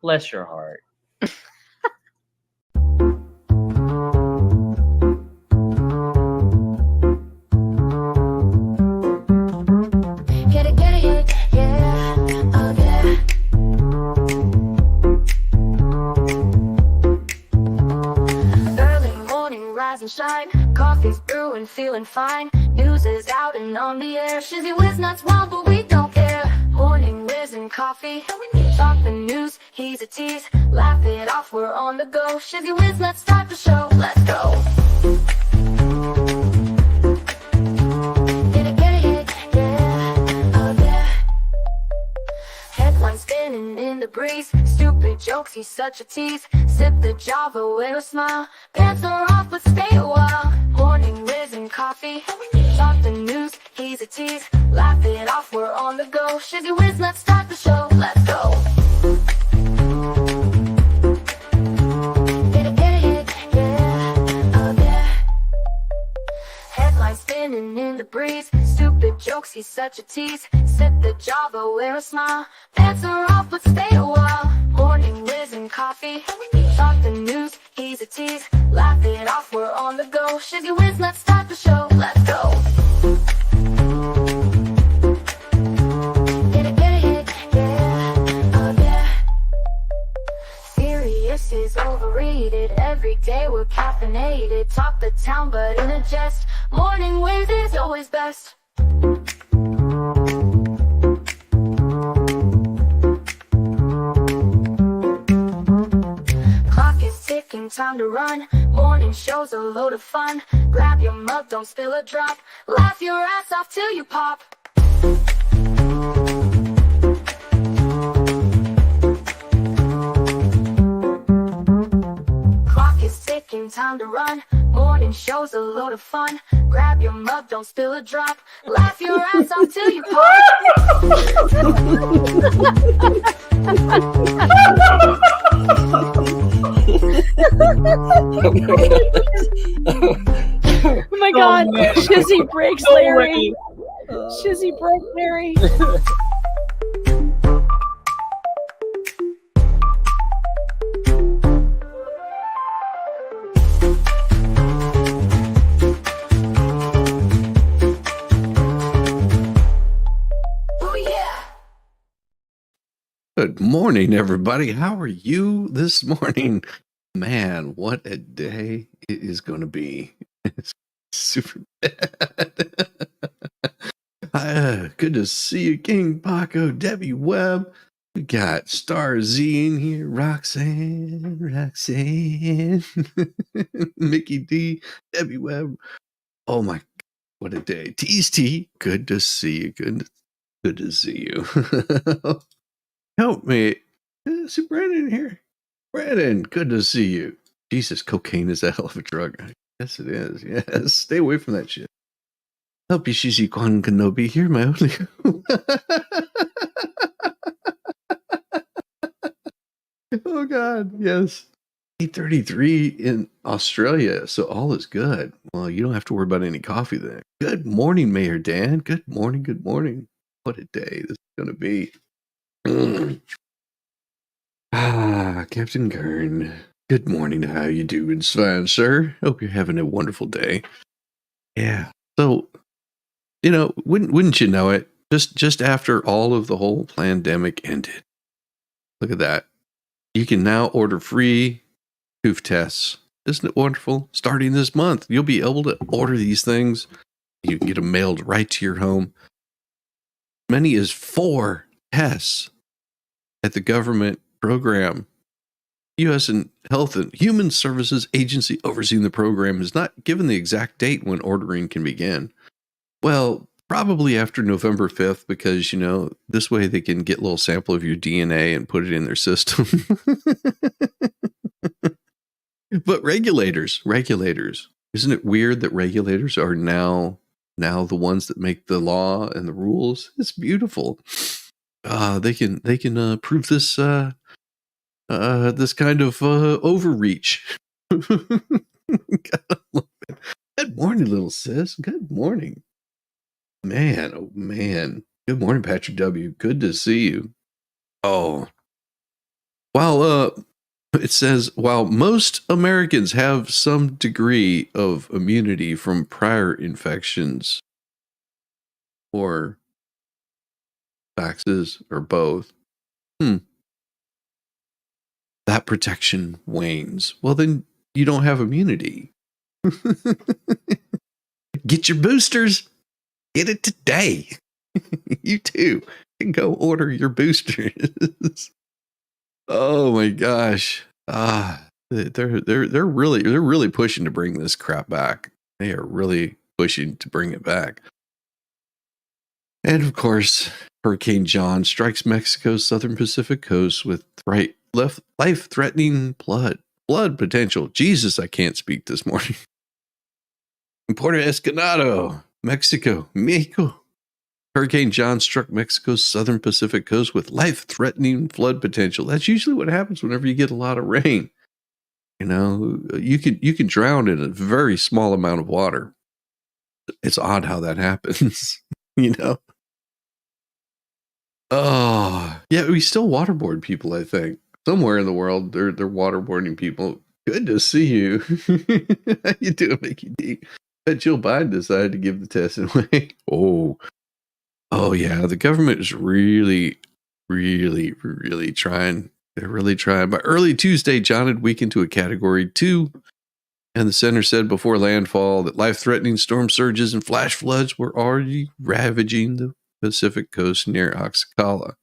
Bless your heart. Get it, yeah, oh yeah. Early morning, rise and shine. Coffee's brewing, feeling fine. News is out and on the air. Shizzy whiz nuts wild, but we don't care. Morning whiz and coffee. Talk the news, he's a tease. Laugh it off, we're on the go. Shizzy whiz nuts, start the show. Let's go. Get it, yeah, oh yeah. Headlines spinning in the breeze. Stupid jokes, he's such a tease. Sip the Java with a smile. Pants are off, but stay a while. Morning whiz and coffee. Talk the news, he's a tease. Laugh it off, we're on the go. Shizzy whiz, let's start the show. Let's go. Get it, yeah, oh yeah. Headlines spinning in the breeze. Stupid jokes, he's such a tease. Sip the Java, wear a smile. Pants are off, but stay a while. Morning whiz and coffee. Talk the news, he's a tease. Laugh it off, we're on the go. Shizzy whiz, let's start the show. Let's go. Get it, yeah, oh yeah. Serious is overrated. Every day we're caffeinated. Talk the town, but in a jest. Morning whiz is always best. Clock is ticking, time to run. Morning show's a load of fun. Grab your mug, don't spill a drop. Laugh your ass off till you pop. Clock is ticking, time to run. Morning show's a load of fun. Grab your mug, don't spill a drop. Laugh your ass off till you pop. Oh my god, man. Shizzy breaks No Larry. way. Shizzy broke Larry. Oh yeah. Good morning, everybody. How are you this morning? Man, what a day it is going to be. It's super bad. Good to see you, King Paco, Debbie Webb. We got Star Z in here, Roxanne, Mickey D, Debbie Webb. Oh my, what a day. Tease T, good to see you. Good to see you. Help me. See Brandon here. Brandon, good to see you. Jesus, cocaine is a hell of a drug. Yes, it is. Yes, stay away from that shit. Help you, Shishi Kwan Kenobi. Here, my only. Oh, God. Yes. 8:33 in Australia, so all is good. Well, you don't have to worry about any coffee then. Good morning, Mayor Dan. Good morning. Good morning. What a day this is going to be. Captain Kern. Good morning. How you doing, Sven, sir? Hope you're having a wonderful day. Yeah. So, wouldn't you know it? Just after all of the whole pandemic ended, look at that. You can now order free tooth tests. Isn't it wonderful? Starting this month, you'll be able to order these things. You can get them mailed right to your home. Many as 4 tests at the government program. U.S. and Health and Human Services Agency overseeing the program has not given the exact date when ordering can begin. Well, probably after November 5th, because, this way they can get a little sample of your DNA and put it in their system. But regulators, isn't it weird that regulators are now the ones that make the law and the rules? It's beautiful. They can prove this this kind of overreach. Gotta love it. Good morning, little sis. Good morning. Man, oh man. Good morning, Patrick W. Good to see you. Oh, It says, while most Americans have some degree of immunity from prior infections or vaxes or both, that protection wanes. Well, then you don't have immunity. Get your boosters. Get it today. You too can go order your boosters. Oh my gosh. They're really pushing to bring this crap back. They are really pushing to bring it back. And of course, Hurricane John strikes Mexico's southern Pacific coast with life-threatening flood potential. Jesus, I can't speak this morning. In Puerto Escondido, Mexico. Hurricane John struck Mexico's southern Pacific coast with life-threatening flood potential. That's usually what happens whenever you get a lot of rain. You know, you can drown in a very small amount of water. It's odd how that happens, you know. Oh, yeah, we still waterboard people, I think. Somewhere in the world, they're waterboarding people. Good to see you. How you doing, Mickey D? Bet Joe Biden decided to give the test away. Oh yeah, the government is really trying. They're really trying. By early Tuesday, John had weakened to a Category 2, and the center said before landfall that life-threatening storm surges and flash floods were already ravaging the Pacific coast near Oaxaca.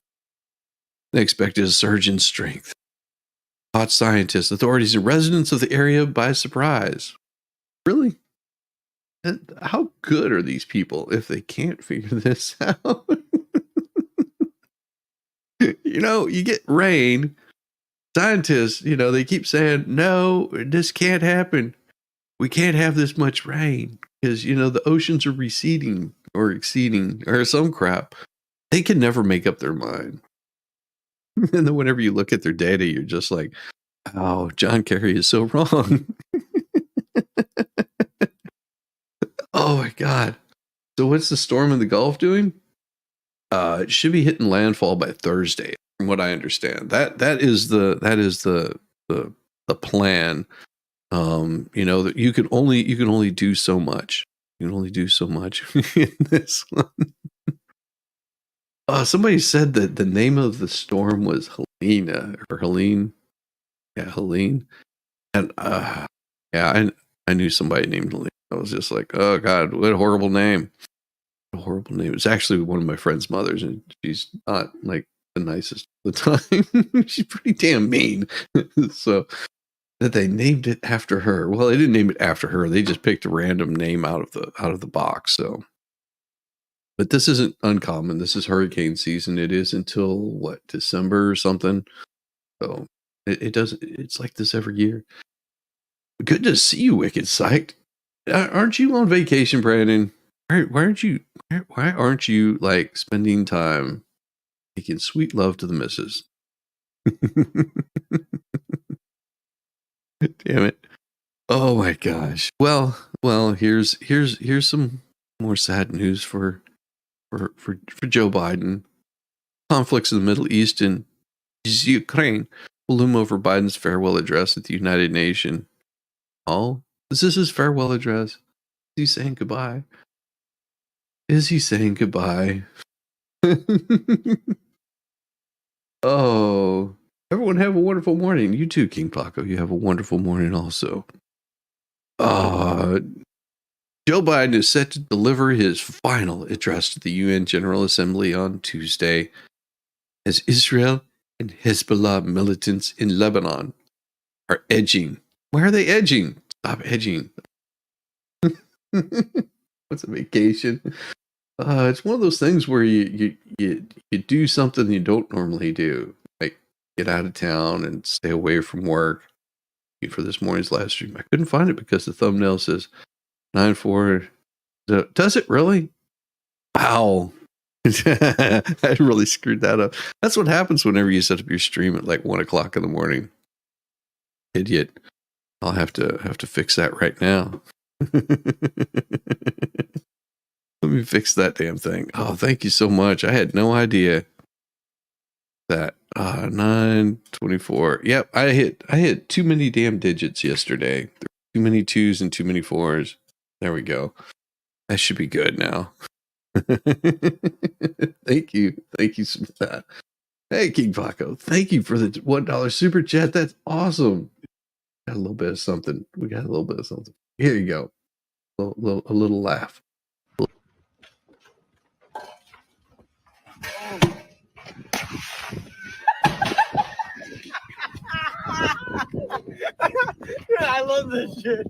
They expected a surge in strength. Caught scientists, authorities, and residents of the area by surprise. Really? How good are these people if they can't figure this out? You know, you get rain. Scientists, you know, they keep saying, no, this can't happen. We can't have this much rain because, you know, the oceans are receding or exceeding or some crap. They can never make up their mind. And then whenever you look at their data, you're just like, oh, John Kerry is so wrong. Oh my God. So what's the storm in the Gulf doing? It should be hitting landfall by Thursday, from what I understand. That is the plan. You know, that you can only do so much. You can only do so much in this one. Somebody said that the name of the storm was Helene or Helene. Yeah, Helene. And yeah, I knew somebody named Helene. I was just like, oh God, what a horrible name. What a horrible name. It's actually one of my friend's mothers, and she's not like the nicest of the time. She's pretty damn mean. So that they named it after her. Well, they didn't name it after her. They just picked a random name out of the box. So, but this isn't uncommon. This is hurricane season. It is until what, December or something. So it does. It's like this every year. Good to see you, Wicked Psyched. Aren't you on vacation, Brandon? Why aren't you like spending time making sweet love to the missus? Damn it. Oh my gosh. Well, here's some more sad news for Joe Biden. Conflicts in the Middle East and Ukraine will loom over Biden's farewell address at the United Nations. Oh, is this his farewell address? Is he saying goodbye? Is he saying goodbye? Oh, everyone have a wonderful morning. You too, King Paco. You have a wonderful morning also. Joe Biden is set to deliver his final address to the UN General Assembly on Tuesday as Israel and Hezbollah militants in Lebanon are edging. Why are they edging? Stop edging. What's a vacation? It's one of those things where you do something you don't normally do, like get out of town and stay away from work. For this morning's live stream, I couldn't find it because the thumbnail says 9-4. Does it really? Wow. I really screwed that up. That's what happens whenever you set up your stream at like 1 o'clock in the morning. Idiot. I'll have to fix that right now. Let me fix that damn thing. Oh, thank you so much. I had no idea that 924. Yep, I hit too many damn digits yesterday. Too many twos and too many fours. There we go. That should be good now. Thank you. Thank you for that. Hey, King Paco, thank you for the $1 super chat. That's awesome. Got a little bit of something. We got a little bit of something. Here you go. A little laugh. I love this shit.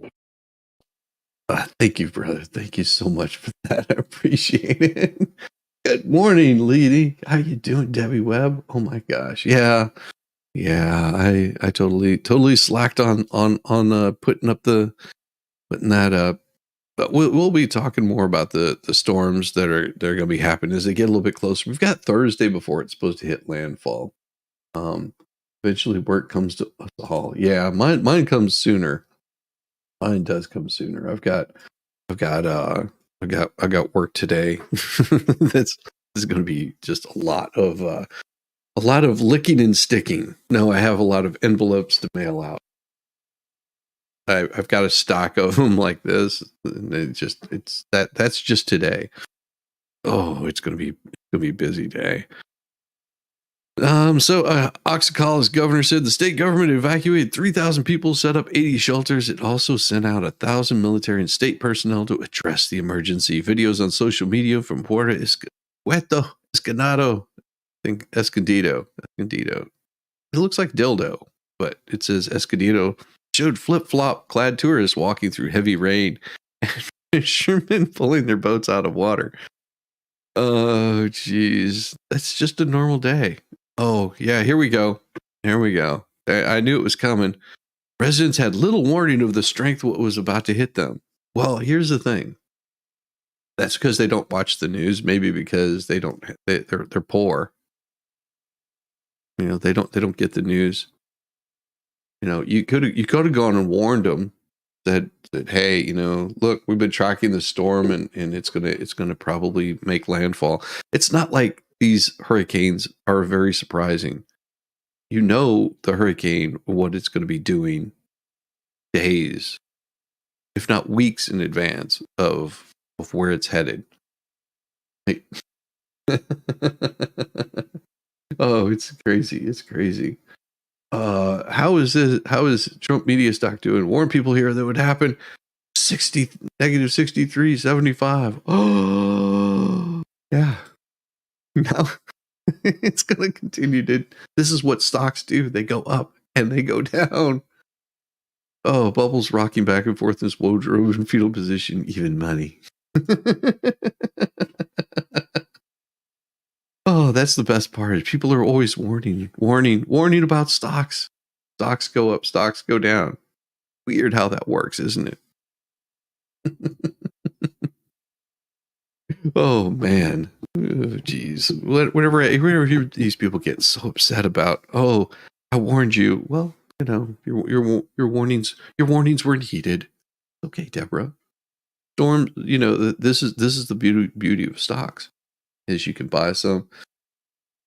Thank you, brother. Thank you so much for that. I appreciate it. Good morning, Leedy. How you doing, Debbie Webb? Oh my gosh. Yeah. I totally slacked on putting that up. But we'll be talking more about the storms that are going to be happening as they get a little bit closer. We've got Thursday before it's supposed to hit landfall. Eventually work comes to us all. Yeah, mine comes sooner. Mine does come sooner. I've got work today. This is going to be just a lot of licking and sticking. No, I have a lot of envelopes to mail out. I've got a stock of them like this, and that's just today. Oh, it's gonna be a busy day. Oxacola's governor said the state government evacuated 3,000 people, set up 80 shelters. It also sent out 1,000 military and state personnel to address the emergency. Videos on social media from Puerto Escondido. It looks like dildo, but it says Escondido. Showed flip-flop clad tourists walking through heavy rain and fishermen pulling their boats out of water. Oh, geez. That's just a normal day. Oh, yeah, here we go. I knew it was coming. Residents had little warning of the strength of what was about to hit them. Well, here's the thing. That's because they don't watch the news, maybe because they're poor. You know, they don't get the news. You know, you could have gone and warned them that hey, you know, look, we've been tracking the storm and it's gonna probably make landfall. It's not like these hurricanes are very surprising. You know the hurricane, what it's going to be doing days, if not weeks in advance of where it's headed. Oh, it's crazy. How is Trump media stock doing? Warn people here that would happen. -63, 75. Oh, yeah. Now it's going to continue to. This is what stocks do. They go up and they go down. Oh, Bubbles rocking back and forth in his wardrobe in fetal position. Even money. Oh, that's the best part. People are always warning about stocks. Stocks go up, stocks go down. Weird how that works, isn't it? Oh man, geez. Whenever I hear these people get so upset about, oh, I warned you. Well, you know, your warnings were needed. Okay, Deborah. Storm. You know, this is the beauty of stocks, is you can buy some.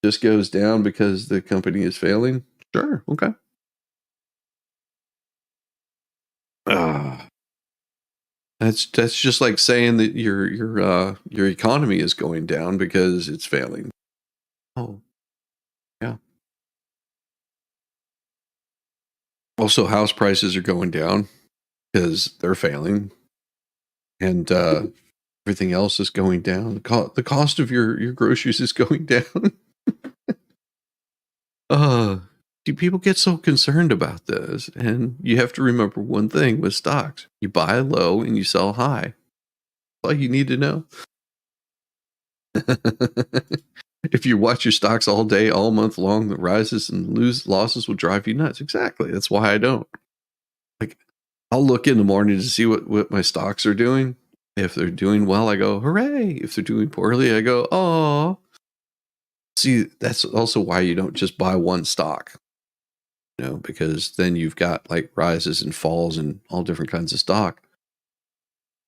Just goes down because the company is failing. Sure, okay. That's just like saying that your economy is going down because it's failing. Oh, yeah. Also, house prices are going down because they're failing, and everything else is going down. The cost of your groceries is going down. Do people get so concerned about this? And you have to remember one thing with stocks. You buy low and you sell high. That's all you need to know. If you watch your stocks all day, all month long, the rises and losses will drive you nuts. Exactly. That's why I don't. Like, I'll look in the morning to see what my stocks are doing. If they're doing well, I go, hooray. If they're doing poorly, I go, oh. See, that's also why you don't just buy one stock. You know, because then you've got like rises and falls and all different kinds of stock.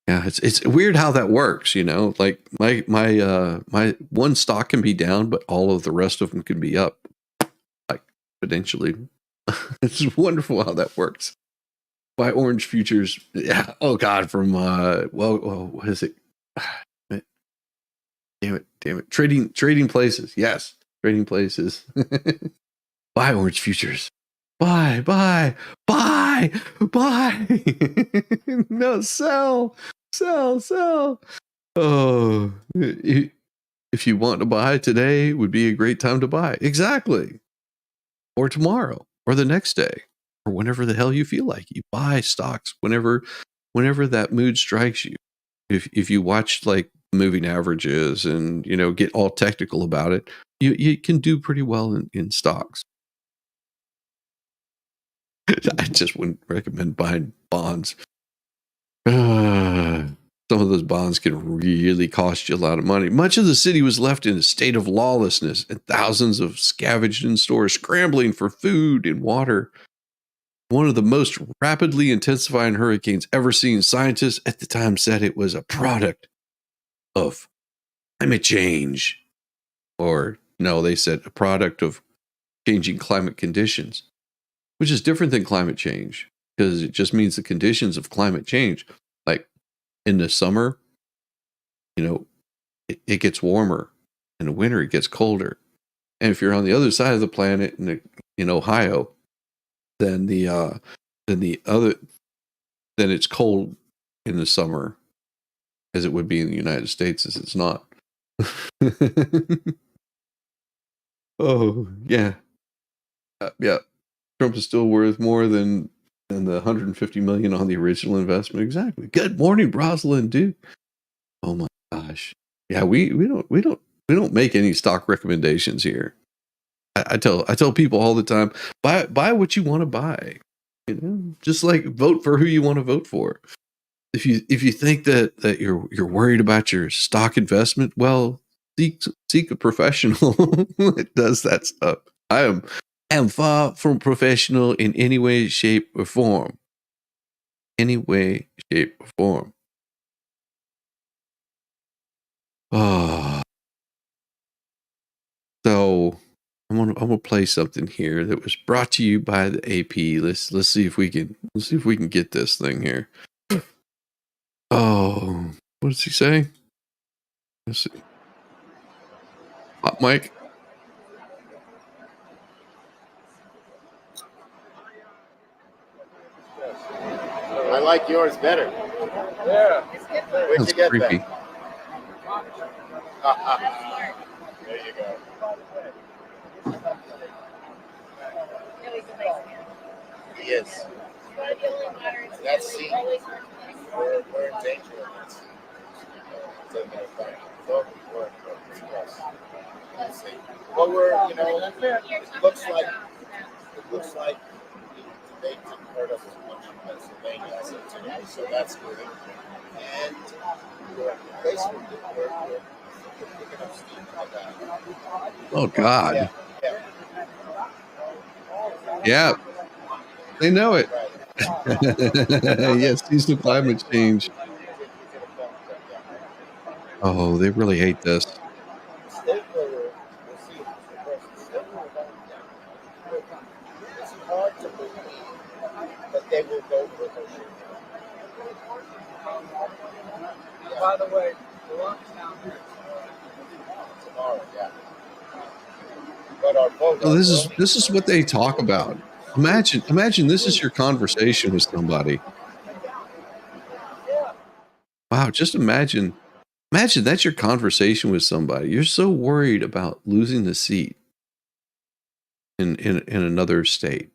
Yeah, it's weird how that works, you know. Like my one stock can be down, but all of the rest of them can be up. exponentially. It's wonderful how that works. Buy orange futures. Yeah. Oh God. From what is it? Damn it. Trading places. Yes. Trading places. Buy orange futures. Buy. No, sell. Oh, if you want to buy today, would be a great time to buy. Exactly. Or tomorrow, or the next day, or whenever the hell you feel like. You buy stocks whenever that mood strikes you. If you watch like moving averages and get all technical about it, you can do pretty well in stocks. I just wouldn't recommend buying bonds. Some of those bonds can really cost you a lot of money. Much of the city was left in a state of lawlessness, and thousands of scavenged in stores, scrambling for food and water. One of the most rapidly intensifying hurricanes ever seen. Scientists at the time said it was a product of climate change. Or, no, they said a product of changing climate conditions, which is different than climate change, because it just means the conditions of climate change. Like in the summer, it gets warmer. In the winter, it gets colder. And if you're on the other side of the planet in Ohio, then then it's cold in the summer, as it would be in the United States, as it's not. Oh yeah, yeah. Trump is still worth more than the 150 million on the original investment. Exactly. Good morning, Rosalind Duke. Oh my gosh. Yeah, we don't make any stock recommendations here. I tell people all the time, buy what you want to buy. Just like vote for who you want to vote for. If you think that you're worried about your stock investment, well, seek a professional that does that stuff. I am far from professional in any way, shape, or form. Any way, shape, or form. Oh. So I'm gonna play something here that was brought to you by the AP. Let's see if we can get this thing here. Oh, what does he say? Let's see. Hot mic. I like yours better. Yeah. Where'd That's you get creepy. that? There you go. He is. That scene. We're in danger of that scene. So, well, it looks like the debate didn't hurt us as much in Pennsylvania as it today, so that's good. And basically, we're picking up steam like that. Oh God. Yeah. They know it. Yes, seasonal climate change. Oh, they really hate this. It's hard to believe that they will go for the shoot. By the way, the lunch down here Tomorrow, yeah. But our vote. So this is what they talk about. Imagine this is your conversation with somebody. Wow, just imagine that's your conversation with somebody. You're so worried about losing the seat in another state.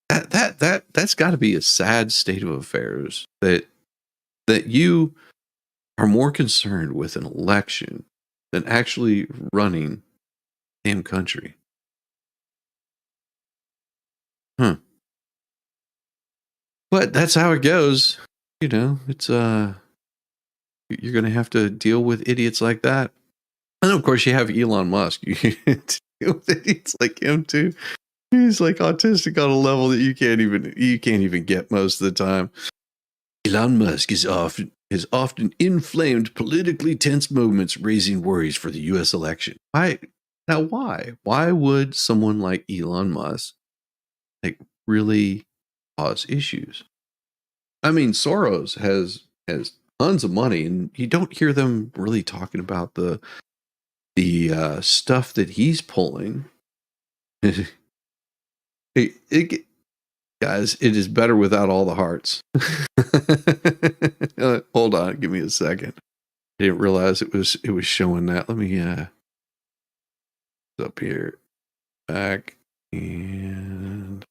That's got to be a sad state of affairs, that you are more concerned with an election than actually running the damn country. Huh. But that's how it goes. It's you're going to have to deal with idiots like that. And of course you have Elon Musk. You deal with idiots like him too. He's like autistic on a level that you can't even get most of the time. Elon Musk is often inflamed politically tense moments, raising worries for the US election. Now, why? Why would someone like Elon Musk like really cause issues? I mean, Soros has tons of money, and you don't hear them really talking about the stuff that he's pulling. Guys, it is better without all the hearts. Hold on, give me a second. I didn't realize it was showing that. Let me up here, back, and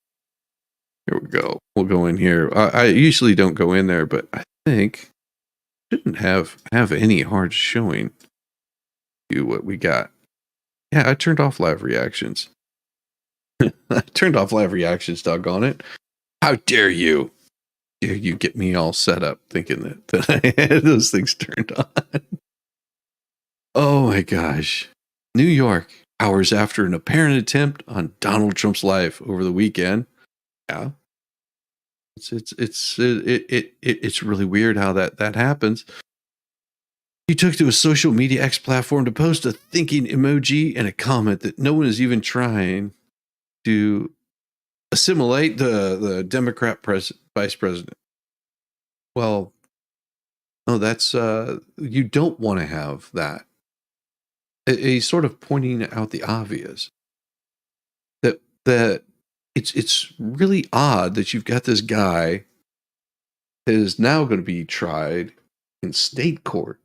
here we go. We'll go in here. I usually don't go in there, but I think shouldn't have any hearts showing you what we got. Yeah, I turned off live reactions. I turned off live reactions, doggone it. How dare you? Dare you get me all set up thinking that I had those things turned on? Oh my gosh. New York, hours after an apparent attempt on Donald Trump's life over the weekend. Yeah. It's really weird how that happens. He took to a social media X platform to post a thinking emoji and a comment that no one is even trying to assimilate the Democrat vice president. Well, no, that's you don't want to have that. He's sort of pointing out the obvious. That it's really odd that you've got this guy that is now going to be tried in state court,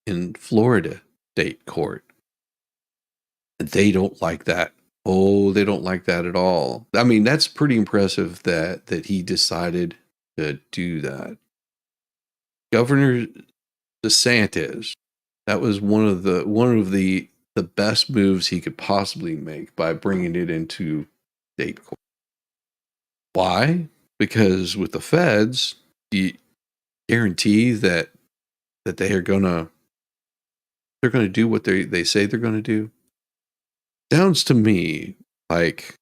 in Florida state court. And they don't like that. Oh, they don't like that at all. I mean, that's pretty impressive that he decided to do that. Governor DeSantis, that was one of the best moves he could possibly make by bringing it into state court. Why? Because with the feds, you guarantee that they're gonna do what they say they're gonna do. Sounds to me like,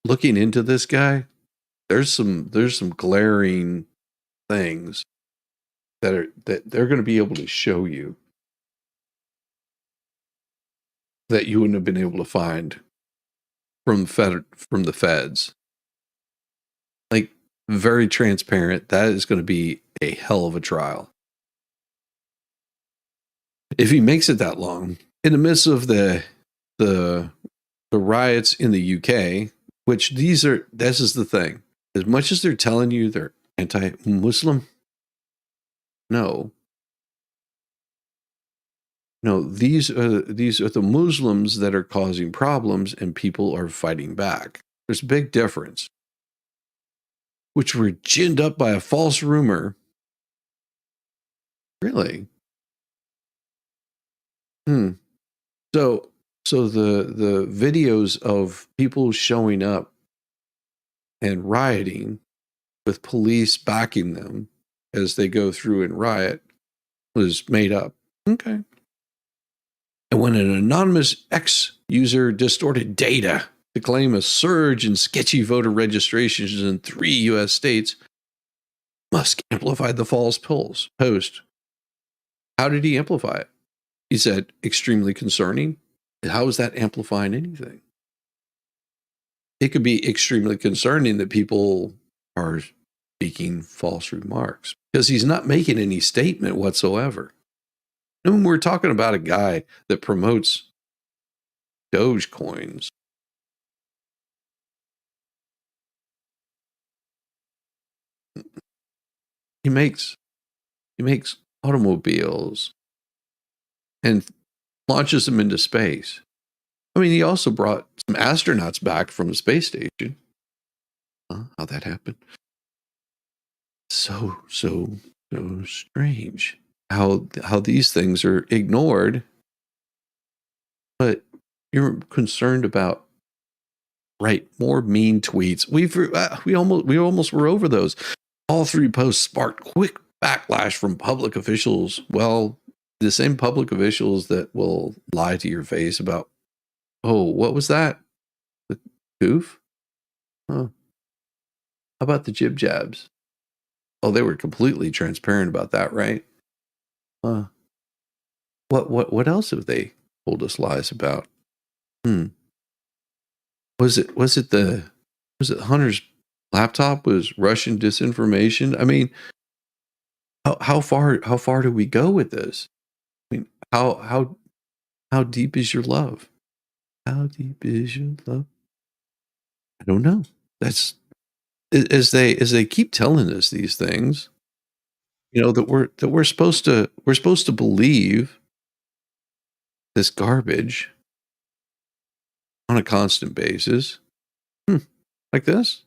looking into this guy, there's some glaring things that they're going to be able to show you that you wouldn't have been able to find from the feds. Like, very transparent. That is going to be a hell of a trial. If he makes it that long, in the midst of the riots in the UK, which this is the thing. As much as they're telling you they're anti-Muslim, no, these are the Muslims that are causing problems, and people are fighting back. There's a big difference, which were ginned up by a false rumor. Really? So the videos of people showing up and rioting with police backing them as they go through and riot was made up. Okay. And when an anonymous X user distorted data to claim a surge in sketchy voter registrations in 3 U.S. states, Musk amplified the false post. How did he amplify it? He said, extremely concerning. How is that amplifying anything? It could be extremely concerning that people are speaking false remarks because he's not making any statement whatsoever. And when we're talking about a guy that promotes Dogecoins, he makes automobiles and launches them into space. I mean, he also brought some astronauts back from the space station. How'd that happen? So strange how these things are ignored, but you're concerned about more mean tweets. We almost were over those. All 3 posts sparked quick backlash from public officials. Well, the same public officials that will lie to your face about, oh, what was that? The goof? Huh. How about the jib jabs? Oh, they were completely transparent about that, right? What else have they told us lies about? Hmm. Was it Hunter's laptop was Russian disinformation? I mean, how far do we go with this? I mean, how deep is your love? How deep is your love? I don't know. That's as they keep telling us these things, that we're supposed to believe this garbage on a constant basis. Like this?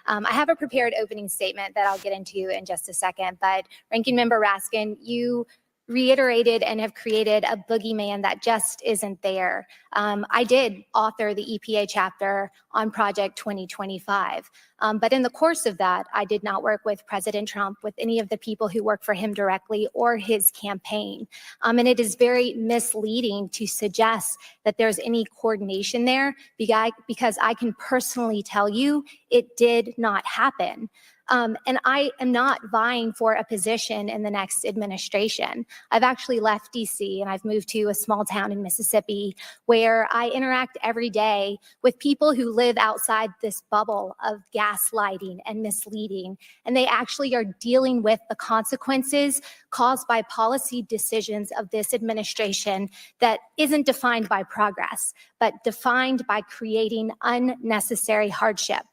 I have a prepared opening statement that I'll get into in just a second, but Ranking Member Raskin, you reiterated and have created a boogeyman that just isn't there. I did author the EPA chapter on Project 2025, but in the course of that, I did not work with President Trump, with any of the people who work for him directly or his campaign. And it is very misleading to suggest that there's any coordination there because I can personally tell you it did not happen. And I am not vying for a position in the next administration. I've actually left DC and I've moved to a small town in Mississippi where I interact every day with people who live outside this bubble of gaslighting and misleading. And they actually are dealing with the consequences caused by policy decisions of this administration that isn't defined by progress, but defined by creating unnecessary hardship.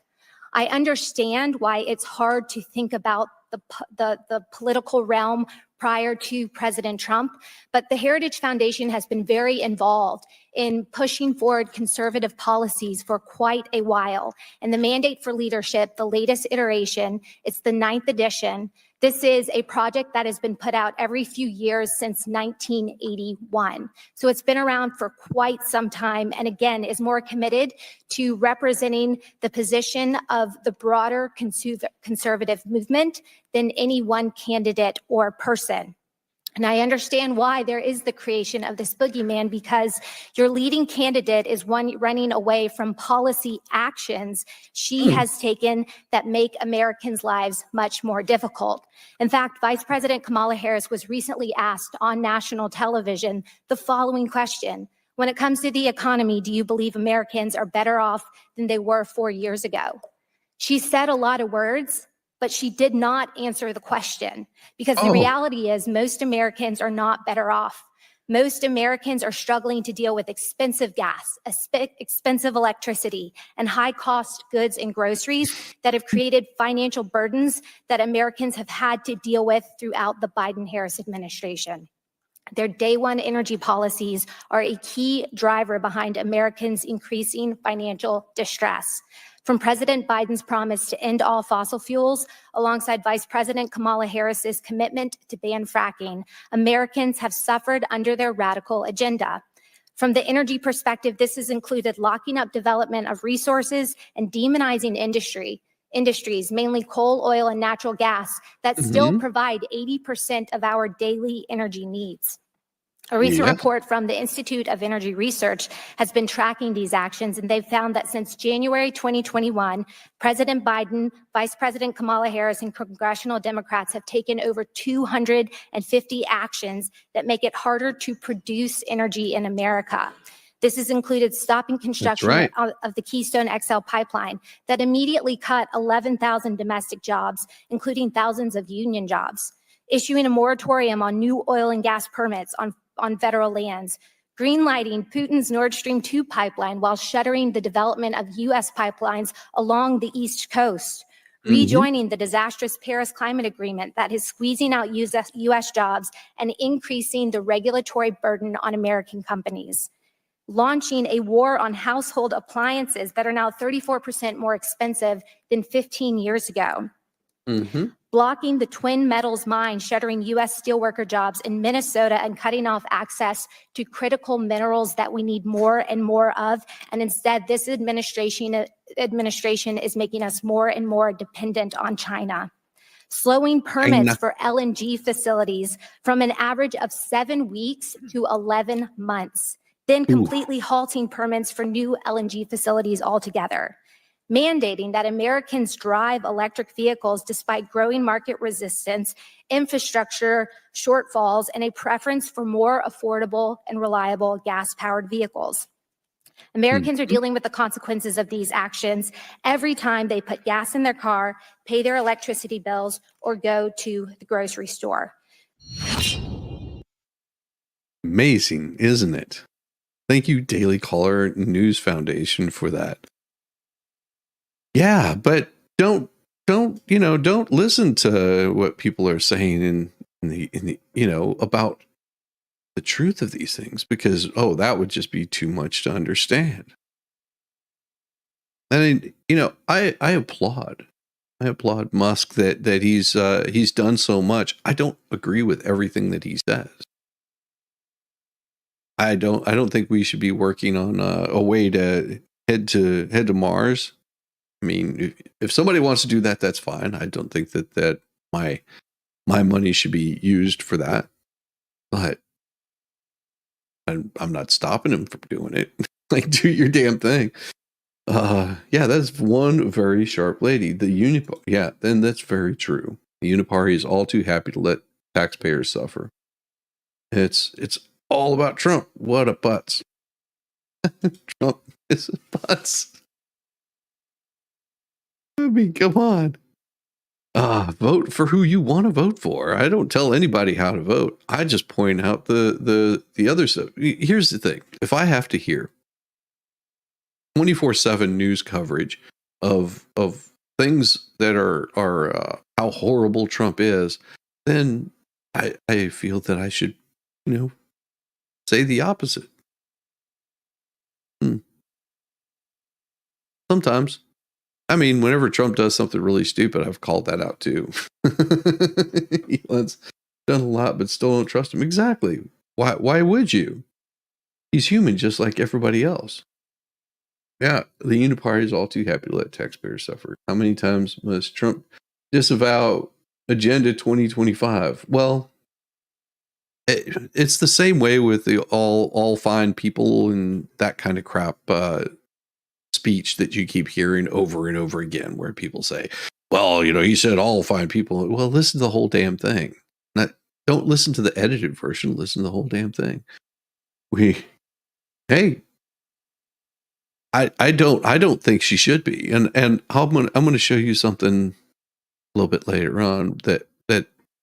I understand why it's hard to think about the political realm prior to President Trump, but the Heritage Foundation has been very involved in pushing forward conservative policies for quite a while. And the Mandate for Leadership, the latest iteration, it's the 9th edition. This is a project that has been put out every few years since 1981. So it's been around for quite some time, and again, is more committed to representing the position of the broader conservative movement than any one candidate or person. And I understand why there is the creation of this boogeyman, because your leading candidate is one running away from policy actions she has taken that make Americans' lives much more difficult. In fact, Vice President Kamala Harris was recently asked on national television the following question: when it comes to the economy, do you believe Americans are better off than they were 4 years ago? She said a lot of words, but she did not answer the question, because the reality is most Americans are not better off. Most Americans are struggling to deal with expensive gas, expensive electricity, and high-cost goods and groceries that have created financial burdens that Americans have had to deal with throughout the Biden-Harris administration. Their day one energy policies are a key driver behind Americans' increasing financial distress. From President Biden's promise to end all fossil fuels, alongside Vice President Kamala Harris's commitment to ban fracking, Americans have suffered under their radical agenda. From the energy perspective, this has included locking up development of resources and demonizing industries, mainly coal, oil, and natural gas, that still provide 80% of our daily energy needs. A recent report from the Institute of Energy Research has been tracking these actions, and they've found that since January 2021, President Biden, Vice President Kamala Harris, and congressional Democrats have taken over 250 actions that make it harder to produce energy in America. This has included stopping construction of the Keystone XL pipeline that immediately cut 11,000 domestic jobs, including thousands of union jobs, issuing a moratorium on new oil and gas permits on federal lands, greenlighting Putin's Nord Stream 2 pipeline while shuttering the development of U.S. pipelines along the East Coast, rejoining the disastrous Paris Climate Agreement that is squeezing out U.S. jobs and increasing the regulatory burden on American companies, launching a war on household appliances that are now 34% more expensive than 15 years ago, blocking the Twin Metals mine, shuttering U.S. steelworker jobs in Minnesota, and cutting off access to critical minerals that we need more and more of. And instead, this administration is making us more and more dependent on China. Slowing permits for LNG facilities from an average of 7 weeks to 11 months, then completely halting permits for new LNG facilities altogether. mandating that Americans drive electric vehicles despite growing market resistance, infrastructure shortfalls, and a preference for more affordable and reliable gas-powered vehicles. Americans are dealing with the consequences of these actions every time they put gas in their car, pay their electricity bills, or go to the grocery store. Amazing, isn't it? Thank you, Daily Caller News Foundation, for that. Yeah, but don't listen to what people are saying in the about the truth of these things, because that would just be too much to understand. I mean, I applaud Musk that he's done so much. I don't agree with everything that he says. I don't think we should be working on a way to head to Mars. I mean, if somebody wants to do that, that's fine. I don't think that my money should be used for that. But I'm not stopping him from doing it. Like, do your damn thing. Yeah, that's one very sharp lady. The Unipar, yeah, then that's very true. The Uniparty is all too happy to let taxpayers suffer. It's all about Trump. What a putz. Trump is a putz. I mean, come on. Vote for who you want to vote for. I don't tell anybody how to vote. I just point out the other stuff. Here's the thing. If I have to hear 24/7 news coverage of things that are how horrible Trump is, then I feel that I should, say the opposite. Sometimes. I mean, whenever Trump does something really stupid, I've called that out too. Elon's done a lot, but still don't trust him. Exactly. Why would you? He's human just like everybody else. Yeah, the Uniparty is all too happy to let taxpayers suffer. How many times must Trump disavow Agenda 2025? Well, it's the same way with the all fine people and that kind of crap speech that you keep hearing over and over again, where people say, well, he said all fine people. Well, listen to the whole damn thing. Don't listen to the edited version. Listen to the whole damn thing. I don't think she should be. And I'm going to show you something a little bit later on that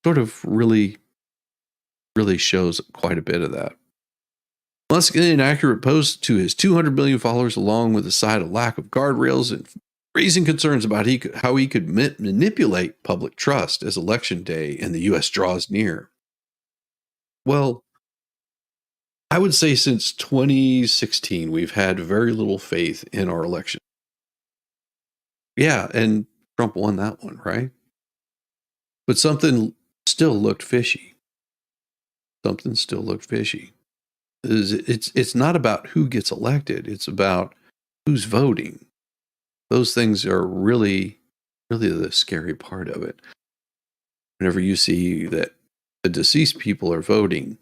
sort of really shows quite a bit of that. Musk, in an inaccurate post to his 200 million followers, along with a side of lack of guardrails and raising concerns about how he could manipulate public trust as election day and the U.S. draws near. Well, I would say since 2016, we've had very little faith in our election. Yeah, and Trump won that one, right? But something still looked fishy. Something still looked fishy. It's not about who gets elected. It's about who's voting. Those things are really the scary part of it. Whenever you see that the deceased people are voting,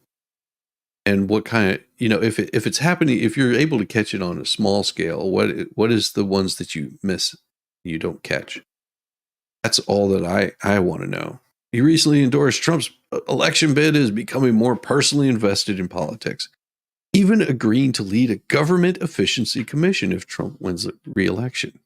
and what kind of, if it's happening, if you're able to catch it on a small scale, what is the ones that you miss, you don't catch? That's all that I want to know. He recently endorsed Trump's election bid as becoming more personally invested in politics, even agreeing to lead a government efficiency commission if Trump wins the re-election.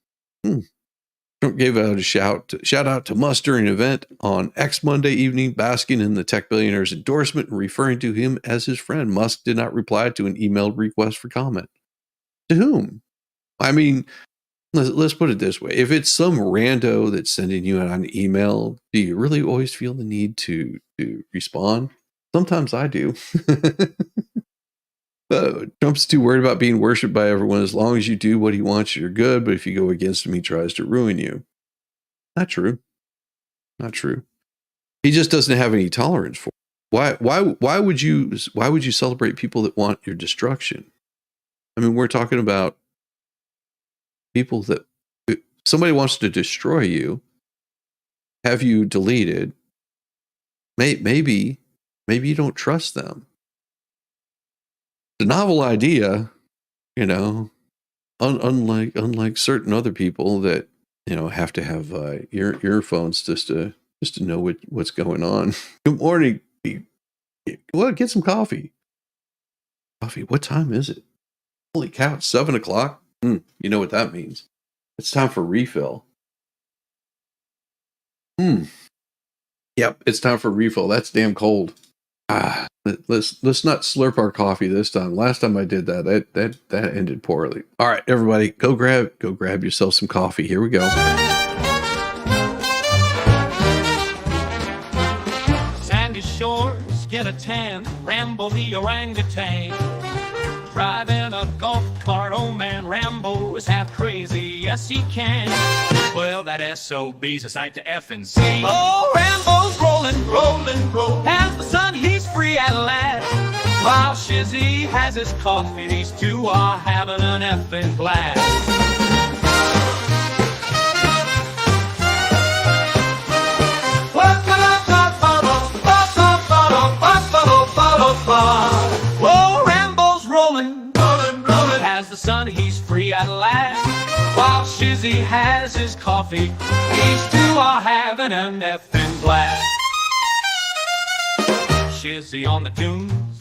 Trump gave out a shout out to Musk during an event on X Monday evening, basking in the tech billionaire's endorsement and referring to him as his friend. Musk did not reply to an emailed request for comment. To whom? I mean, let's put it this way. If it's some rando that's sending you out an email, do you really always feel the need to respond? Sometimes I do. Trump's too worried about being worshipped by everyone. As long as you do what he wants, you're good. But if you go against him, he tries to ruin you. Not true. Not true. He just doesn't have any tolerance for it. Why would you celebrate people that want your destruction? I mean, we're talking about people that somebody wants to destroy you, have you deleted. Maybe you don't trust them. It's a novel idea, unlike certain other people that have to have earphones just to know what's going on. Good morning. Well, get some coffee. Coffee. What time is it? Holy cow! It's 7:00. You know what that means? It's time for refill. Yep, it's time for refill. That's damn cold. Let's not slurp our coffee this time. Last time I did that ended poorly. All right, everybody, go grab yourself some coffee. Here we go. Sandy shores, get a tan, Rambo the orangutan. Driving a golf cart, oh man, Rambo is half crazy, yes he can. Well, that SOB's a sight to F and see. Oh, Rambo's rolling, as the sun he's free at last. While Shizzy has his coffee, these two are having an effing blast. Whoa, Rambo's rolling, as the sun he's free at last. While Shizzy has his coffee, these two are having an effing blast. Shizzy on the dunes,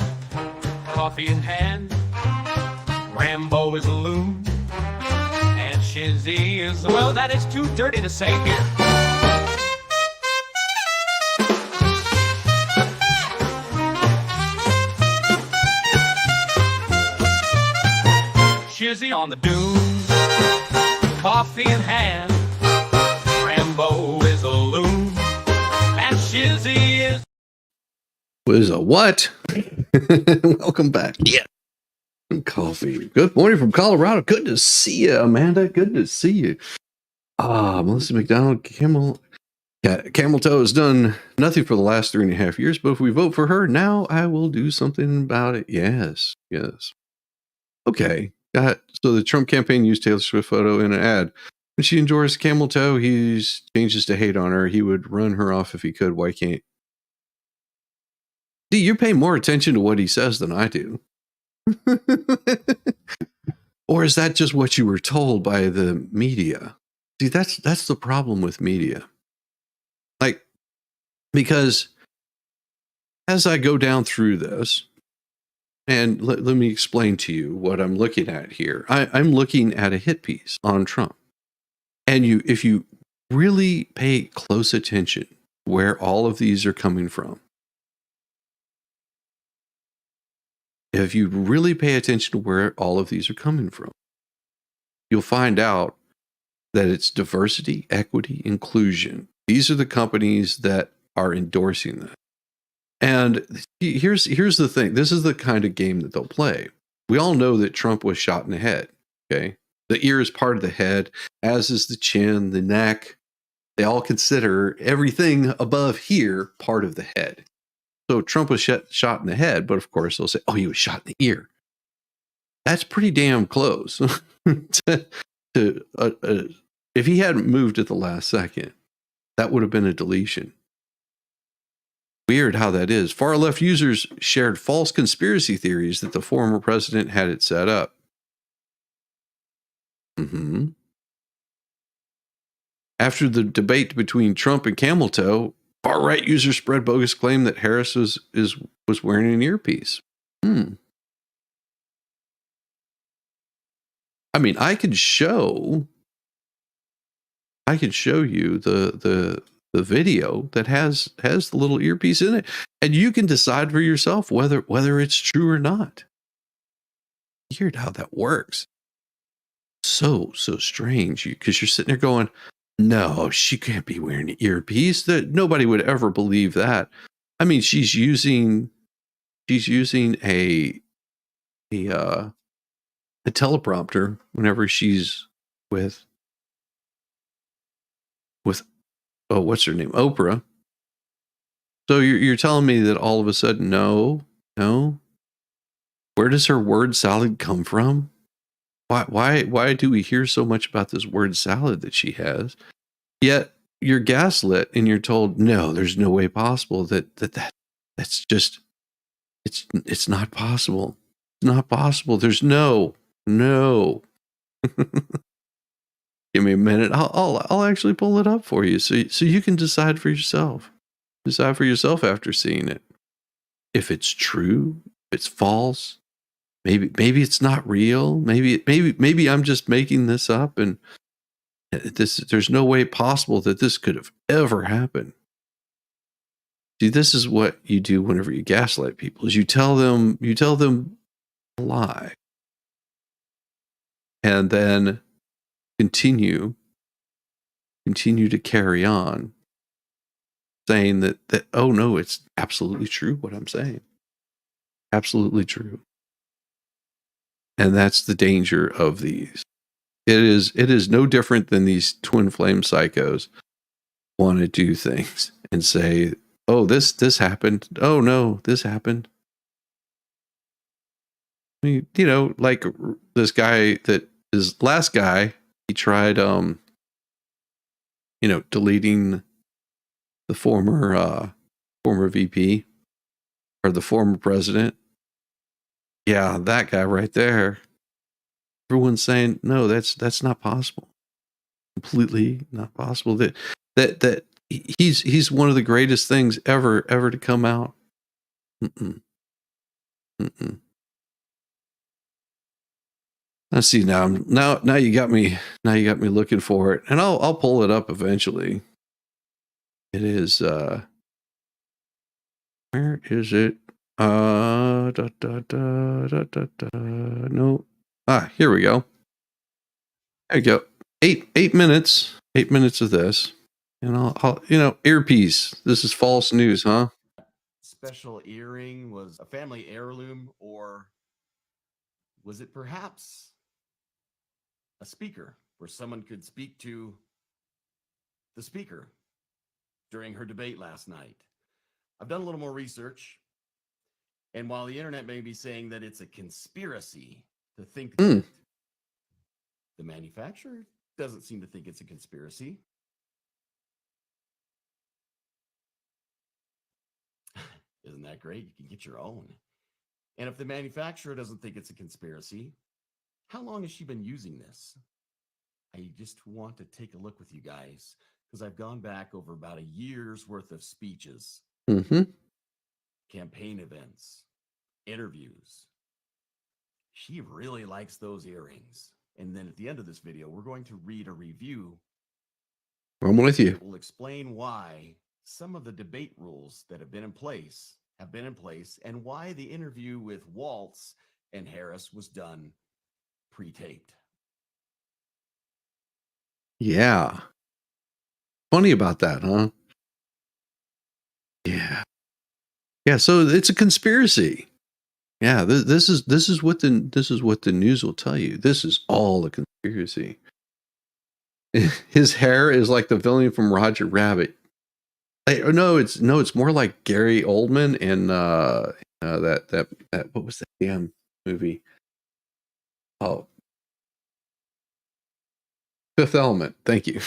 coffee in hand. Rambo is a loon, and Shizzy is, well, that is too dirty to say here. Shizzy on the dunes, coffee in hand. Rambo is a loon, and Shizzy is a what? Welcome back. Yeah. Coffee. Good morning from Colorado. Good to see you, Amanda. Good to see you. Melissa McDonald, Camel Toe has done nothing for the last 3.5 years, but if we vote for her, now I will do something about it. Yes. Okay. So the Trump campaign used Taylor Swift photo in an ad. When she endorses Camel Toe, he changes to hate on her. He would run her off if he could. Why can't? See, you pay more attention to what he says than I do. Or is that just what you were told by the media? See, that's the problem with media. Like, because as I go down through this, and let me explain to you what I'm looking at here. I'm looking at a hit piece on Trump. And if you really pay close attention where all of these are coming from, if you really pay attention to where all of these are coming from, you'll find out that it's diversity, equity, inclusion. These are the companies that are endorsing that. And here's the thing. This is the kind of game that they'll play. We all know that Trump was shot in the head. Okay. The ear is part of the head, as is the chin, the neck. They all consider everything above here part of the head. So Trump was shot in the head, but of course they'll say, oh, he was shot in the ear. That's pretty damn close. If he hadn't moved at the last second, that would have been a deletion. Weird how that is. Far left users shared false conspiracy theories that the former president had it set up. After the debate between Trump and Camel Toe, far right users spread bogus claim that Harris was wearing an earpiece. I mean, I could show you the video that has the little earpiece in it, and you can decide for yourself whether it's true or not. Weird how that works. So strange, because you're sitting there going, no, she can't be wearing an earpiece. That nobody would ever believe that. I mean, she's using a teleprompter whenever she's with what's her name? Oprah. So you're telling me that all of a sudden, no. Where does her word salad come from? Why do we hear so much about this word salad that she has? Yet you're gaslit and you're told, no, there's no way possible that's just, it's not possible. It's not possible. There's no. Give me a minute. I'll actually pull it up for you, so you can decide for yourself. Decide for yourself after seeing it. If it's true, if it's false, maybe it's not real. Maybe I'm just making this up, and there's no way possible that this could have ever happened. See, this is what you do whenever you gaslight people: is you tell them a lie, and then continue to carry on saying that oh no, it's absolutely true what I'm saying. Absolutely true. And that's the danger of these. It is no different than these twin flame psychos want to do things and say, oh, this happened. Oh no, this happened. I mean, you know, like this guy that is last guy, he tried deleting the former VP or the former president. Yeah, that guy right there. Everyone's saying, no, that's not possible. Completely not possible. That he's one of the greatest things ever to come out. Mm-mm. Let's see now you got me looking for it, and I'll pull it up eventually. It is where is it? No. Here we go. There you go. 8 minutes. 8 minutes of this. And I'll earpiece. This is false news, huh? Special earring was a family heirloom, or was it perhaps a speaker where someone could speak to the speaker during her debate last night? I've done a little more research, and while the internet may be saying that it's a conspiracy to think that the manufacturer doesn't seem to think it's a conspiracy. Isn't that great? You can get your own. And if the manufacturer doesn't think it's a conspiracy, how long has she been using this? I just want to take a look with you guys, because I've gone back over about a year's worth of speeches, campaign events, interviews. She really likes those earrings. And then at the end of this video, we're going to read a review. I'm with you. We'll explain why some of the debate rules that have been in place, and why the interview with Waltz and Harris was done pre-taped. Yeah. Funny about that, huh? Yeah. Yeah, so it's a conspiracy. Yeah, this is what the news will tell you. This is all a conspiracy. His hair is like the villain from Roger Rabbit. No, it's more like Gary Oldman and that what was that damn movie? Oh, Fifth Element. Thank you.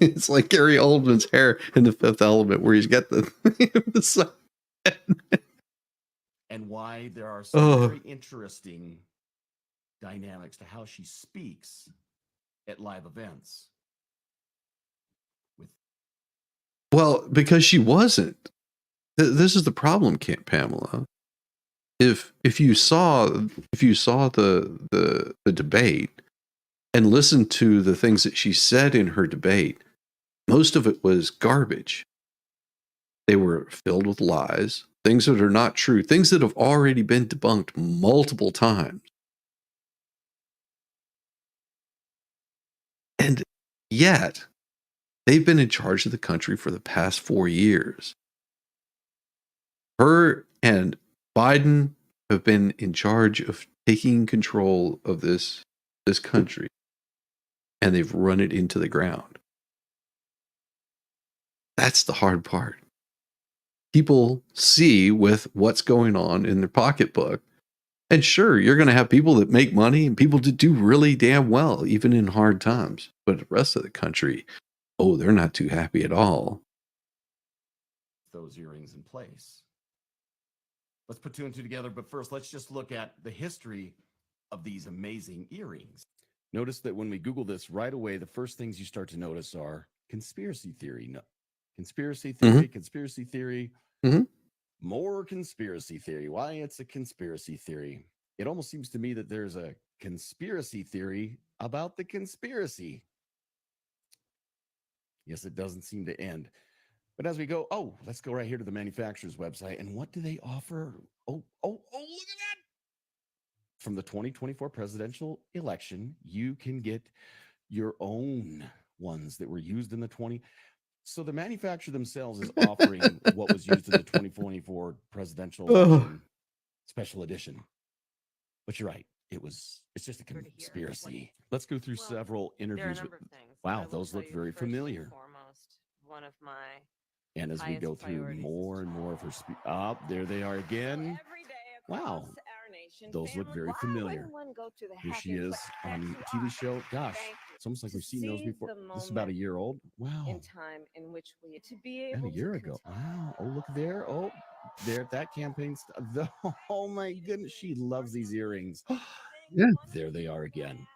It's like Gary Oldman's hair in the Fifth Element, where he's got the side. And why there are some very interesting dynamics to how she speaks at live events. Well, because she wasn't. This is the problem, Pamela. If you saw the debate and listened to the things that she said in her debate, most of it was garbage. They were filled with lies, things that are not true, things that have already been debunked multiple times. And yet, they've been in charge of the country for the past 4 years. Her and Biden have been in charge of taking control of this country, and they've run it into the ground. That's the hard part. People see with what's going on in their pocketbook. And sure, you're going to have people that make money and people that do really damn well, even in hard times. But the rest of the country, oh, they're not too happy at all. Those earrings in place. Let's put two and two together. But first, let's just look at the history of these amazing earrings. Notice that when we Google this right away, the first things you start to notice are conspiracy theory. No, conspiracy theory, conspiracy theory, more conspiracy theory. Why it's a conspiracy theory? It almost seems to me that there's a conspiracy theory about the conspiracy. Yes, it doesn't seem to end. But as we go, let's go right here to the manufacturer's website. And what do they offer? Oh, look at that. From the 2024 presidential election, you can get your own ones that were used in the 20. So the manufacturer themselves is offering what was used in the 2024 presidential election special edition. But you're right. It's just a conspiracy. Let's go through several interviews. Wow, those look very familiar. Foremost, one of my and as we go through more and more of her there they are again. Wow, those look very familiar. Here she is on a TV show. Gosh, it's almost like we've seen those before. This is about a year old. Wow. In time in which we to be And able a year ago. Wow. Oh, look there. Oh, there at that campaign. Oh my goodness, she loves these earrings. Yeah. There they are again.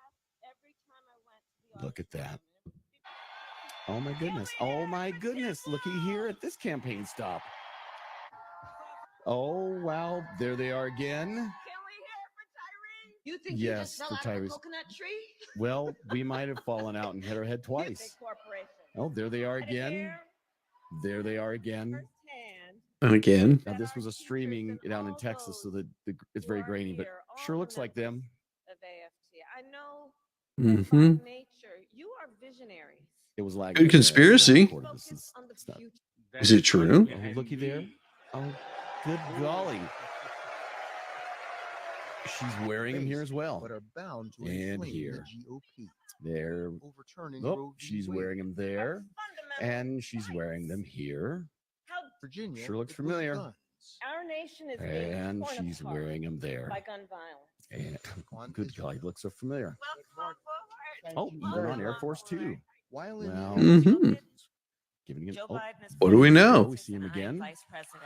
Look at that. Oh my goodness. Oh my goodness. Looky here at this campaign stop. Oh wow. There they are again. You think yes, you just fell out of a coconut tree? Well, we might have fallen out and hit our head twice. Oh, there they are again. There they are again. And again. Now this was a streaming down in Texas, so that it's very grainy, but sure looks like them. Of AFT. I know Mm-hmm. by nature you are visionaries. It was like Good conspiracy. Focus on the future. Is it true? Oh, looky there. Oh, good golly. She's wearing them here as well. But are bound to And inflame here. the GOP, There. overturning Oh, Roe v. she's Wade. wearing them there. And she's wearing them here. How Virginia Sure looks it was familiar. guns. our nation is being And torn she's apart wearing them there. by gun violence. And good golly, looks so familiar. Oh, Thank you even very on Air much. Force too. While in Wow. the Mm-hmm. Giving it. Joe Oh, Biden is What do we know? we see him again. Vice President.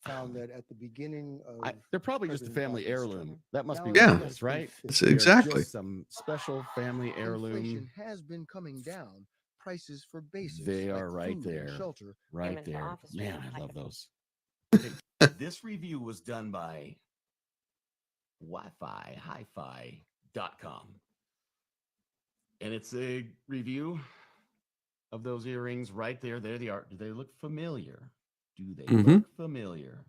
Found that at the beginning of They're probably just a President family Biden's heirloom. term, That must be now what Yeah. it is, right? That's They're exactly. just some special family heirloom. inflation has been coming down. Prices for basics They like are right food there. and shelter Right into there. office Man, right I now. love those. This review was done by hi-fi.com. And it's a review of those earrings right there. There they are. Do they look familiar? Do they look familiar?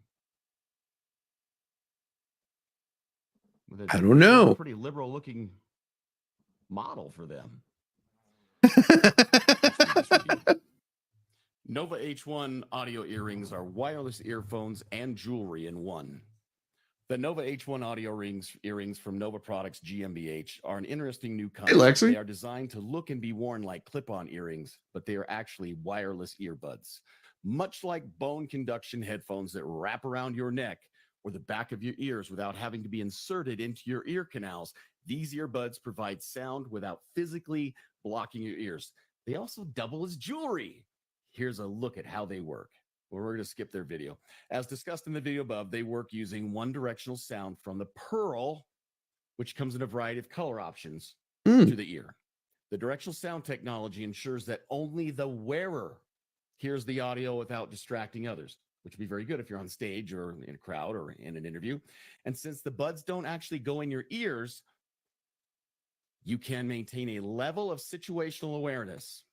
With a I don't know. pretty liberal looking model for them. Nova H1 audio earrings are wireless earphones and jewelry in one. The Nova H1 audio earrings from Nova Products GmbH are an interesting new concept. Lexi. They are designed to look and be worn like clip-on earrings, but they are actually wireless earbuds. Much like bone conduction headphones that wrap around your neck or the back of your ears without having to be inserted into your ear canals, these earbuds provide sound without physically blocking your ears. They also double as jewelry. Here's a look at how they work. Well, we're going to skip their video. As discussed in the video above, they work using one directional sound from the pearl, which comes in a variety of color options, to the ear. The directional sound technology ensures that only the wearer hears the audio without distracting others, which would be very good if you're on stage or in a crowd or in an interview. And since the buds don't actually go in your ears, you can maintain a level of situational awareness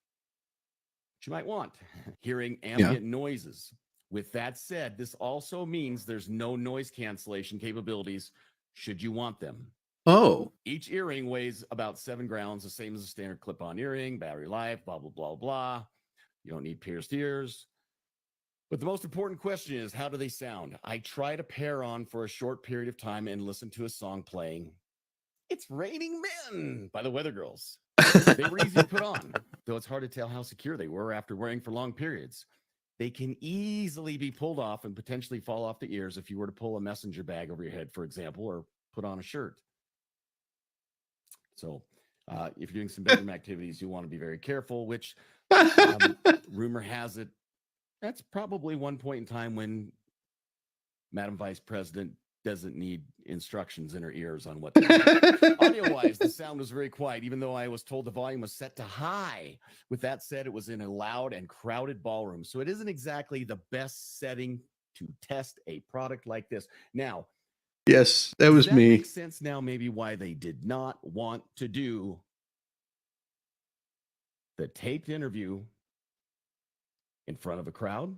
that you might want, hearing ambient noises. With that said, this also means there's no noise cancellation capabilities should you want them. Oh. Each earring weighs about 7 grams, the same as a standard clip-on earring, battery life, blah, blah, blah, blah. You don't need pierced ears. But the most important question is, how do they sound? I try to pair on for a short period of time and listen to a song playing "It's Raining Men" by the Weather Girls. They were easy to put on, though it's hard to tell how secure they were after wearing for long periods. They can easily be pulled off and potentially fall off the ears if you were to pull a messenger bag over your head, for example, or put on a shirt. So if you're doing some bedroom activities, you want to be very careful, which rumor has it, that's probably one point in time when Madam Vice President doesn't need instructions in her ears on what to do. Audio-wise, the sound was very quiet, even though I was told the volume was set to high. With that said, it was in a loud and crowded ballroom, so it isn't exactly the best setting to test a product like this. Now, yes, that was does that me. make sense now maybe why they did not want to do the taped interview in front of a crowd?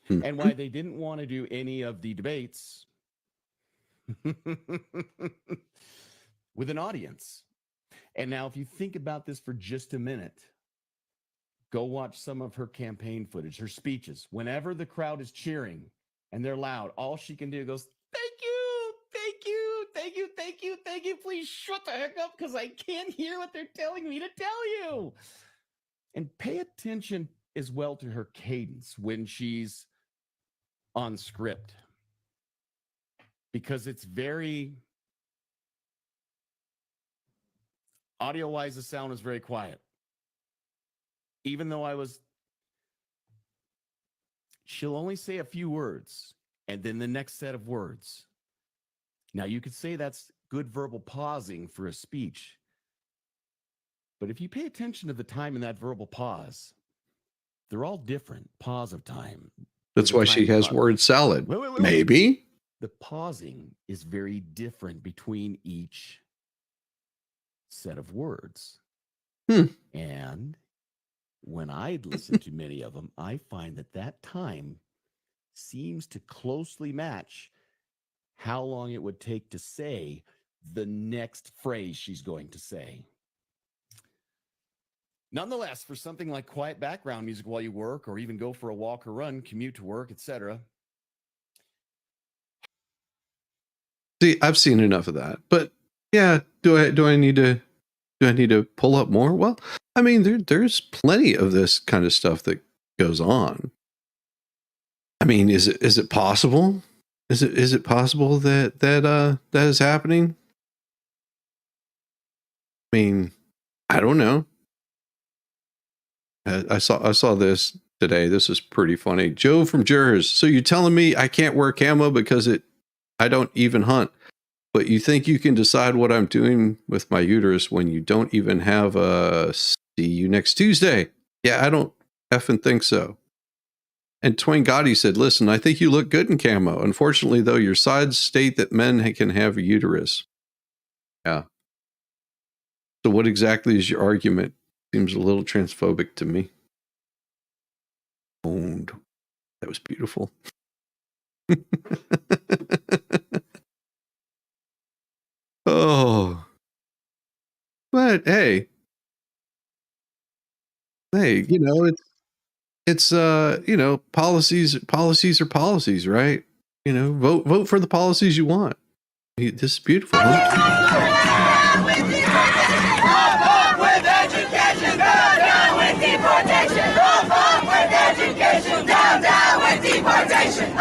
And why they didn't want to do any of the debates with an audience. And now, if you think about this for just a minute, go watch some of her campaign footage, her speeches. Whenever the crowd is cheering and they're loud, all she can do goes, thank you, thank you, thank you, thank you, thank you. Please shut the heck up because I can't hear what they're telling me to tell you. And pay attention as well to her cadence when she's on script, because it's very audio-wise, the sound is very quiet. Even though she'll only say a few words and then the next set of words. Now, you could say that's good verbal pausing for a speech, but if you pay attention to the time in that verbal pause, they're all different. Pause of time. That's why she has word salad. Wait. Maybe. The pausing is very different between each set of words. And when I listen to many of them, I find that time seems to closely match how long it would take to say the next phrase she's going to say. Nonetheless, for something like quiet background music while you work or even go for a walk or run, commute to work, etc. See, I've seen enough of that. But yeah, do I need to pull up more? Well, I mean, there's plenty of this kind of stuff that goes on. I mean, is it possible? Is it possible that is happening? I mean, I don't know. I saw this today. This is pretty funny. Joe from Jers. So you're telling me I can't wear camo because I don't even hunt, but you think you can decide what I'm doing with my uterus when you don't even have a see you next Tuesday? Yeah, I don't effing think so. And Twain Gotti said, listen, I think you look good in camo. Unfortunately, though, your sides state that men can have a uterus. Yeah. So what exactly is your argument? Seems a little transphobic to me. Owned. That was beautiful. Oh. But hey, you know, it's you know, policies are policies, right? You know, vote for the policies you want. This is beautiful. Huh? With education, down with deportation. With education, down with deportation.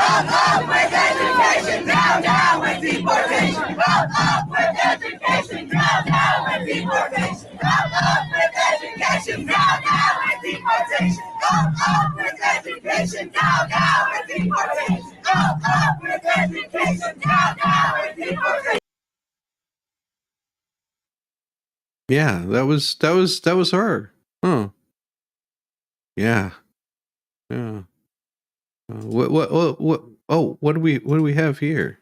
With education, down with deportation. With education, down with deportation. With education, down with deportation. With education, down with deportation. With education, down with deportation. Yeah, that was her. Huh. Yeah. Yeah. What? Oh, what do we have here?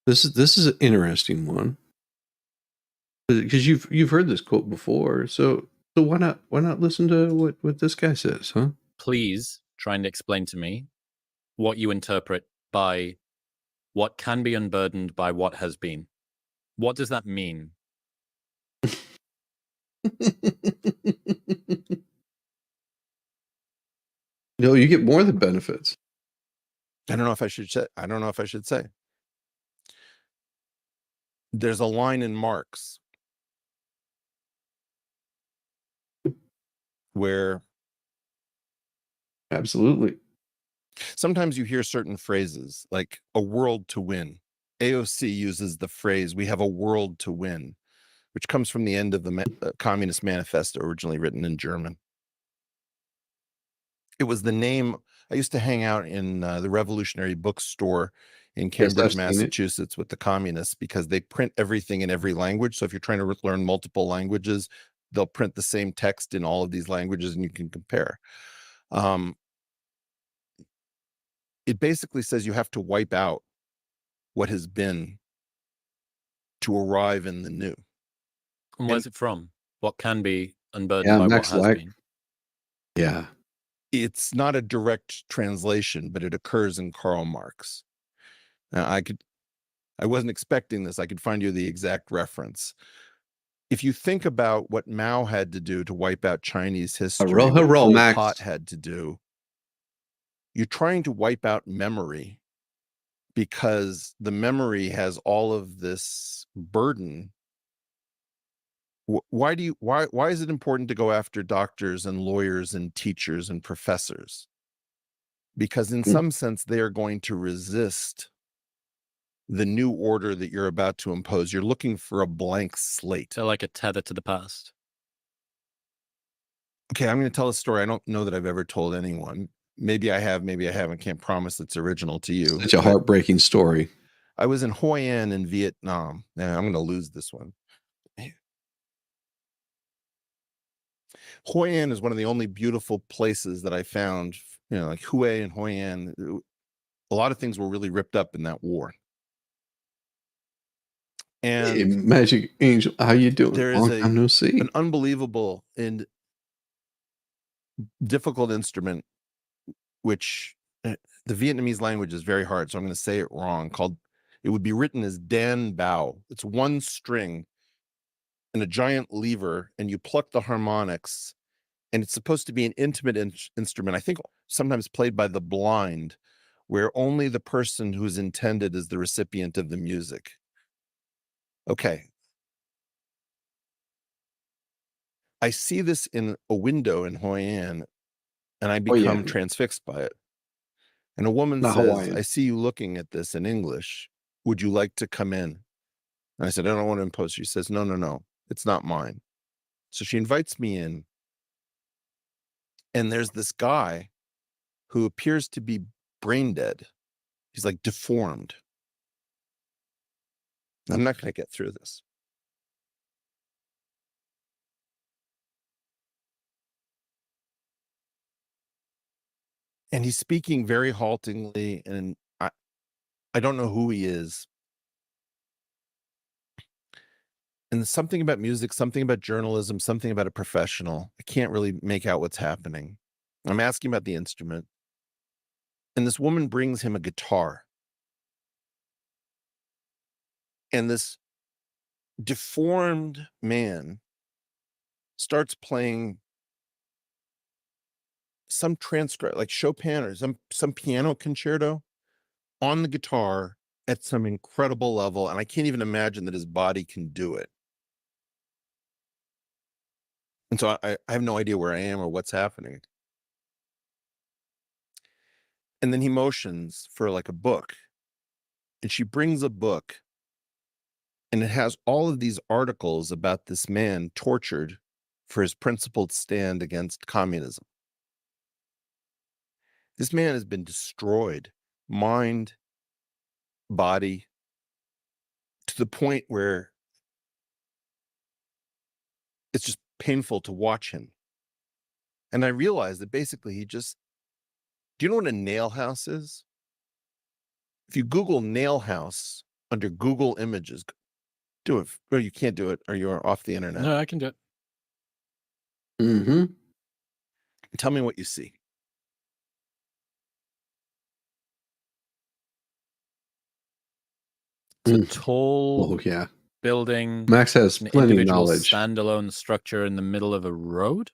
This is an interesting one. Because you've heard this quote before, so why not listen to what this guy says, huh? Please try and explain to me what you interpret by what can be unburdened by what has been. What does that mean? No, you get more than benefits. I don't know if I should say. There's a line in Marx where absolutely sometimes you hear certain phrases like a world to win. AOC uses the phrase, we have a world to win, which comes from the end of the Communist Manifesto, originally written in German. It was the name. I used to hang out in the Revolutionary Bookstore in Yes, Cambridge, I've seen it. Massachusetts with the communists because they print everything in every language. So if you're trying to learn multiple languages, they'll print the same text in all of these languages and you can compare. It basically says you have to wipe out what has been to arrive in the new. And where's it from? What can be unburdened Yeah, by what Max has Lack. been? Yeah. It's not a direct translation, but it occurs in Karl Marx. Now, I wasn't expecting this. I could find you the exact reference. If you think about what Mao had to do to wipe out Chinese history, what Hurrah, Pol Max. Pot had to do, you're trying to wipe out memory because the memory has all of this burden. Why is it important to go after doctors and lawyers and teachers and professors? Because in some sense, they are going to resist the new order that you're about to impose. You're looking for a blank slate. They're like a tether to the past. Okay, I'm going to tell a story I don't know that I've ever told anyone. Maybe I have, maybe I haven't. Can't promise it's original to you. Such a heartbreaking story. I was in Hoi An in Vietnam. Now I'm going to lose this one. Hoi An is one of the only beautiful places that I found, like Hue and Hoi An. A lot of things were really ripped up in that war. And hey, Magic Angel, how you doing? There is Long time no see. An unbelievable and difficult instrument, which the Vietnamese language is very hard, so I'm going to say it wrong. It would be written as Dan Bao. It's one string and a giant lever, and you pluck the harmonics, and it's supposed to be an intimate instrument. I think sometimes played by the blind, where only the person who's intended is the recipient of the music. Okay. I see this in a window in Hoi An, and I become transfixed by it. And a woman says, Hawaiian. I see you looking at this in English. Would you like to come in? And I said, I don't want to impose. She says, no, it's not mine. So she invites me in. And there's this guy who appears to be brain dead. He's like deformed. I'm not going to get through this. And he's speaking very haltingly, and I don't know who he is. And something about music, something about journalism, something about a professional. I can't really make out what's happening. I'm asking about the instrument. And this woman brings him a guitar. And this deformed man starts playing some transcript, like Chopin or some piano concerto on the guitar at some incredible level. And I can't even imagine that his body can do it. And so I have no idea where I am or what's happening. And then he motions for like a book. And she brings a book. And it has all of these articles about this man tortured for his principled stand against communism. This man has been destroyed, mind, body, to the point where it's just painful to watch him. And I realized that basically do you know what a nail house is? If you Google nail house under Google Images, do it. Or you can't do it, or you're off the internet. No, I can do it. Mm-hmm. Tell me what you see. It's a tall building. Max has an plenty of individual knowledge. standalone structure in the middle of a road.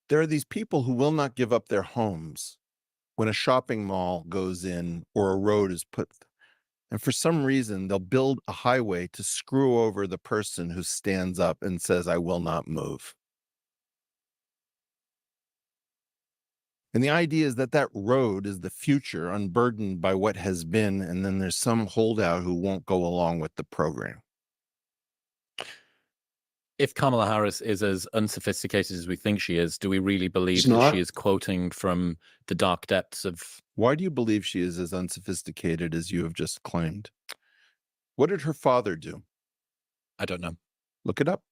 There are these people who will not give up their homes when a shopping mall goes in or a road is put. And for some reason, they'll build a highway to screw over the person who stands up and says, I will not move. And the idea is that road is the future, unburdened by what has been, and then there's some holdout who won't go along with the program. if Kamala Harris is as unsophisticated as we think she is, do we really believe She's that not. she is quoting from the dark depths of... Why do you believe she is as unsophisticated as you have just claimed? What did her father do? I don't know. Look it up.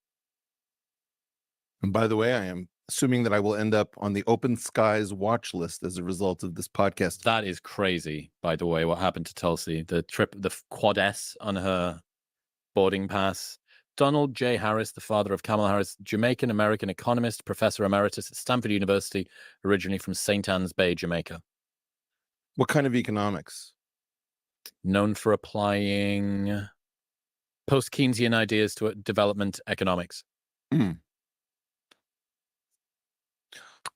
And by the way, I am assuming that I will end up on the Open Skies watch list as a result of this podcast. That is crazy, by the way, what happened to Tulsi. The quad S on her boarding pass. Donald J. Harris, the father of Kamala Harris, Jamaican-American economist, professor emeritus at Stanford University, originally from St. Ann's Bay, Jamaica. What kind of economics? Known for applying post-Keynesian ideas to development economics. Mm.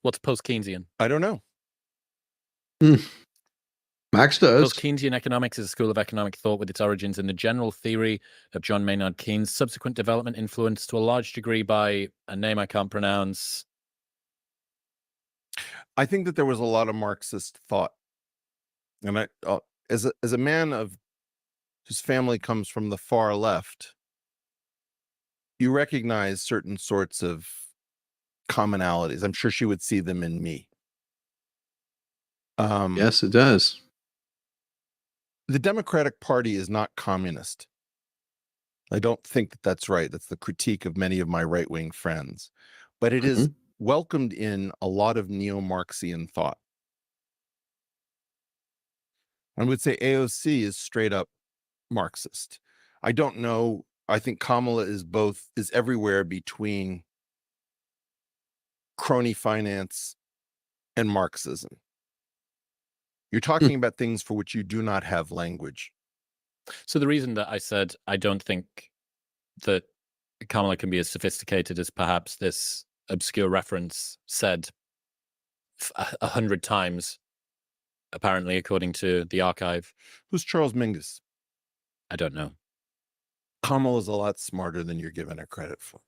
What's post-Keynesian? I don't know. Max does. Post-Keynesian economics is a school of economic thought with its origins in the general theory of John Maynard Keynes' subsequent development, influenced to a large degree by a name I can't pronounce. I think that there was a lot of Marxist thought. And as a man of whose family comes from the far left, you recognize certain sorts of commonalities. I'm sure she would see them in me. Yes, it does. The Democratic Party is not communist. I don't think that that's right. That's the critique of many of my right-wing friends. But it is welcomed in a lot of neo-Marxian thought. I would say AOC is straight up Marxist. I don't know. I think Kamala is everywhere between crony finance and Marxism. You're talking about things for which you do not have language. So the reason that I said I don't think that Kamala can be as sophisticated as perhaps this obscure reference said 100 times, apparently, according to the archive. Who's Charles Mingus? I don't know. Kamala's a lot smarter than you're giving her credit for.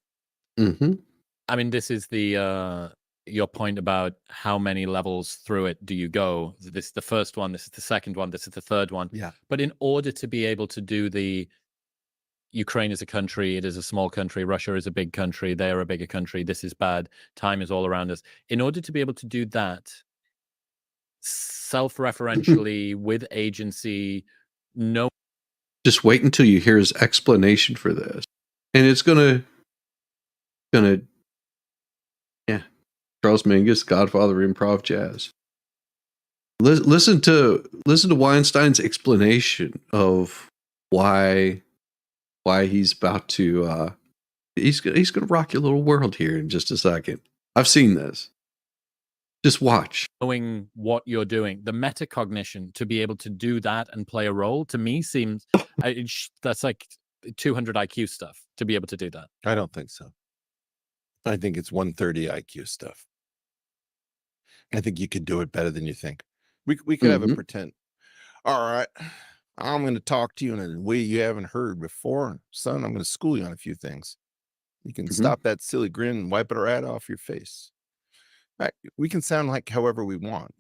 I mean, this is the your point about how many levels through it do you go. This is the first one, this is the second one, this is the third one. Yeah. But in order to be able to do the Ukraine is a country, it is a small country, Russia is a big country, they are a bigger country, this is bad, time is all around us. In order to be able to do that self-referentially with agency, no. Just wait until you hear his explanation for this. And it's gonna Charles Mingus, Godfather of Improv Jazz. Listen to Weinstein's explanation of why he's about to he's gonna rock your little world here in just a second. I've seen this. Just watch. Knowing what you're doing, the metacognition to be able to do that and play a role, to me seems that's like 200 IQ stuff to be able to do that. I don't think so. I think it's 130 IQ stuff. I think you could do it better than you think. We could have a pretend. All right, I'm going to talk to you in a way you haven't heard before, son. I'm going to school you on a few things. You can stop that silly grin and wipe it right off your face. We can sound like however we want.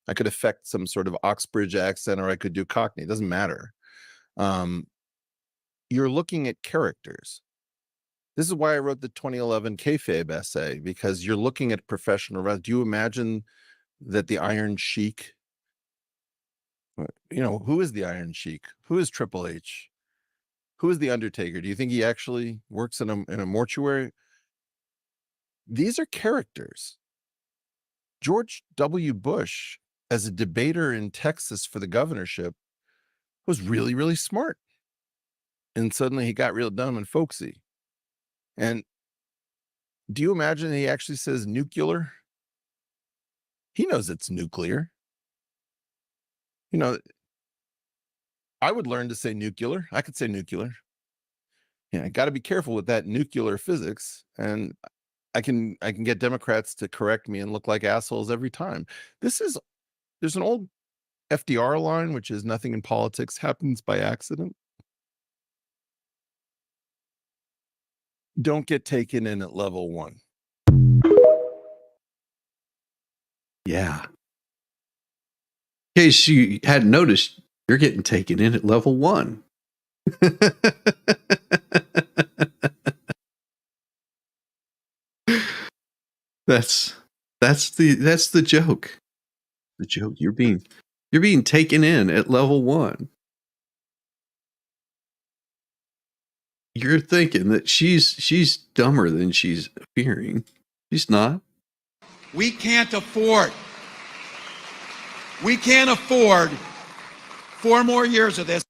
I could affect some sort of Oxbridge accent, or I could do Cockney. It doesn't matter. You're looking at characters. This is why I wrote the 2011 kayfabe essay, because you're looking at professional. Do you imagine that the Iron Sheik, who is the Iron Sheik? Who is Triple H? Who is the Undertaker? Do you think he actually works in a mortuary? These are characters. George W. Bush, as a debater in Texas for the governorship, was really, really smart. And suddenly he got real dumb and folksy. And do you imagine he actually says nuclear? He knows it's nuclear. I would learn to say nuclear. I could say nuclear. I got to be careful with that nuclear physics. And I can get Democrats to correct me and look like assholes every time. There's an old FDR line, which is nothing in politics happens by accident. Don't get taken in at level 1. Yeah. In case you hadn't noticed, you're getting taken in at level 1. That's the joke. The joke. You're being taken in at level 1. You're thinking that she's dumber than she's appearing. She's not. We can't afford 4 more years of this.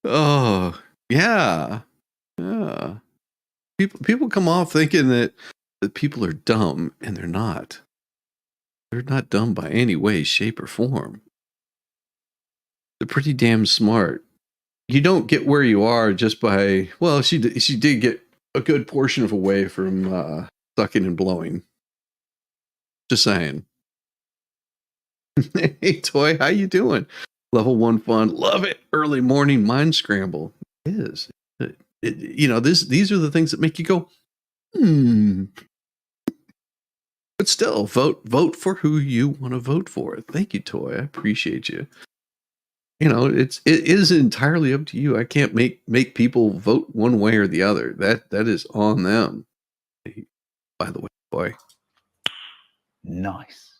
Oh, yeah. Yeah. People come off thinking that people are dumb, and they're not. They're not dumb by any way, shape, or form. They're pretty damn smart. You don't get where you are just by, well, she did get a good portion of away from sucking and blowing. Just saying. Hey, Toy, how you doing? Level 1 fun. Love it. Early morning mind scramble. It is. These are the things that make you go, But still, vote for who you want to vote for. Thank you, Toy. I appreciate you. It is entirely up to you. I can't make people vote one way or the other. That is on them. By the way, Boy. Nice.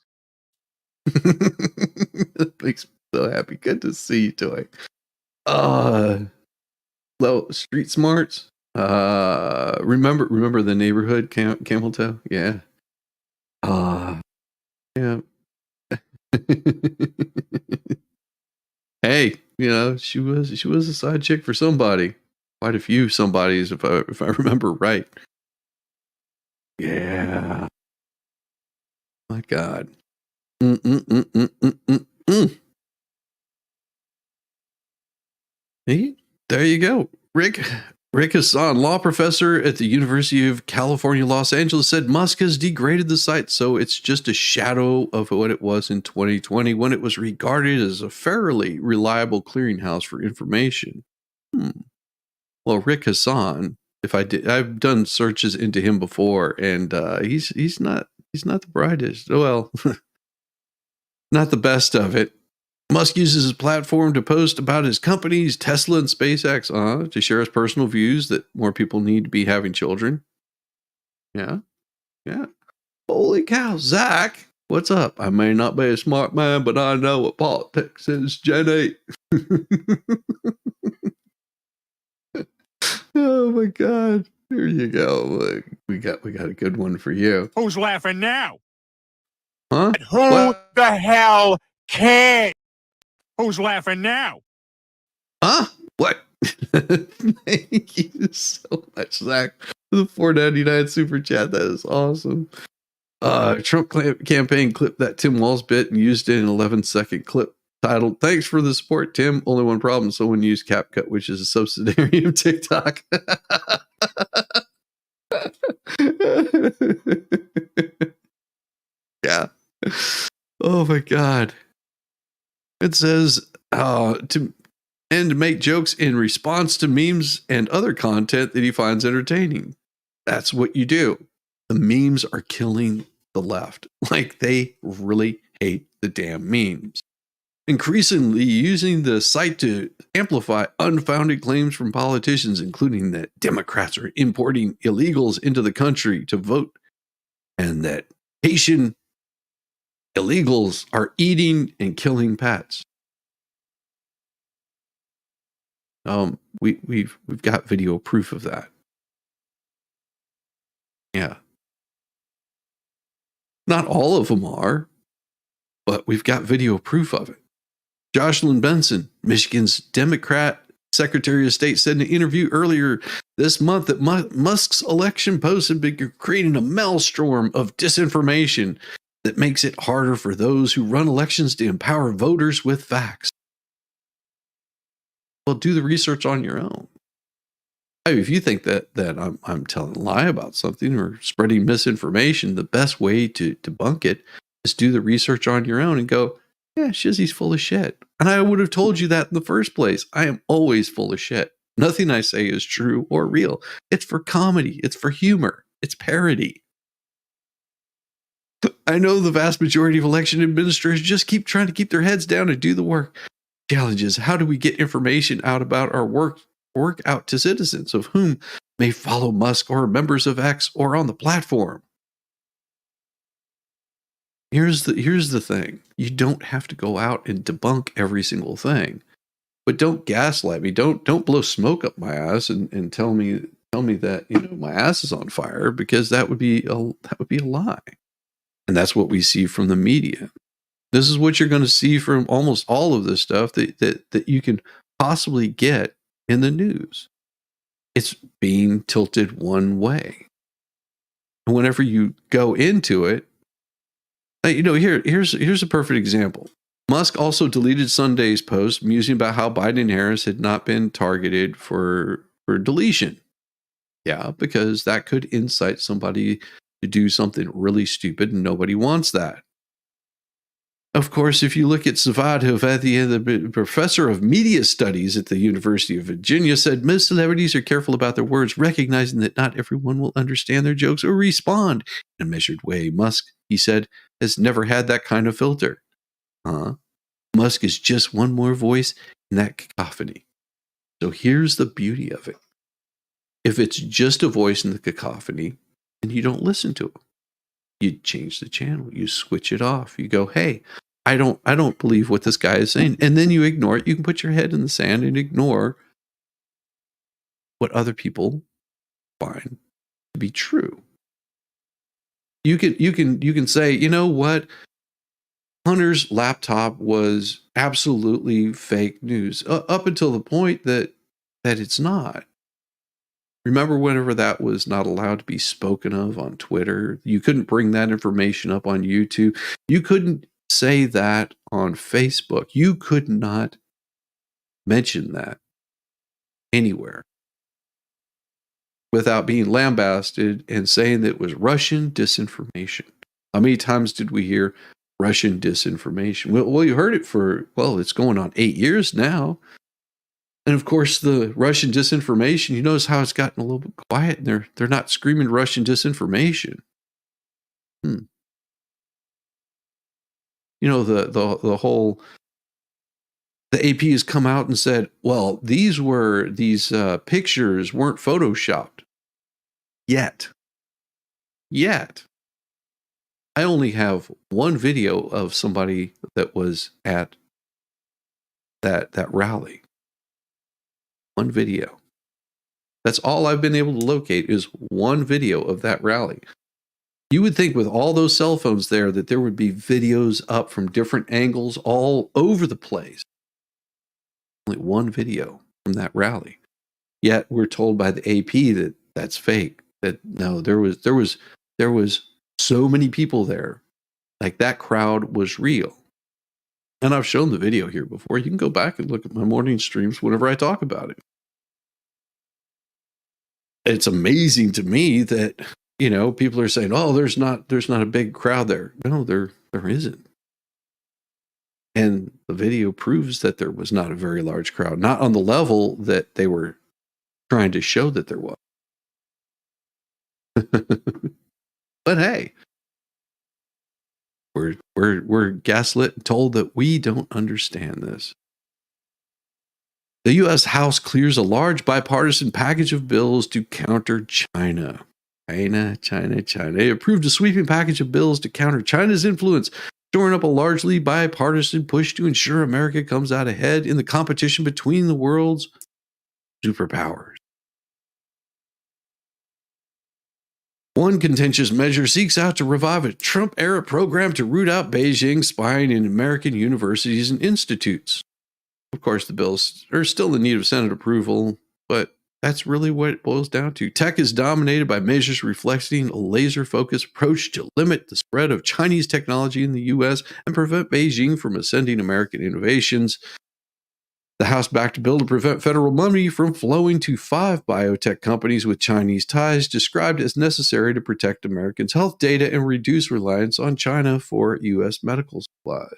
That makes me so happy. Good to see you, Toy. Street smarts. Remember the neighborhood camel toe? Yeah. Yeah. Hey, she was a side chick for somebody. Quite a few somebodies, if I remember right. Yeah. My God. Hey, there you go. Rick Hassan, law professor at the University of California, Los Angeles, said Musk has degraded the site, so it's just a shadow of what it was in 2020 when it was regarded as a fairly reliable clearinghouse for information. Well, Rick Hassan, I've done searches into him before, and he's not the brightest. Well, not the best of it. Musk uses his platform to post about his companies, Tesla and SpaceX, to share his personal views that more people need to be having children. Yeah. Holy cow, Zach, what's up? I may not be a smart man, but I know what politics is, Jenny. Oh my God. Here you go. We got a good one for you. Who's laughing now? Huh? Who the hell cares? Who's laughing now? Huh? What? Thank you so much, Zach, for the $4.99 super chat. That is awesome. Trump campaign clipped that Tim Walz bit and used it in an 11-second clip titled, "Thanks for the support, Tim. Only one problem. Someone used CapCut, which is a subsidiary of TikTok." Yeah. Oh my God. It says to make jokes in response to memes and other content that he finds entertaining. That's what you do. The memes are killing the left. Like, they really hate the damn memes. Increasingly using the site to amplify unfounded claims from politicians, including that Democrats are importing illegals into the country to vote and that Haitian illegals are eating and killing pets. We've got video proof of that. Yeah. Not all of them are, but we've got video proof of it. Jocelyn Benson, Michigan's Democrat Secretary of State, said in an interview earlier this month that Musk's election posts have been creating a maelstrom of disinformation that makes it harder for those who run elections to empower voters with facts. Well, do the research on your own. If you think that I'm telling a lie about something or spreading misinformation, the best way to debunk it is do the research on your own and go, yeah, Shizzy's full of shit. And I would have told you that in the first place. I am always full of shit. Nothing I say is true or real. It's for comedy. It's for humor. It's parody. I know the vast majority of election administrators just keep trying to keep their heads down and do the work. challenges. How do we get information out about our work out to citizens of whom may follow Musk or members of X or on the platform? Here's the thing. You don't have to go out and debunk every single thing. But don't gaslight me. Don't blow smoke up my ass and tell me that, you know, my ass is on fire, because that would be a lie. And that's what we see from the media. This is what you're going to see from almost all of this stuff that you can possibly get in the news. It's being tilted one way. And whenever you go into it, you know, here's a perfect example. Musk also deleted Sunday's post musing about how Biden and Harris had not been targeted for deletion. Yeah, because that could incite somebody to do something really stupid, and nobody wants that. Of course, if you look at Savad Hovethia, the professor of media studies at the University of Virginia, said most celebrities are careful about their words, recognizing that not everyone will understand their jokes or respond in a measured way. Musk, he said, has never had that kind of filter. Musk is just one more voice in that cacophony. So here's the beauty of it. If it's just a voice in the cacophony, then you don't listen to him. You change the channel, you switch it off. You go, hey, I don't believe what this guy is saying. And then you ignore it. You can put your head in the sand and ignore what other people find to be true. You can say, you know what? Hunter's laptop was absolutely fake news up until the point that it's not. Remember whenever that was not allowed to be spoken of on Twitter? You couldn't bring that information up on YouTube. You couldn't say that on Facebook. You could not mention that anywhere without being lambasted and saying that it was Russian disinformation. How many times did we hear Russian disinformation? Well, you heard it for, it's going on 8 years now. And of course, the Russian disinformation, you notice how it's gotten a little bit quiet, and they're not screaming Russian disinformation. You know, the whole, the AP has come out and said, well, these pictures weren't photoshopped yet. I only have one video of somebody that was at that rally. One video. That's all I've been able to locate is one video of that rally. You would think with all those cell phones there that there would be videos up from different angles all over the place. Only one video from that rally. Yet we're told by the AP that that's fake. That no, there was so many people there. Like that crowd was real. And I've shown the video here before. You can go back and look at my morning streams whenever I talk about it. It's amazing to me that, you know, people are saying, oh, there's not a big crowd there. No, there isn't. And the video proves that there was not a very large crowd, not on the level that they were trying to show that there was. But hey, we're gaslit and told that we don't understand this. The U.S. House clears a large bipartisan package of bills to counter China. China. They approved a sweeping package of bills to counter China's influence, storing up a largely bipartisan push to ensure America comes out ahead in the competition between the world's superpowers. One contentious measure seeks out to revive a Trump-era program to root out Beijing spying in American universities and institutes. Of course, the bills are still in need of Senate approval, but that's really what it boils down to. Tech is dominated by measures reflecting a laser-focused approach to limit the spread of Chinese technology in the U.S. and prevent Beijing from ascending American innovations. The House backed a bill to prevent federal money from flowing to 5 biotech companies with Chinese ties, described as necessary to protect Americans' health data and reduce reliance on China for U.S. medical supplies.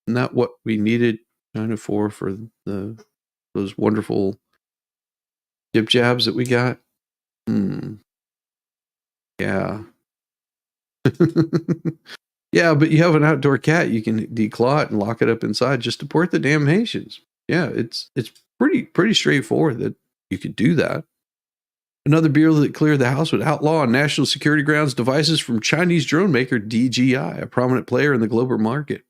Isn't that what we needed China for those wonderful jib jabs that we got? Yeah. Yeah, but you have an outdoor cat, you can declaw it and lock it up inside. Just deport the damn Haitians. Yeah, it's pretty straightforward that you could do that. Another bill that cleared the House would outlaw on national security grounds devices from Chinese drone maker DJI, a prominent player in the global market.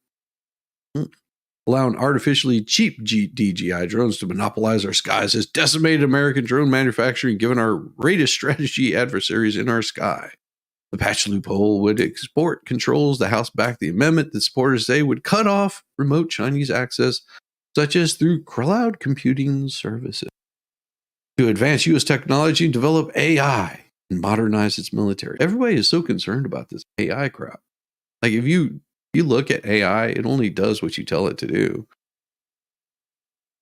Allowing artificially cheap DJI drones to monopolize our skies has decimated American drone manufacturing, given our greatest strategy adversaries in our sky. The patch loophole would export controls. The House backed the amendment that supporters say would cut off remote Chinese access, such as through cloud computing services, to advance U.S. technology and develop AI and modernize its military. Everybody is so concerned about this AI crap. Like, if you look at AI, it only does what you tell it to do.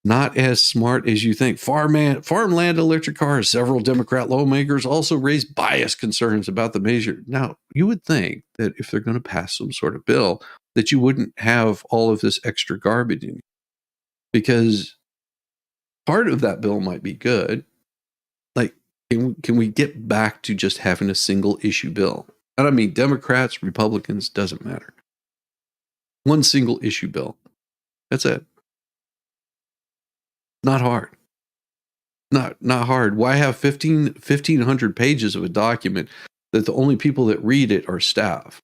Not as smart as you think. Farmland electric cars. Several Democrat lawmakers also raised bias concerns about the measure. Now, you would think that if they're going to pass some sort of bill, that you wouldn't have all of this extra garbage in, because part of that bill might be good. Like, can we get back to just having a single issue bill? And I mean, Democrats, Republicans, doesn't matter. One single issue bill. That's it. Not hard. Not hard. Why have 1,500 pages of a document that the only people that read it are staff?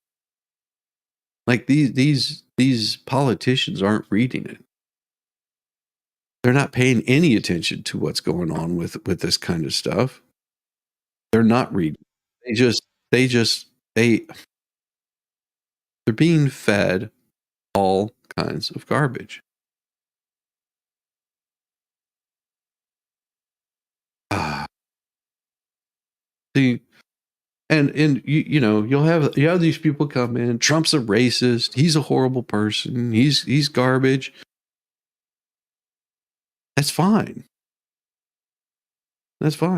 Like, these politicians aren't reading it. They're not paying any attention to what's going on with this kind of stuff. They're not reading. They're being fed all kinds of garbage. See, and you'll have these people come in. Trump's a racist. He's a horrible person. He's garbage. That's fine. That's fine.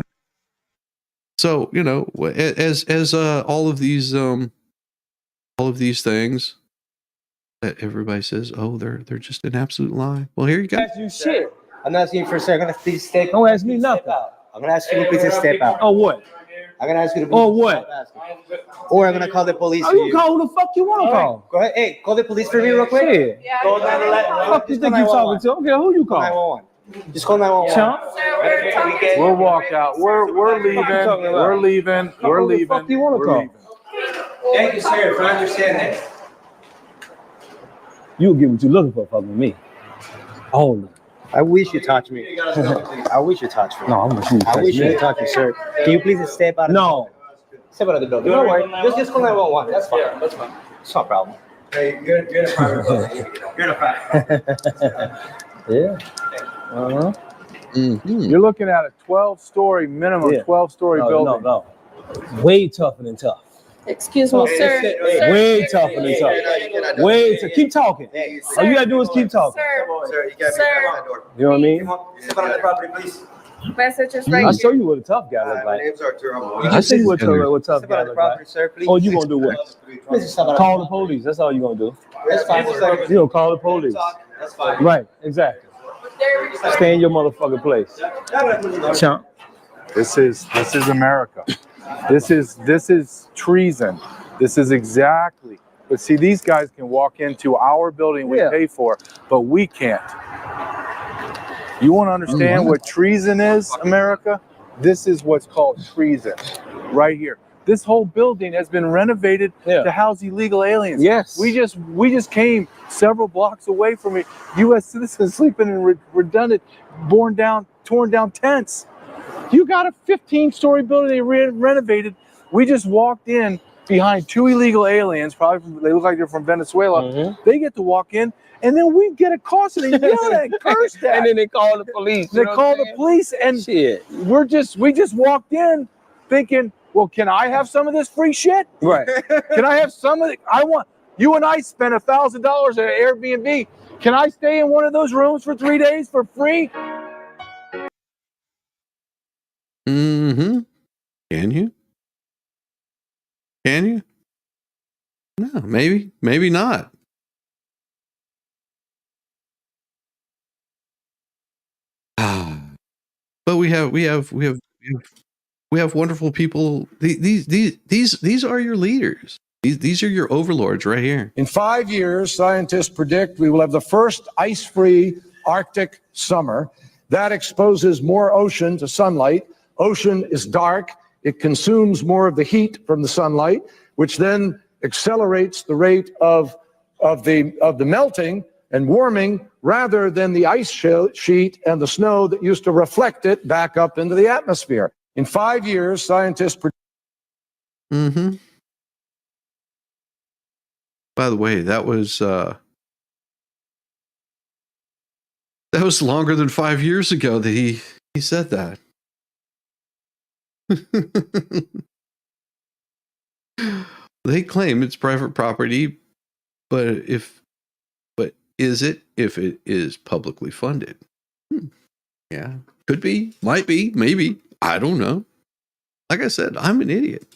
So, as all of these things that everybody says, oh, they're just an absolute lie. Well, here you go. Ask you shit. I'm not asking you for a second. I'm gonna please step. Don't ask me nothing. I'm gonna ask you to please step out. Oh, what? I'm gonna ask you to please. Oh, what? Or I'm gonna call the police. Oh, you call who the fuck you want to call? Go ahead. Hey, call the police for me real quick. Yeah. Call 911. Fuck you think you talking to? Okay, who you call? 911. Just call 911. Chump. We'll walk out. We're leaving. We're leaving. We're leaving. What the fuck you want to call? Thank you, sir, for understanding. You'll get what you're looking for fucking me. Oh, I wish you touched me. I wish you touched me. No, I'm gonna shoot. I wish you touched me, sir. Can you please step out of the building? Step out of the building. Don't worry. Just call 911. That's fine. Yeah, that's fine. It's no problem. Hey, you're in a private building. You're in a private. Yeah. Uh-huh. Mm-hmm. You're looking at a 12-story minimum, 12-story building. No. Way tougher than tough. Excuse me, sir. Way tougher than tough. Way tough. Keep talking. All you gotta do is keep talking. Sir, You know what I mean? Step on the property, please. message is right I'll here. show you what a tough guy looks My like. name's Arturo. I'll show you what a tough guy looks like. Sir, please. Oh, you gonna do what? Call the police. That's all you gonna do. That's fine. You gonna call the police. That's fine. Right, exactly. Stay in your motherfucking place. Chump. This is America. This is treason. This is exactly. But see, these guys can walk into our building we pay for, but we can't. You want to understand what treason is, America? This is what's called treason, right here. This whole building has been renovated to house illegal aliens. Yes. We just came several blocks away from it. U.S. citizens sleeping in redundant, torn down tents. You got a 15-story building they renovated. We just walked in behind two illegal aliens. They look like they're from Venezuela. They get to walk in, and then we get accosted and yell at, curse that. And then they call the police. They call the police, and shit. We just walked in thinking, well, can I have some of this free shit? Right. Can I have some of it? You and I spent $1,000 at Airbnb. Can I stay in one of those rooms for 3 days for free? Mm-hmm. Can you? Can you? No, maybe not. But we have wonderful people. These are your leaders. These are your overlords right here. In 5 years, scientists predict we will have the first ice-free Arctic summer. That exposes more ocean to sunlight. Ocean is dark. It consumes more of the heat from the sunlight, which then accelerates the rate of the melting and warming rather than the ice sheet and the snow that used to reflect it back up into the atmosphere. In 5 years, scientists predict. Mm-hmm. By the way, that was longer than 5 years ago that he said that. They claim it's private property, but is it if it is publicly funded? Yeah, could be, might be, maybe. I don't know. Like I said, I'm an idiot.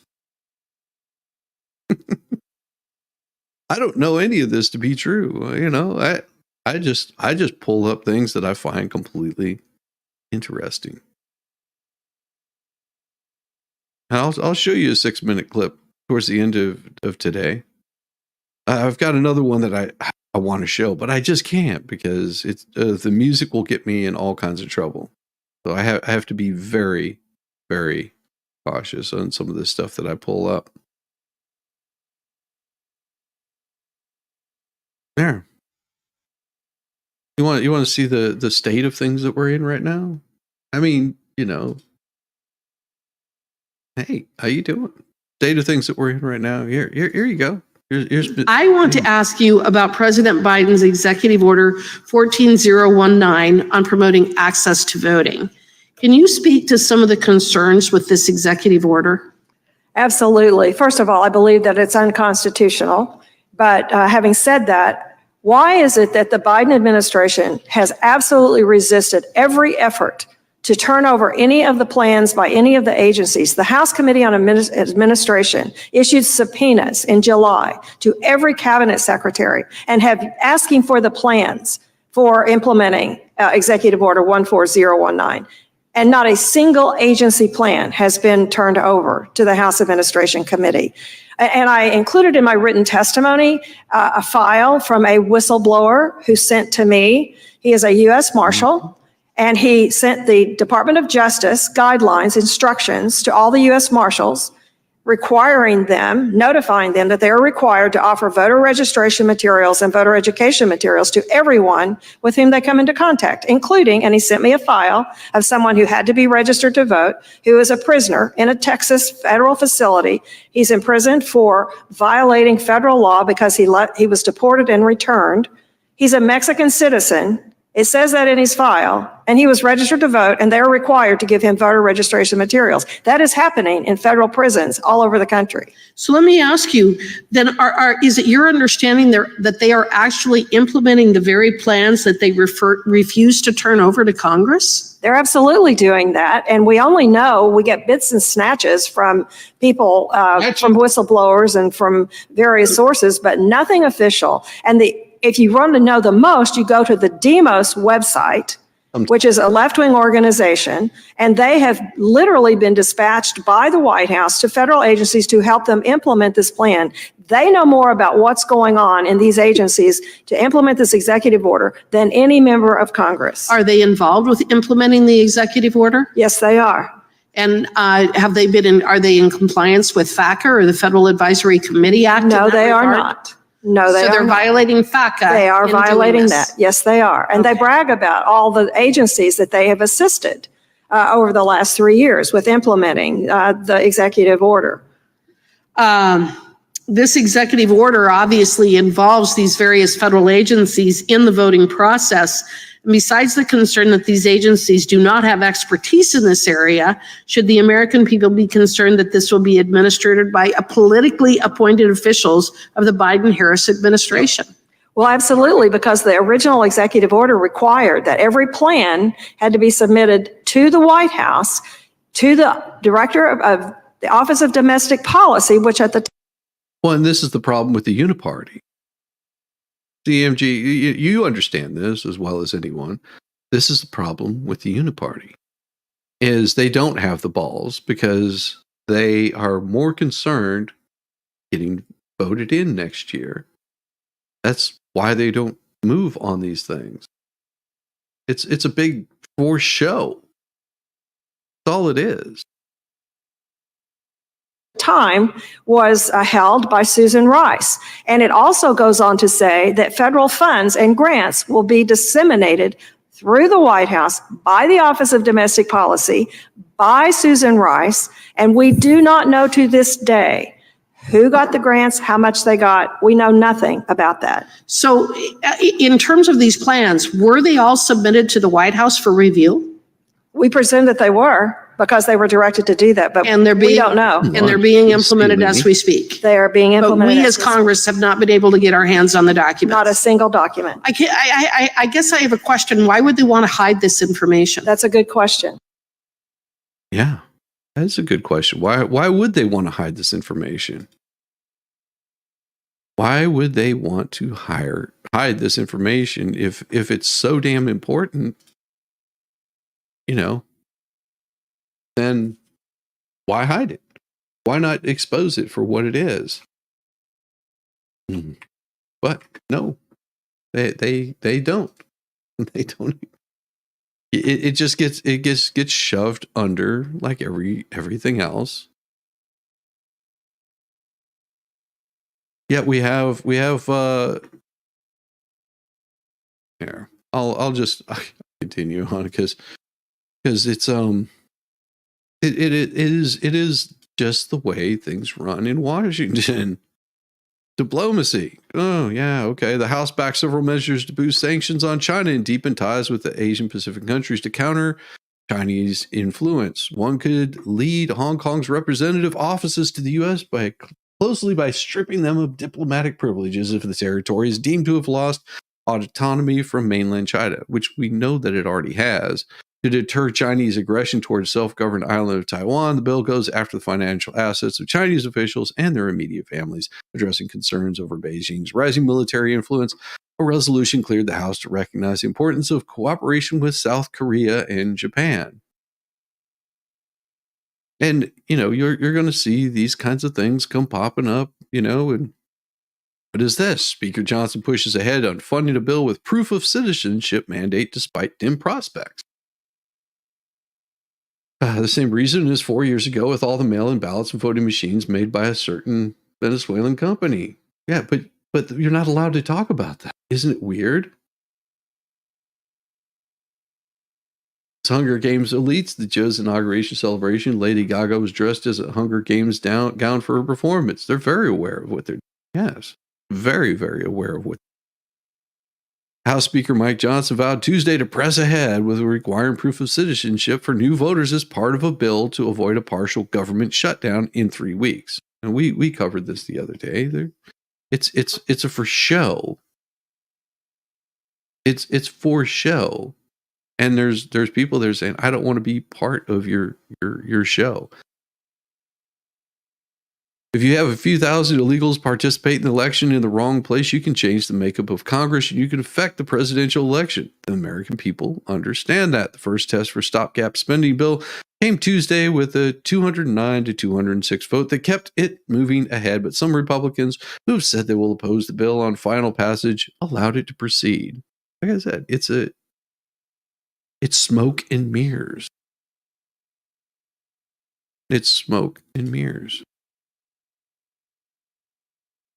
I don't know any of this to be true. You know, I just pull up things that I find completely interesting. And I'll show you a 6-minute clip towards the end of today. I've got another one that I want to show, but I just can't because it's the music will get me in all kinds of trouble. So I have to be very, very cautious on some of the stuff that I pull up. There. You want to see the state of things that we're in right now? I mean, you know, hey, how you doing? State of things that we're in right now. Here you go. Here's I want to ask you about President Biden's executive order 14019 on promoting access to voting. Can you speak to some of the concerns with this executive order? Absolutely. First of all, I believe that it's unconstitutional. But having said that, why is it that the Biden administration has absolutely resisted every effort to turn over any of the plans by any of the agencies? The House Committee on Administration issued subpoenas in July to every cabinet secretary and have asking for the plans for implementing Executive Order 14019. And not a single agency plan has been turned over to the House Administration Committee. And I included in my written testimony a file from a whistleblower who sent to me. He is a U.S. Marshal, and he sent the Department of Justice guidelines, instructions to all the U.S. Marshals, requiring them, notifying them that they are required to offer voter registration materials and voter education materials to everyone with whom they come into contact, including, and he sent me a file of someone who had to be registered to vote, who is a prisoner in a Texas federal facility. He's imprisoned for violating federal law because he was deported and returned. He's a Mexican citizen. It says that in his file, and he was registered to vote, and they're required to give him voter registration materials. That is happening in federal prisons all over the country. So let me ask you, then, is it your understanding that they are actually implementing the very plans that they refuse to turn over to Congress? They're absolutely doing that, and we only know, we get bits and snatches from people, from whistleblowers and from various sources, but nothing official. And if you want to know the most, you go to the Demos website, which is a left-wing organization, and they have literally been dispatched by the White House to federal agencies to help them implement this plan. They know more about what's going on in these agencies to implement this executive order than any member of Congress. Are they involved with implementing the executive order? Yes, they are. And are they in compliance with FACA or the Federal Advisory Committee Act? No, they are not. No, they are not. So they're violating FACA. They are violating that. Yes, they are. And they brag about all the agencies that they have assisted over the last 3 years with implementing the executive order. This executive order obviously involves these various federal agencies in the voting process. And besides the concern that these agencies do not have expertise in this area, should the American people be concerned that this will be administered by a politically appointed officials of the Biden-Harris administration? Well, absolutely, because the original executive order required that every plan had to be submitted to the White House, to the director of the Office of Domestic Policy, which at the time. Well, and this is the problem with the uniparty. CMG, you understand this as well as anyone. This is the problem with the uniparty, is they don't have the balls because they are more concerned getting voted in next year. That's why they don't move on these things. It's a big for show. That's all it is. Time was held by Susan Rice. And it also goes on to say that federal funds and grants will be disseminated through the White House by the Office of Domestic Policy, by Susan Rice, and we do not know to this day who got the grants, how much they got. We know nothing about that. So in terms of these plans, were they all submitted to the White House for review? We presume that they were, because they were directed to do that, but we don't know. And they're being implemented as we speak. They are being But implemented. we as Congress have not been able to get our hands on the documents. Not a single document. I guess I have a question. Why would they want to hide this information? That's a good question. Yeah, that's a good question. Why would they want to hide this information? Why would they want to hide this information if it's so damn important? Then why hide it? Why not expose it for what it is? But no, they don't. They don't. It just gets shoved under like everything else. Yet we have here. I'll just continue on because it's it is just the way things run in Washington. Diplomacy. Oh, yeah, okay. The House backed several measures to boost sanctions on China and deepen ties with the Asian Pacific countries to counter Chinese influence. One could lead Hong Kong's representative offices to the U.S. by stripping them of diplomatic privileges if the territory is deemed to have lost autonomy from mainland China, which we know that it already has. To deter Chinese aggression towards the self-governed island of Taiwan, the bill goes after the financial assets of Chinese officials and their immediate families, addressing concerns over Beijing's rising military influence. A resolution cleared the House to recognize the importance of cooperation with South Korea and Japan. And, you're going to see these kinds of things come popping up, and what is this? Speaker Johnson pushes ahead on funding a bill with proof of citizenship mandate despite dim prospects. The same reason as 4 years ago with all the mail-in ballots and voting machines made by a certain Venezuelan company. Yeah, but you're not allowed to talk about that. Isn't it weird? It's Hunger Games elites. The Joe's inauguration celebration, Lady Gaga was dressed as a Hunger Games gown for her performance. They're very aware of what they're doing. Yes, very, very aware of what. House Speaker Mike Johnson vowed Tuesday to press ahead with requiring proof of citizenship for new voters as part of a bill to avoid a partial government shutdown in 3 weeks. And we covered this the other day. It's a for show. It's for show. And there's people there saying, I don't want to be part of your show. If you have a few thousand illegals participate in the election in the wrong place, you can change the makeup of Congress and you can affect the presidential election. The American people understand that. The first test for stopgap spending bill came Tuesday with a 209 to 206 vote that kept it moving ahead. But some Republicans who have said they will oppose the bill on final passage allowed it to proceed. Like I said, it's smoke and mirrors. It's smoke and mirrors.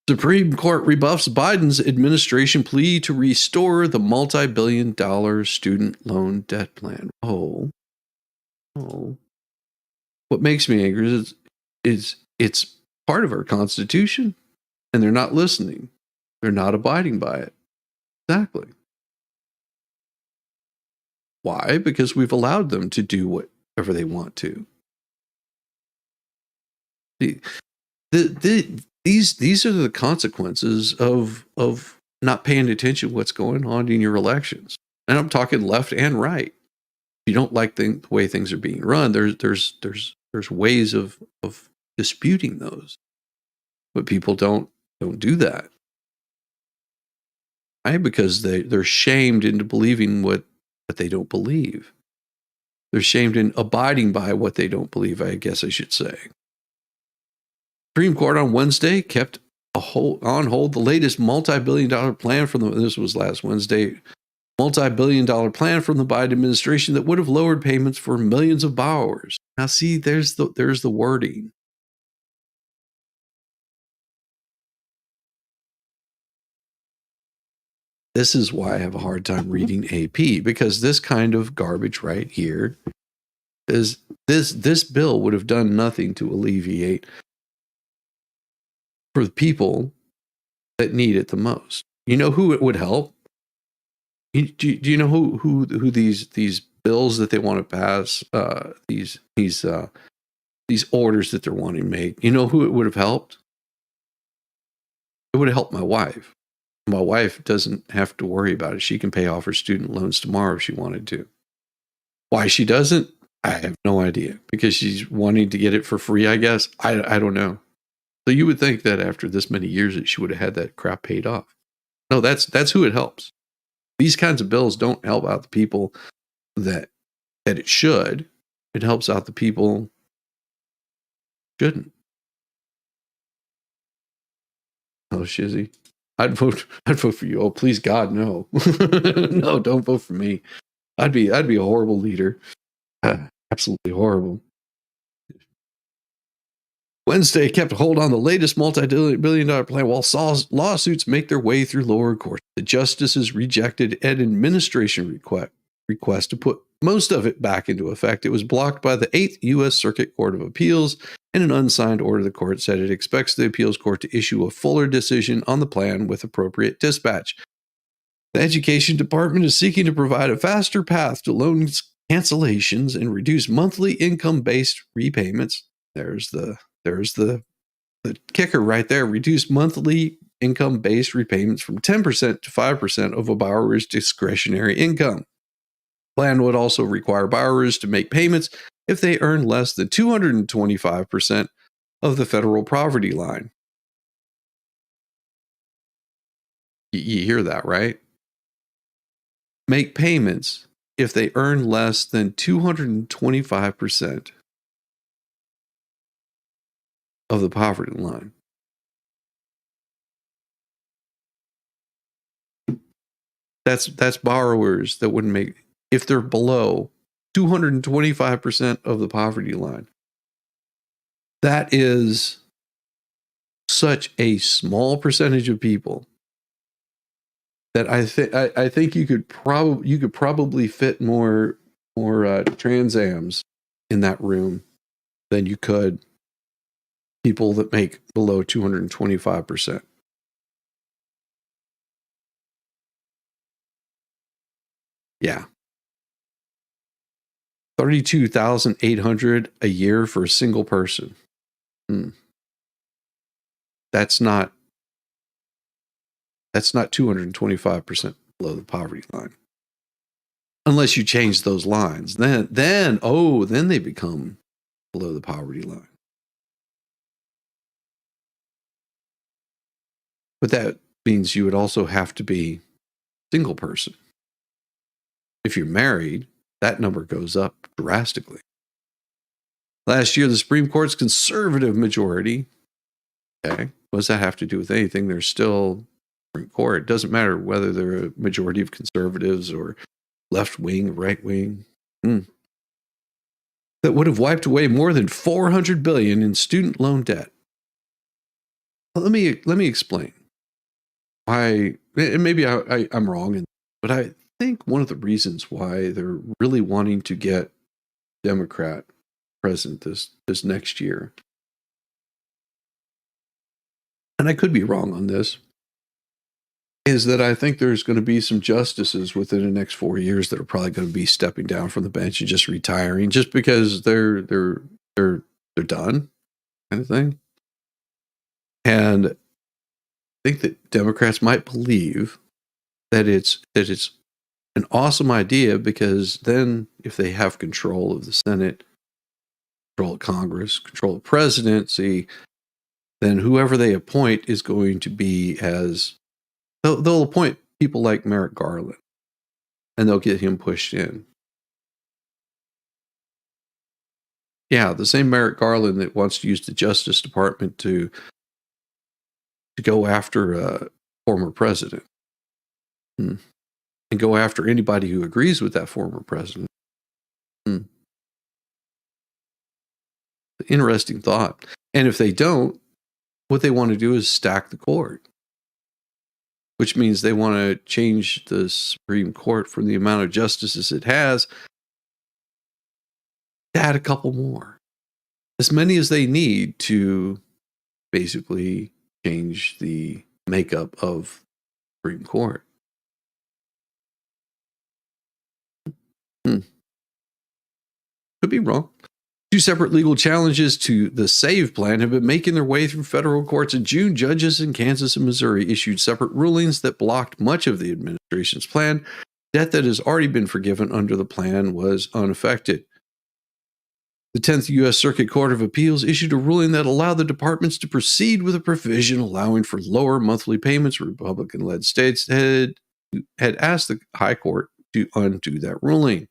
Supreme Court rebuffs Biden's administration plea to restore the multi-billion-dollar student loan debt plan. Oh. What makes me angry is it's part of our Constitution, and they're not listening. They're not abiding by it. Exactly. Why? Because we've allowed them to do whatever they want to. These are the consequences of not paying attention to what's going on in your elections. And I'm talking left and right. If you don't like the way things are being run, there's ways of disputing those. But people don't do that. Right? Because they're shamed into believing what they don't believe. They're shamed in abiding by what they don't believe, I guess I should say. Supreme Court on Wednesday kept on hold the latest multi-billion-dollar plan from this was last Wednesday, multi-billion-dollar plan from the Biden administration that would have lowered payments for millions of borrowers. Now, see, there's the wording. This is why I have a hard time reading AP, because this kind of garbage right here is this bill would have done nothing to alleviate for the people that need it the most. You know who it would help? Do you know who these bills that they want to pass, these orders that they're wanting to make? You know who it would have helped? It would have helped my wife. My wife doesn't have to worry about it. She can pay off her student loans tomorrow if she wanted to. Why she doesn't, I have no idea. Because she's wanting to get it for free, I guess. I don't know. So you would think that after this many years that she would have had that crap paid off. No, that's who it helps. These kinds of bills don't help out the people that it should. It helps out the people shouldn't. Oh, Shizzy. I'd vote for you. Oh, please God, no. No, don't vote for me. I'd be a horrible leader. Absolutely horrible. Wednesday kept a hold on the latest multi-billion-dollar plan while lawsuits make their way through lower courts. The justices rejected an administration request to put most of it back into effect. It was blocked by the 8th U.S. Circuit Court of Appeals. In an unsigned order, the court said it expects the appeals court to issue a fuller decision on the plan with appropriate dispatch. The Education Department is seeking to provide a faster path to loan cancellations and reduce monthly income-based repayments. There's the kicker right there. Reduce monthly income-based repayments from 10% to 5% of a borrower's discretionary income. The plan would also require borrowers to make payments if they earn less than 225% of the federal poverty line. You hear that, right? Make payments if they earn less than 225% of the poverty line. That's borrowers that wouldn't make, if they're below 225% of the poverty line. That is such a small percentage of people that I think you could probably fit more Trans Ams in that room than you could people that make below 225%. Yeah. $32,800 a year for a single person. That's not 225% below the poverty line. Unless you change those lines. Then they become below the poverty line. But that means you would also have to be a single person. If you're married, that number goes up drastically. Last year, the Supreme Court's conservative majority, okay, what does that have to do with anything? They're still Supreme Court. It doesn't matter whether they're a majority of conservatives or left wing, right wing. That would have wiped away more than $400 billion in student loan debt. Well, let me explain why. And maybe I'm wrong, but I think one of the reasons why they're really wanting to get Democrat president this next year, and I could be wrong on this, is that I think there's going to be some justices within the next 4 years that are probably going to be stepping down from the bench and just retiring, just because they're done, kind of thing. And I think that Democrats might believe that it's an awesome idea, because then if they have control of the Senate, control of Congress, control of the presidency, then whoever they appoint is going to be they'll appoint people like Merrick Garland, and they'll get him pushed in. Yeah, the same Merrick Garland that wants to use the Justice Department to to go after a former president and go after anybody who agrees with that former president. Interesting thought. And if they don't, what they want to do is stack the court, which means they want to change the Supreme Court from the amount of justices it has to add a couple more. As many as they need to basically change the makeup of the Supreme Court. Could be wrong. Two separate legal challenges to the SAVE plan have been making their way through federal courts. In June, judges in Kansas and Missouri issued separate rulings that blocked much of the administration's plan. Debt that has already been forgiven under the plan was unaffected. The 10th U.S. Circuit Court of Appeals issued a ruling that allowed the departments to proceed with a provision allowing for lower monthly payments. Republican-led states had asked the High Court to undo that ruling.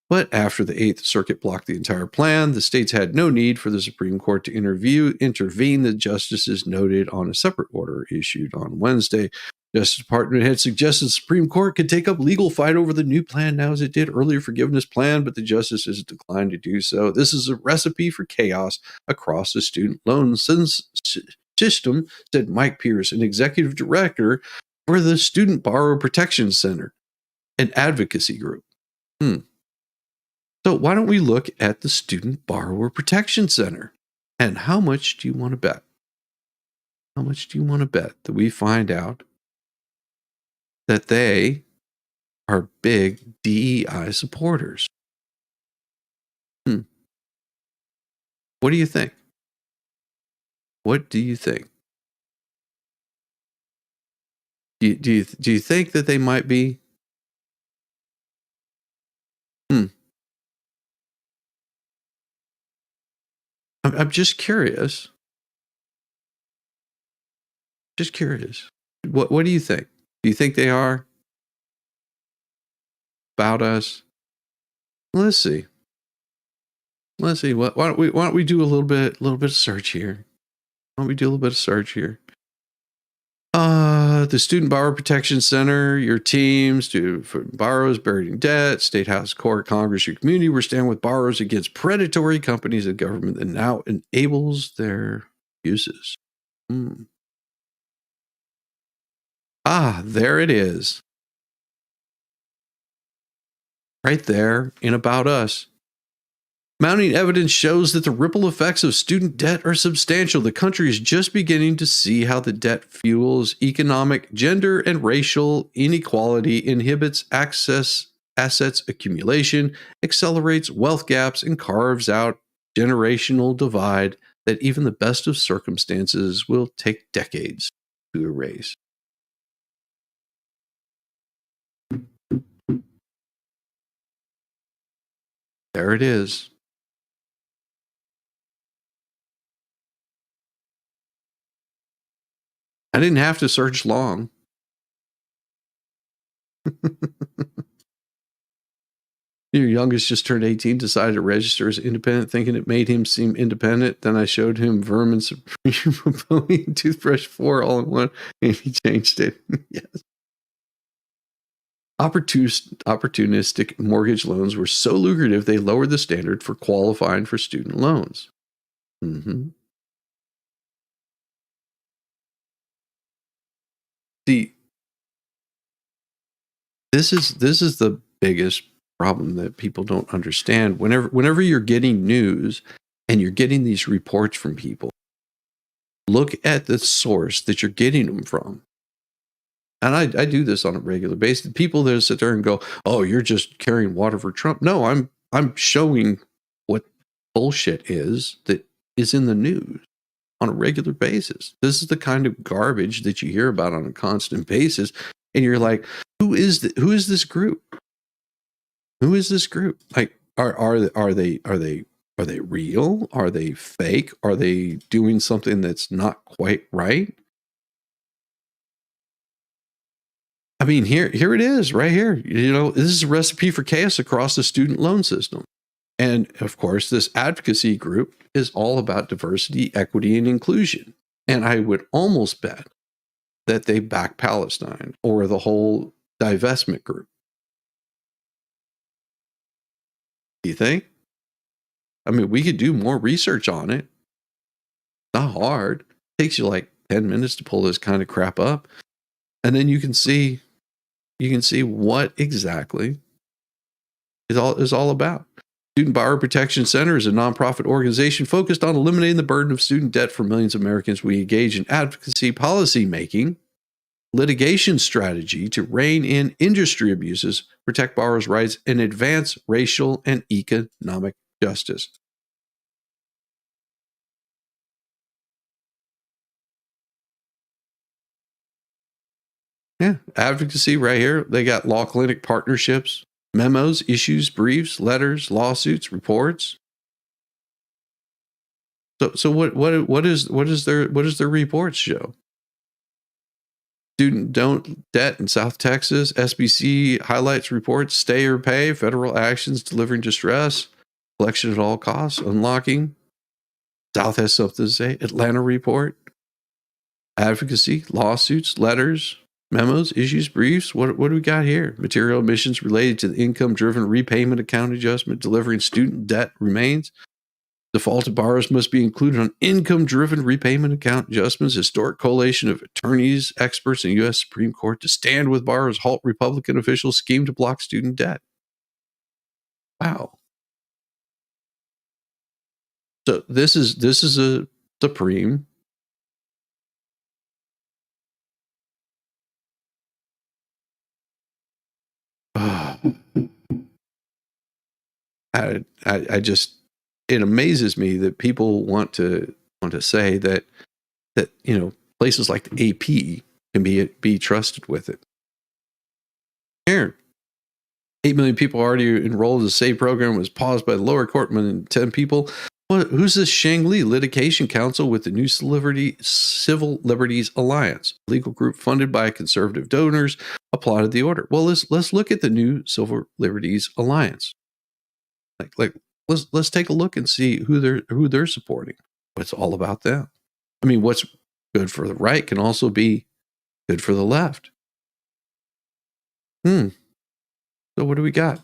But after the 8th Circuit blocked the entire plan, the states had no need for the Supreme Court to intervene, the justices noted on a separate order issued on Wednesday. The Justice Department had suggested the Supreme Court could take up legal fight over the new plan now as it did earlier forgiveness plan, but the justices declined to do so. This is a recipe for chaos across the student loan system, said Mike Pierce, an executive director for the Student Borrower Protection Center, an advocacy group. So why don't we look at the Student Borrower Protection Center? And how much do you want to bet? How much do you want to bet that we find out that they are big DEI supporters? What do you think? What do you think? Do you think that they might be? I'm just curious. Just curious. What do you think? Do you think they are about us? Let's see. Let's see. Why don't we do a little bit of search here? Why don't we do a little bit of search here? The Student Borrower Protection Center, your teams for borrowers buried in debt, State House, Court, Congress, your community. We're standing with borrowers against predatory companies and government that now enables their uses. There it is. Right there in About Us. Mounting evidence shows that the ripple effects of student debt are substantial. The country is just beginning to see how the debt fuels economic, gender, and racial inequality, inhibits assets accumulation, accelerates wealth gaps, and carves out generational divide that even the best of circumstances will take decades to erase. There it is. I didn't have to search long. Your youngest just turned 18, decided to register as independent, thinking it made him seem independent. Then I showed him Vermin Supreme and Toothbrush 4 all in one, and he changed it. Yes. Opportunistic mortgage loans were so lucrative, they lowered the standard for qualifying for student loans. See, this is the biggest problem that people don't understand. Whenever you're getting news and you're getting these reports from people, look at the source that you're getting them from. And I do this on a regular basis. People that sit there and go, "Oh, you're just carrying water for Trump." No, I'm showing what bullshit is that is in the news on a regular basis. This is the kind of garbage that you hear about on a constant basis, and you're like, who is this group? Who is this group? Like, are they real? Are they fake? Are they doing something that's not quite right? I mean, here it is, right here. You know, this is a recipe for chaos across the student loan system. And of course, this advocacy group is all about diversity, equity, and inclusion. And I would almost bet that they back Palestine or the whole divestment group. Do you think? I mean, we could do more research on it. Not hard. It takes you like 10 minutes to pull this kind of crap up. And then you can see what exactly is all about. Student Borrower Protection Center is a nonprofit organization focused on eliminating the burden of student debt for millions of Americans. We engage in advocacy, policy making, litigation strategy to rein in industry abuses, protect borrowers' rights, and advance racial and economic justice. Yeah, advocacy right here. They got law clinic partnerships, memos, issues, briefs, letters, lawsuits, reports. So what does their reports show? Student debt in South Texas. SBC highlights reports, stay or pay, federal actions delivering distress, collection at all costs, unlocking. South has something to say. Atlanta report. Advocacy, lawsuits, letters, memos, issues, briefs. What do we got here? Material omissions related to the income-driven repayment account adjustment, delivering student debt remains. Defaulted borrowers must be included on income-driven repayment account adjustments. Historic coalition of attorneys, experts, and U.S. Supreme Court to stand with borrowers. Halt Republican officials scheme to block student debt. Wow. So this is a supreme. I just, it amazes me that people want to say that places like the AP can be trusted with it. Here, 8 million people already enrolled. The SAVE program was paused by the lower court. More than 10 people. Who's this Shangli Litigation Council with the New Civil Liberties Alliance, legal group funded by conservative donors, applauded the order. Well, let's look at the New Civil Liberties Alliance. Let's take a look and see who they're supporting. What's all about them? I mean, what's good for the right can also be good for the left. So what do we got?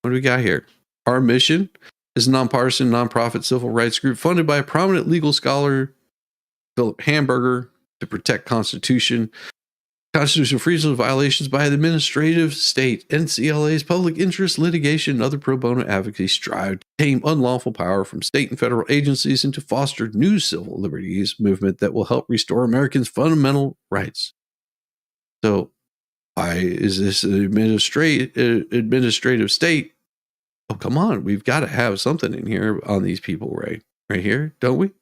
What do we got here? Our mission is a nonpartisan, nonprofit civil rights group funded by a prominent legal scholar, Philip Hamburger, to protect constitutional freedom violations by the administrative state. NCLA's public interest litigation and other pro bono advocacy strive to tame unlawful power from state and federal agencies and to foster new civil liberties movement that will help restore Americans' fundamental rights. So why is this an administrative state? Oh, come on. We've got to have something in here on these people right here, don't we?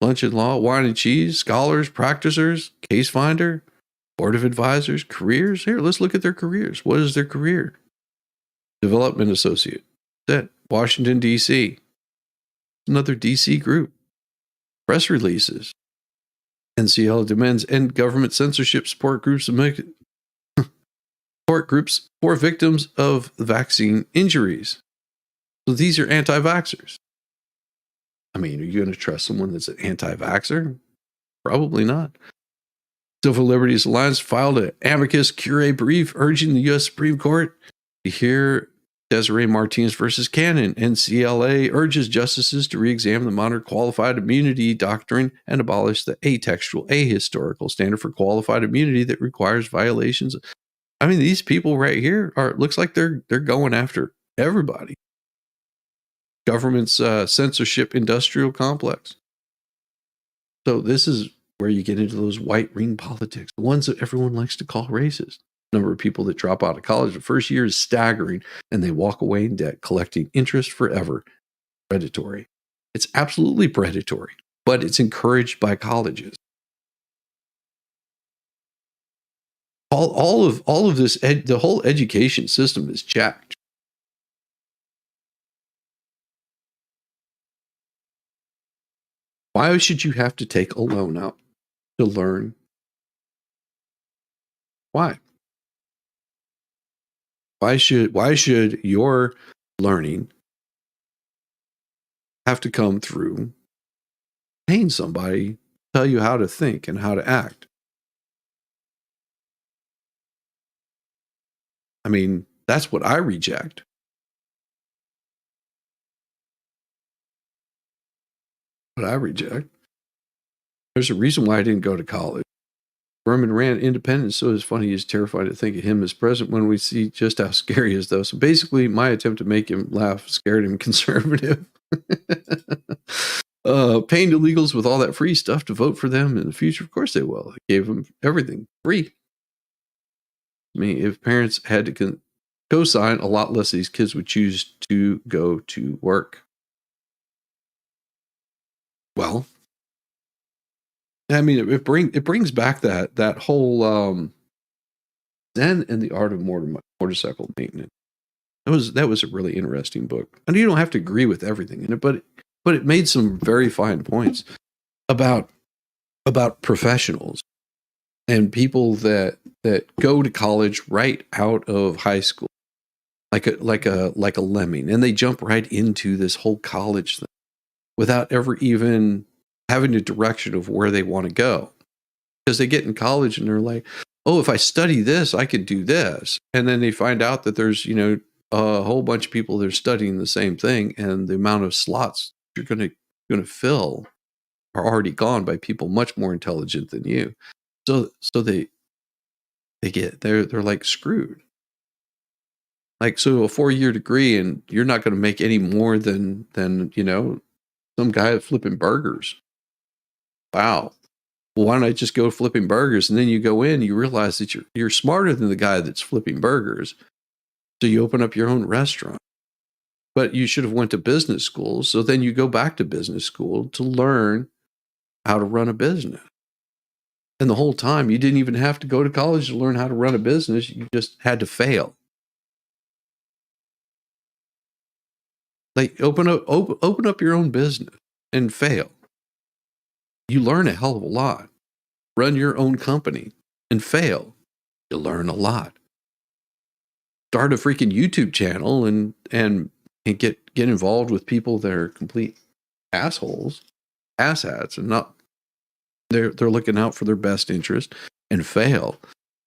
Lunch and law, wine and cheese, scholars, practicers, case finder, board of advisors, careers. Here, let's look at their careers. What is their career? Development associate. That's it. Washington, D.C. Another D.C. group. Press releases. NCL demands end government censorship support groups for victims of vaccine injuries. So these are anti-vaxxers. I mean, are you going to trust someone that's an anti-vaxxer? Probably not. Civil Liberties Alliance filed an amicus curiae brief urging the U.S. Supreme Court to hear Desiree Martinez versus Cannon. NCLA urges justices to re-examine the modern qualified immunity doctrine and abolish the atextual, ahistorical standard for qualified immunity that requires violations. I mean, these people right here looks like they're going after everybody. Government's censorship industrial complex. So this is where you get into those white ring politics, the ones that everyone likes to call racist. The number of people that drop out of college the first year is staggering, and they walk away in debt, collecting interest forever. Predatory. It's absolutely predatory, but it's encouraged by colleges. All of this, the whole education system is jacked. Why should you have to take a loan out to learn? Why? Why should your learning have to come through paying somebody to tell you how to think and how to act. I mean, that's what I reject. What I reject. There's a reason why I didn't go to college. Berman ran independent, so it's funny he's terrified to think of him as president when we see just how scary he is, though. So basically, my attempt to make him laugh scared him conservative. Paying illegals with all that free stuff to vote for them in the future. Of course they will. I gave them everything free. I mean, if parents had to co-sign, a lot less of these kids would choose to go to work. Well, I mean, it brings back that whole Zen and the Art of Motorcycle Maintenance. That was a really interesting book. And you don't have to agree with everything in it, but it made some very fine points about professionals and people that go to college right out of high school, like a lemming, and they jump right into this whole college thing without ever even having a direction of where they want to go. Because they get in college and they're like, oh, if I study this, I could do this. And then they find out that there's, a whole bunch of people that are studying the same thing, and the amount of slots you're going to fill are already gone by people much more intelligent than you. So they're like screwed. Like, so a 4-year degree, and you're not going to make any more than some guy flipping burgers. Wow. Well, why don't I just go flipping burgers? And then you go in, you realize that you're smarter than the guy that's flipping burgers. So you open up your own restaurant. But you should have went to business school. So then you go back to business school to learn how to run a business. And the whole time, you didn't even have to go to college to learn how to run a business. You just had to fail. Like, open up your own business and fail. You learn a hell of a lot. Run your own company and fail. You learn a lot. Start a freaking YouTube channel and get involved with people that are complete asshats, and not they're looking out for their best interest, and fail.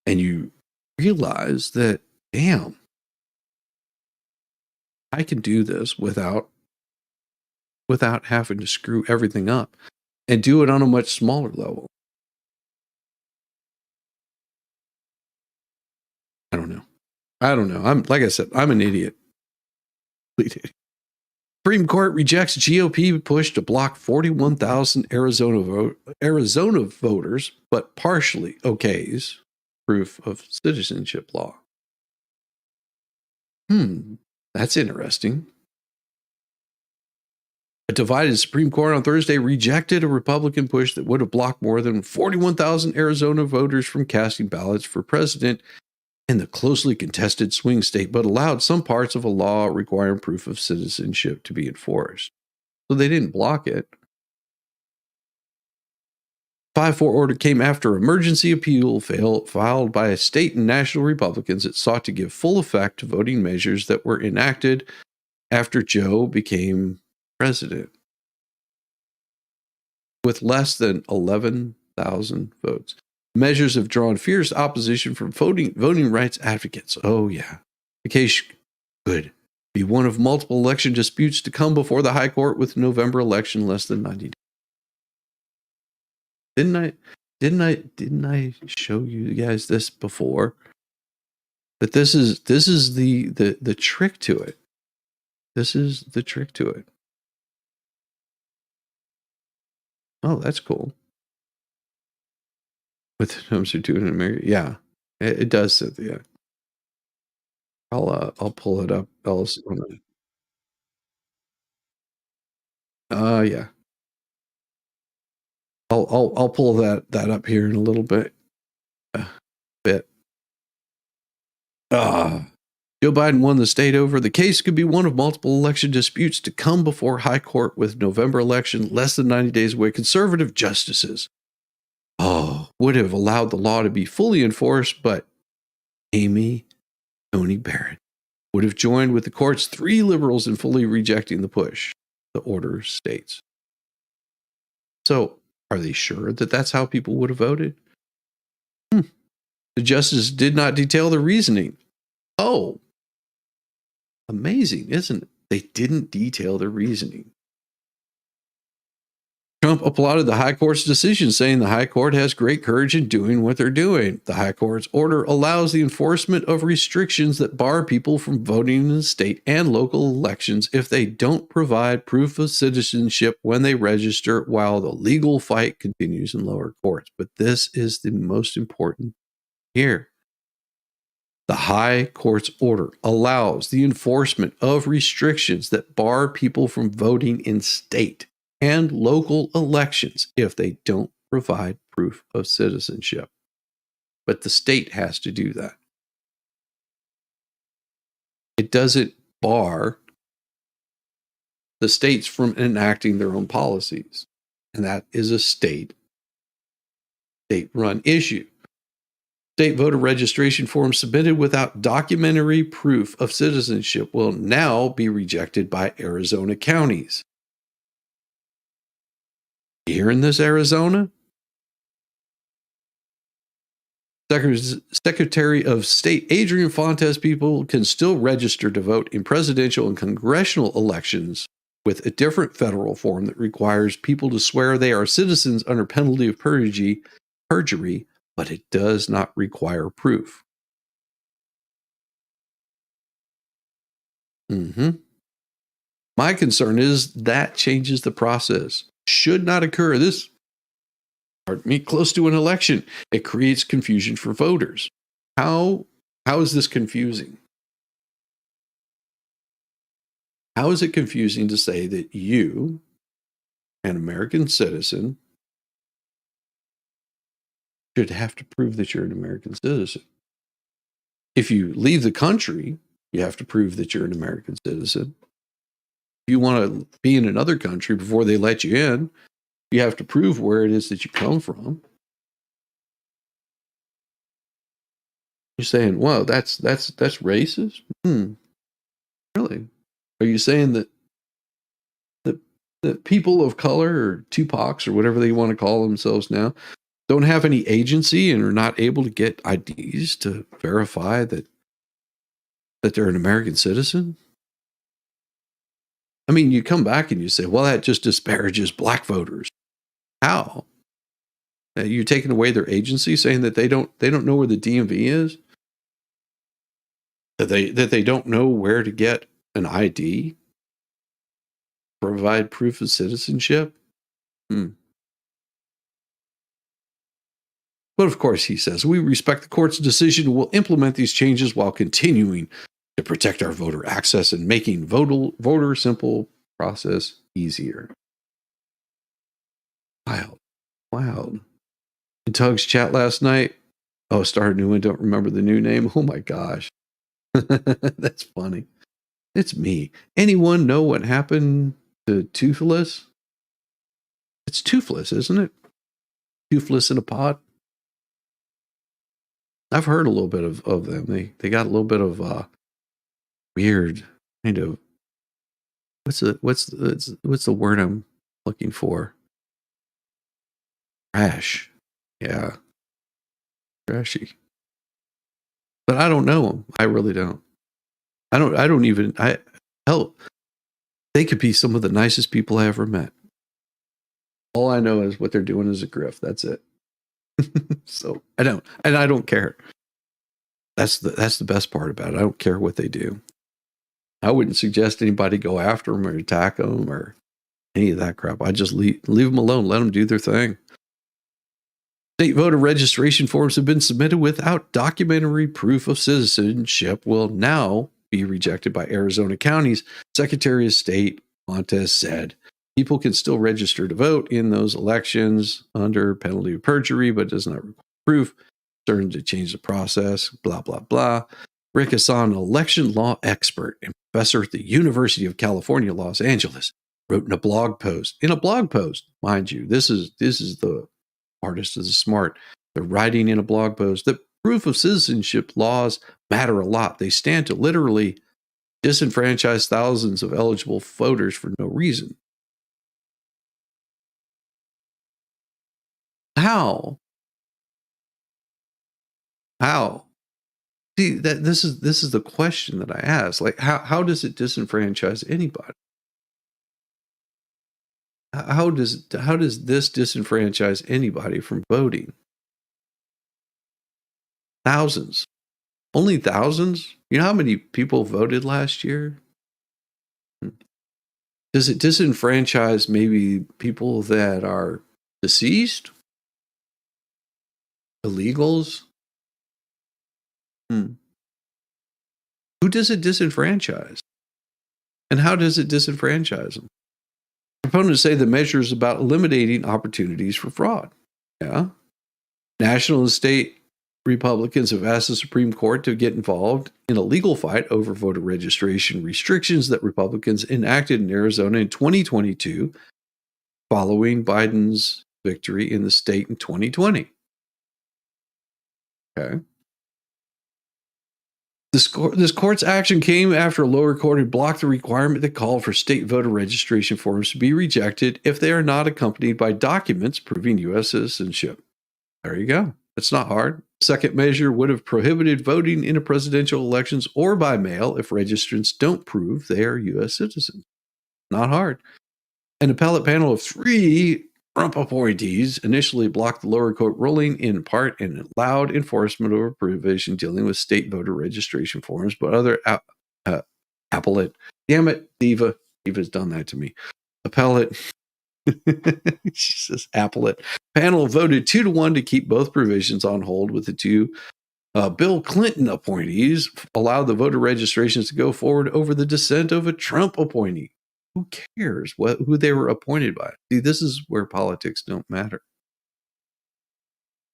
And you realize that, damn, I can do this without having to screw everything up, and do it on a much smaller level. I don't know. I'm, like I said, I'm an idiot. Supreme Court rejects GOP push to block 41,000 Arizona voters, but partially okays proof of citizenship law. That's interesting. A divided Supreme Court on Thursday rejected a Republican push that would have blocked more than 41,000 Arizona voters from casting ballots for president in the closely contested swing state, but allowed some parts of a law requiring proof of citizenship to be enforced. So they didn't block it. 5-4 order came after emergency appeal filed by state and national Republicans that sought to give full effect to voting measures that were enacted after Joe became president, with less than 11,000 votes. Measures have drawn fierce opposition from voting rights advocates. Oh, yeah. The case could be one of multiple election disputes to come before the High Court, with November election less than 90 days. Didn't I show you guys this before? That this is the trick to it. This is the trick to it. Oh, that's cool. With Homes are doing in America, yeah, it does, Cynthia. I'll pull it up. Else, yeah. I'll pull that up here in a little bit. Joe Biden won the state over. The case could be one of multiple election disputes to come before High Court, with November election less than 90 days away. Conservative justices would have allowed the law to be fully enforced, but Amy Coney Barrett would have joined with the court's 3 liberals in fully rejecting the push. the order states. So, are they sure that that's how people would have voted? The justice did not detail the reasoning. Oh, amazing, isn't it? They didn't detail the reasoning. Trump applauded the High Court's decision, saying the High Court has great courage in doing what they're doing. The High Court's order allows the enforcement of restrictions that bar people from voting in state and local elections if they don't provide proof of citizenship when they register, while the legal fight continues in lower courts. But this is the most important here. The High Court's order allows the enforcement of restrictions that bar people from voting in state and local elections if they don't provide proof of citizenship. But the state has to do that. It doesn't bar the states from enacting their own policies. And that is a state-run issue. State voter registration forms submitted without documentary proof of citizenship will now be rejected by Arizona counties. You hearing this, Arizona? Secretary of State Adrian Fontes, people can still register to vote in presidential and congressional elections with a different federal form that requires people to swear they are citizens under penalty of perjury, but it does not require proof. My concern is that changes the process. Should not occur close to an election. It creates confusion for voters. How is this confusing? How is it confusing to say that you, an American citizen, should have to prove that you're an American citizen? If you leave the country, you have to prove that you're an American citizen. If you want to be in another country before they let you in, you have to prove where it is that you come from. You're saying, "Wow, that's racist." Really? Are you saying that people of color, or Tupacs, or whatever they want to call themselves now, don't have any agency and are not able to get IDs to verify that they're an American citizen? I mean, you come back and you say, "Well, that just disparages black voters." How? You're taking away their agency, saying that they don't know where the DMV is, that they don't know where to get an ID, provide proof of citizenship. But of course, he says, we respect the court's decision and will implement these changes while continuing to protect our voter access and making voter simple process easier. Wild. In Tug's chat last night, start a new one, don't remember the new name. Oh my gosh. That's funny. It's me. Anyone know what happened to Toothless? It's Toothless, isn't it? Toothless in a pod. I've heard a little bit of them. They got a little bit of weird kind of what's the word I'm looking for? Trash. Yeah. Trashy. But I don't know them. I really don't. Hell, they could be some of the nicest people I ever met. All I know is what they're doing is a grift. That's it. So I don't care. That's the best part about it. I don't care what they do. I wouldn't suggest anybody go after them or attack them or any of that crap. I just leave them alone. Let them do their thing. State voter registration forms have been submitted without documentary proof of citizenship will now be rejected by Arizona counties. Secretary of State Fontes said people can still register to vote in those elections under penalty of perjury, but does not require proof. Starting to change the process, blah, blah, blah. Rick Hassan, an election law expert and professor at the University of California, Los Angeles, wrote in a blog post, mind you, this is the artist is smart. They're writing in a blog post that proof of citizenship laws matter a lot. They stand to literally disenfranchise thousands of eligible voters for no reason. How? How? See, that this is the question that I ask. Like, how does it disenfranchise anybody? How does this disenfranchise anybody from voting? Thousands. Only thousands? You know how many people voted last year? Does it disenfranchise maybe people that are deceased? Illegals? Who does it disenfranchise? And how does it disenfranchise them? Proponents say the measure is about eliminating opportunities for fraud. Yeah. National and state Republicans have asked the Supreme Court to get involved in a legal fight over voter registration restrictions that Republicans enacted in Arizona in 2022 following Biden's victory in the state in 2020. Okay. This court's action came after a lower court had blocked the requirement that called for state voter registration forms to be rejected if they are not accompanied by documents proving U.S. citizenship. There you go. It's not hard. Second measure would have prohibited voting in presidential elections or by mail if registrants don't prove they are U.S. citizens. Not hard. An appellate panel of 3 Trump appointees initially blocked the lower court ruling in part and allowed enforcement of a provision dealing with state voter registration forms, but other appellate, damn it, Diva's done that to me. Appellate, Jesus, appellate panel voted 2-1 to keep both provisions on hold, with the 2 Bill Clinton appointees allowed the voter registrations to go forward over the dissent of a Trump appointee. Who cares who they were appointed by? See, this is where politics don't matter.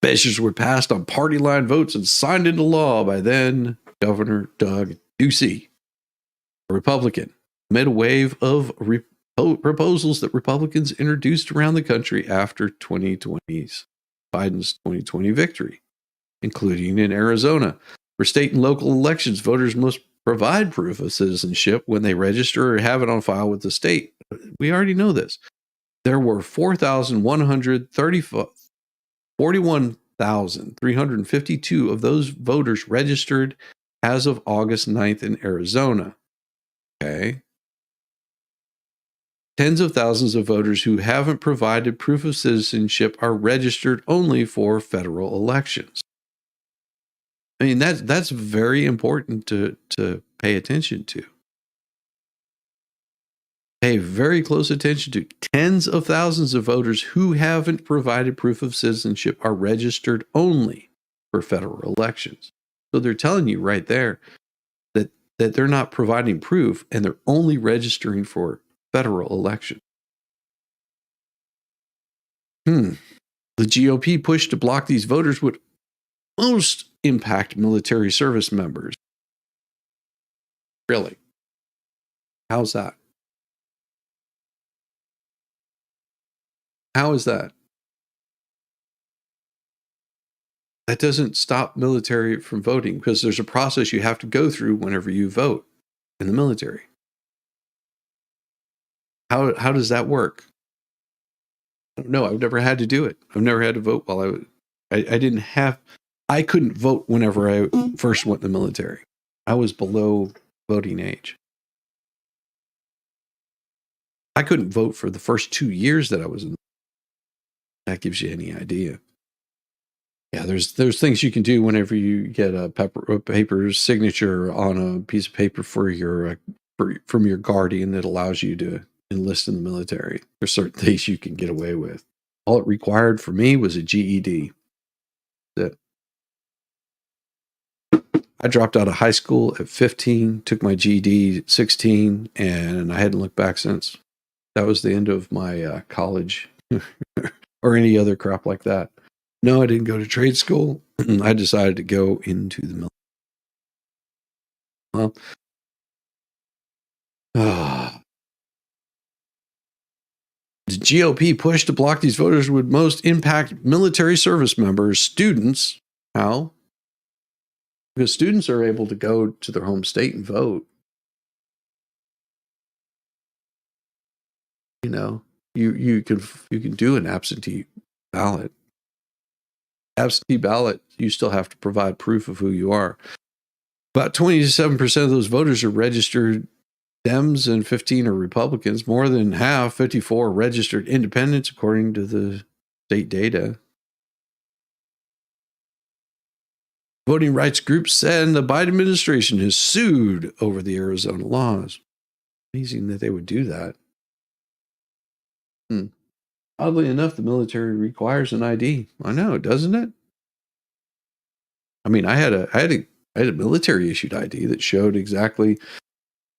Measures were passed on party line votes and signed into law by then Governor Doug Ducey, a Republican, amid a wave of proposals that Republicans introduced around the country after Biden's 2020 victory, including in Arizona. For state and local elections, voters must provide proof of citizenship when they register or have it on file with the state. We already know this. There were 41,352 of those voters registered as of August 9th in Arizona. Okay. Tens of thousands of voters who haven't provided proof of citizenship are registered only for federal elections. I mean, that's very important to pay attention to. Pay very close attention to. Tens of thousands of voters who haven't provided proof of citizenship are registered only for federal elections. So they're telling you right there that they're not providing proof and they're only registering for federal elections. The GOP push to block these voters would most impact military service members. Really? How's that? How is that? That doesn't stop military from voting because there's a process you have to go through whenever you vote in the military. How does that work? I don't know. I've never had to do it. I've never had to vote while I couldn't vote whenever I first went in the military. I was below voting age. I couldn't vote for the first 2 years that I was in. That gives you any idea. Yeah, there's things you can do whenever you get a paper signature on a piece of paper for from your guardian that allows you to enlist in the military. There's certain things you can get away with. All it required for me was a GED. That's it. I dropped out of high school at 15, took my GED at 16, and I hadn't looked back since. That was the end of my college or any other crap like that. No, I didn't go to trade school. I decided to go into the military. Well, the GOP push to block these voters would most impact military service members, students. How? Because students are able to go to their home state and vote. You know, you can do an absentee ballot. absentee ballot, you still have to provide proof of who you are. About 27% of those voters are registered Dems and 15 are Republicans. More than half, 54, are registered independents, according to the state data. Voting rights groups said the Biden administration has sued over the Arizona laws. Amazing that they would do that. Oddly enough, the military requires an ID. I know, doesn't it? I mean, I had a military issued ID that showed exactly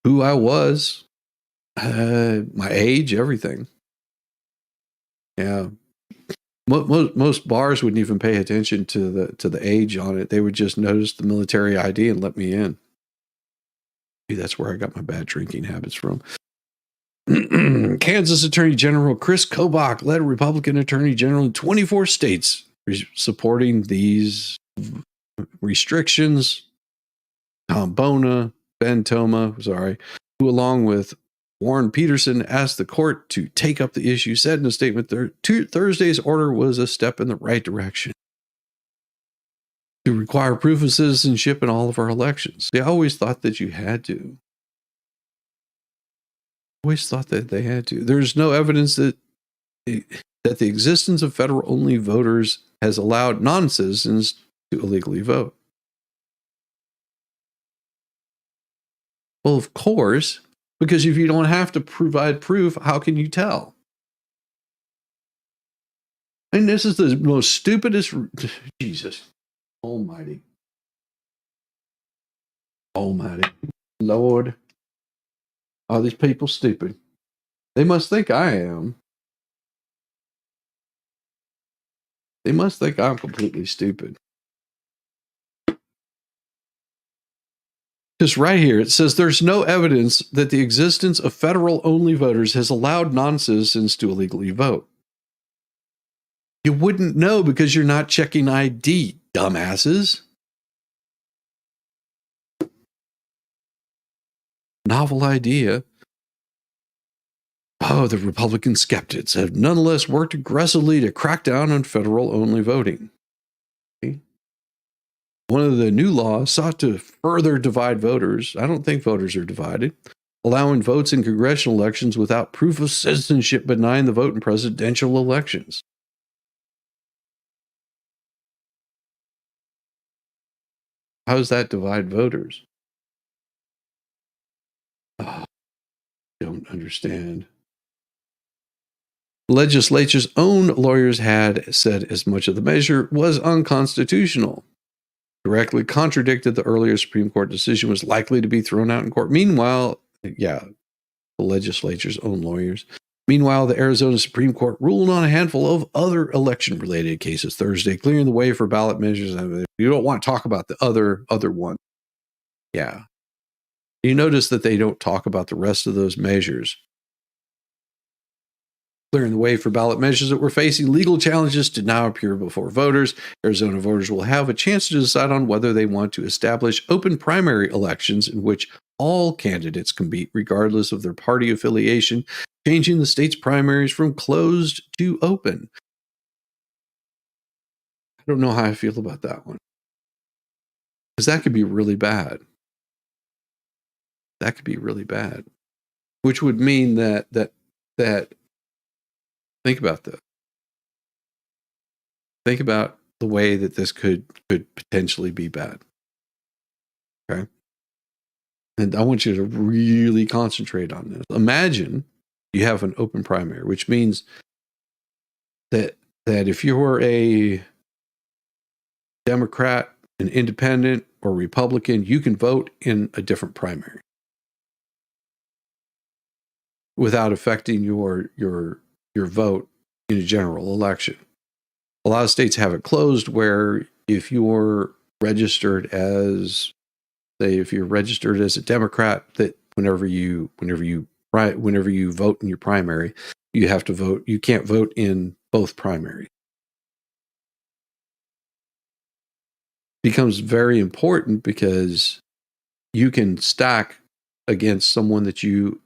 who I was, my age, everything. Yeah. Most bars wouldn't even pay attention to the age on it. They would just notice the military ID and let me in. Maybe that's where I got my bad drinking habits from. Kansas Attorney General Chris Kobach led Republican Attorney General in 24 states supporting these restrictions. Tom Bona, Ben Toma, who along with Warren Peterson asked the court to take up the issue, said in a statement Thursday's order was a step in the right direction to require proof of citizenship in all of our elections. They always thought that you had to. Always thought that they had to. There's no evidence that the existence of federal-only voters has allowed non-citizens to illegally vote. Well, of course, because if you don't have to provide proof, how can you tell? And this is the most stupidest. Jesus Almighty. Almighty. Lord. Are these people stupid? They must think I am. They must think I'm completely stupid. Because right here, it says there's no evidence that the existence of federal-only voters has allowed non-citizens to illegally vote. You wouldn't know because you're not checking ID, dumbasses. Novel idea. Oh, the Republican skeptics have nonetheless worked aggressively to crack down on federal-only voting. Okay. One of the new laws sought to further divide voters. I don't think voters are divided. Allowing votes in congressional elections without proof of citizenship, but denying the vote in presidential elections. How does that divide voters? Oh, don't understand. Legislature's own lawyers had said as much of the measure was unconstitutional. Directly contradicted the earlier Supreme Court decision was likely to be thrown out in court. Meanwhile, the legislature's own lawyers. Meanwhile, the Arizona Supreme Court ruled on a handful of other election-related cases Thursday, clearing the way for ballot measures. You don't want to talk about the other one. Yeah. You notice that they don't talk about the rest of those measures. Clearing the way for ballot measures that were facing legal challenges to now appear before voters. Arizona voters will have a chance to decide on whether they want to establish open primary elections in which all candidates compete regardless of their party affiliation, changing the state's primaries from closed to open. I don't know how I feel about that one. Because that could be really bad. That could be really bad. Which would mean that think about this. Think about the way that this could potentially be bad. Okay? And I want you to really concentrate on this. Imagine you have an open primary, which means that if you're a Democrat, an independent, or Republican, you can vote in a different primary without affecting your vote in a general election. A lot of states have it closed where if you're registered as, say, if you're registered as a Democrat, that whenever you vote in your primary, you have to vote. You can't vote in both primaries. Becomes very important because you can stack against someone that you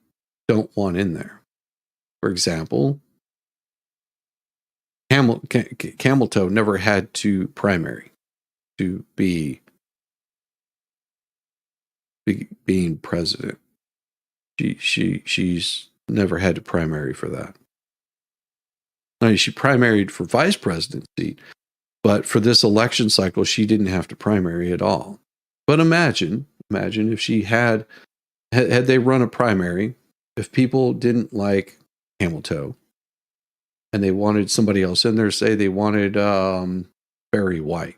don't want in there. For example, Camel Toe never had to primary to be being president. She's never had to primary for that. I mean, she primaried for vice presidency, but for this election cycle, she didn't have to primary at all. But imagine if she had they run a primary, if people didn't like Camel Toe and they wanted somebody else in there, say they wanted Barry White.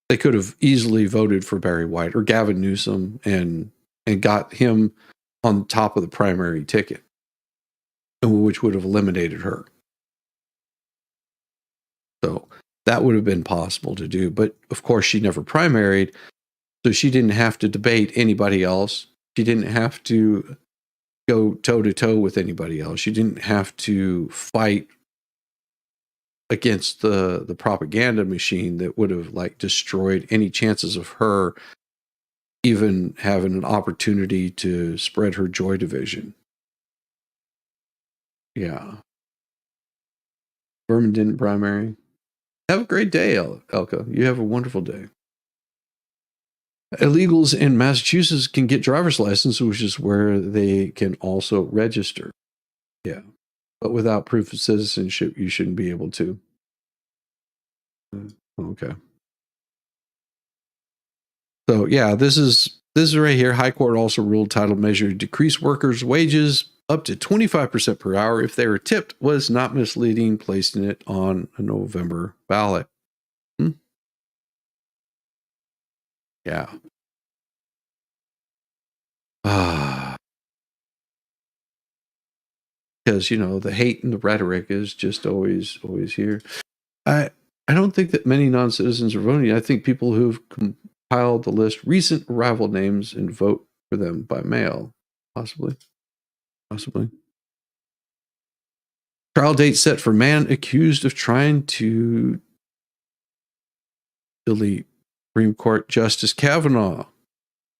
They could have easily voted for Barry White or Gavin Newsom and got him on top of the primary ticket, which would have eliminated her. So that would have been possible to do. But of course, she never primaried, so she didn't have to debate anybody else. She didn't have to go toe-to-toe with anybody else. She didn't have to fight against the propaganda machine that would have like destroyed any chances of her even having an opportunity to spread her Joy Division. Yeah. Berman didn't primary. Have a great day, Elka. You have a wonderful day. Illegals in Massachusetts can get driver's license, which is where they can also register. Yeah. But without proof of citizenship, you shouldn't be able to. Okay. So yeah, this is right here. High Court also ruled title measure to decrease workers' wages up to 25% per hour if they were tipped was not misleading, placing it on a November ballot. Yeah. Because, you know, the hate and the rhetoric is just always here. I don't think that many non-citizens are voting. I think people who've compiled the list recent arrival names and vote for them by mail. Possibly. Trial date set for man accused of trying to delete Supreme Court Justice Kavanaugh.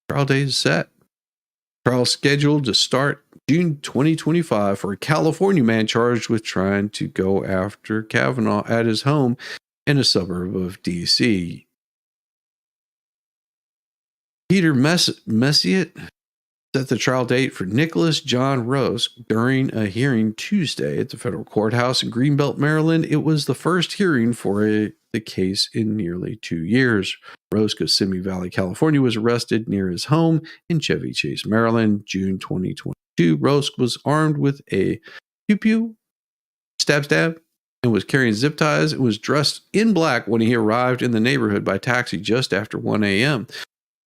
Trial date is set. Trial scheduled to start June 2025 for a California man charged with trying to go after Kavanaugh at his home in a suburb of D.C. Peter Messiet set the trial date for Nicholas John Rose during a hearing Tuesday at the federal courthouse in Greenbelt, Maryland. It was the first hearing for the case in nearly 2 years. Rose of Simi Valley, California, was arrested near his home in Chevy Chase, Maryland, June 2022. Rose was armed with a pew-pew, stab, and was carrying zip ties and was dressed in black when he arrived in the neighborhood by taxi just after 1 a.m.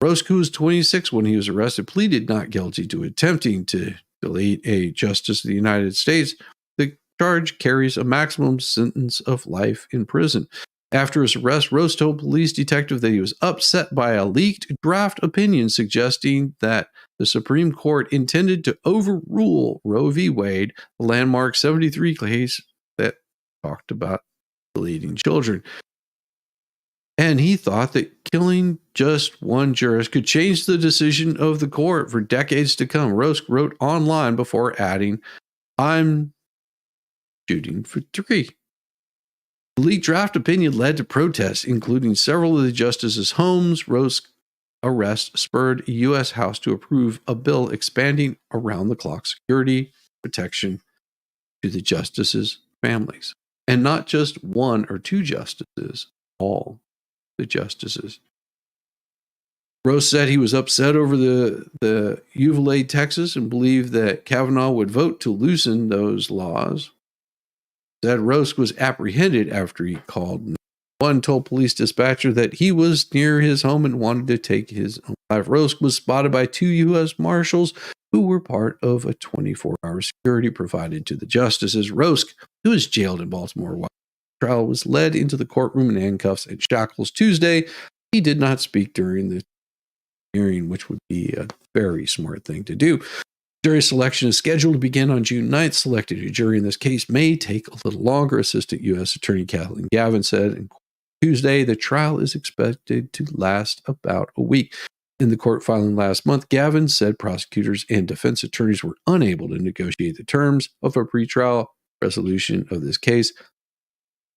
Roscoe was 26 when he was arrested, pleaded not guilty to attempting to delete a justice of the United States. The charge carries a maximum sentence of life in prison. After his arrest, Rose told police detective that he was upset by a leaked draft opinion suggesting that the Supreme Court intended to overrule Roe v. Wade, the landmark 73 case that talked about deleting children. And he thought that killing just one jurist could change the decision of the court for decades to come. Rose wrote online before adding, "I'm shooting for 3." The leaked draft opinion led to protests, including several of the justices' homes. Rose's arrest spurred a U.S. House to approve a bill expanding around-the-clock security protection to the justices' families. And not just one or two justices, all the justices. Rose said he was upset over the Uvalde, Texas, and believed that Kavanaugh would vote to loosen those laws. Said Rose was apprehended after he called. One told police dispatcher that he was near his home and wanted to take his own life. Rose was spotted by 2 U.S. Marshals who were part of a 24-hour security provided to the justices. Rose, who was jailed in Baltimore while the trial, was led into the courtroom in handcuffs and shackles Tuesday. He did not speak during the hearing, which would be a very smart thing to do. Jury selection is scheduled to begin on June 9th. Selecting a jury in this case may take a little longer, Assistant U.S. Attorney Kathleen Gavin said. On Tuesday, the trial is expected to last about a week. In the court filing last month, Gavin said prosecutors and defense attorneys were unable to negotiate the terms of a pretrial resolution of this case,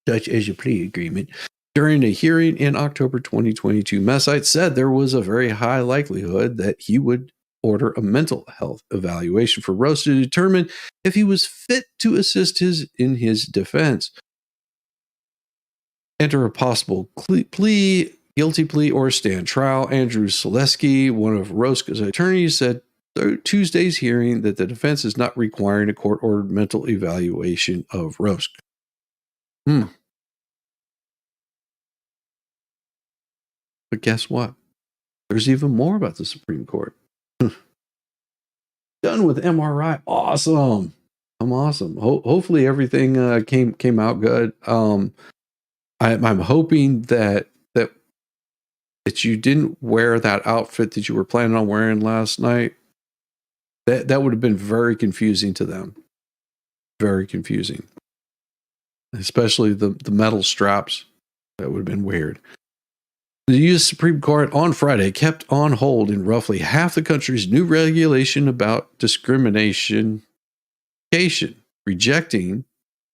such as a plea agreement. During a hearing in October 2022, Messite said there was a very high likelihood that he would order a mental health evaluation for Rose to determine if he was fit to assist in his defense. Enter a possible plea, guilty plea, or stand trial. Andrew Selesky, one of Roska's attorneys, said Tuesday's hearing that the defense is not requiring a court-ordered mental evaluation of Rosk. But guess what? There's even more about the Supreme Court. Done with MRI. Awesome. I'm awesome. Hopefully everything came out good. I'm hoping that you didn't wear that outfit that you were planning on wearing last night. That would have been very confusing to them. Very confusing. Especially the metal straps. That would have been weird. The U.S. Supreme Court on Friday kept on hold in roughly half the country's new regulation about discrimination, rejecting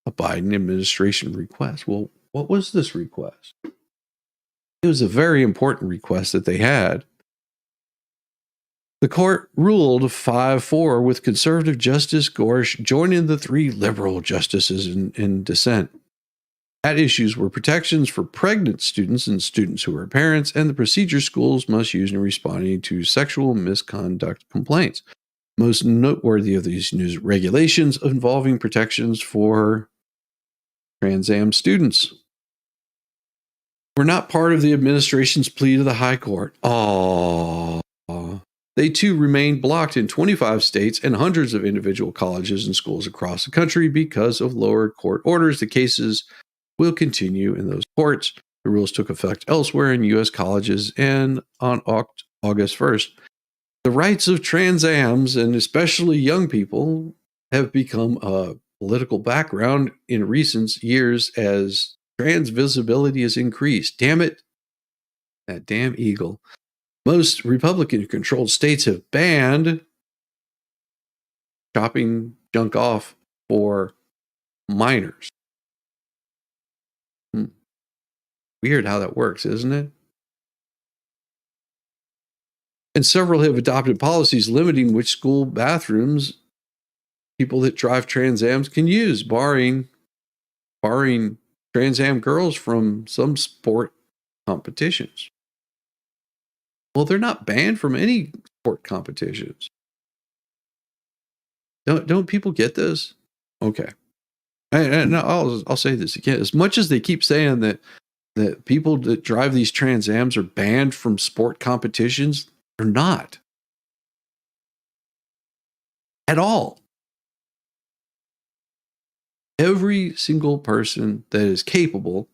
a Biden administration request. Well, what was this request? It was a very important request that they had. The court ruled 5-4 with conservative Justice Gorsuch joining the 3 liberal justices in dissent. At issues were protections for pregnant students and students who are parents, and the procedures schools must use in responding to sexual misconduct complaints. Most noteworthy of these new regulations involving protections for Trans Am students were not part of the administration's plea to the High Court. They too remained blocked in 25 states and hundreds of individual colleges and schools across the country because of lower court orders. The cases will continue in those courts. The rules took effect elsewhere in U.S. colleges and on August 1st. The rights of Trans Ams, and especially young people, have become a political background in recent years as trans visibility has increased. Damn it. That damn eagle. Most Republican-controlled states have banned chopping junk off for minors. Weird how that works, isn't it? And several have adopted policies limiting which school bathrooms people that drive Trans Ams can use, barring Trans Am girls from some sport competitions. Well, they're not banned from any sport competitions. Don't people get this? Okay. And I'll say this again. As much as they keep saying that people that drive these Trans Ams are banned from sport competitions, they're not. At all. Every single person that is capable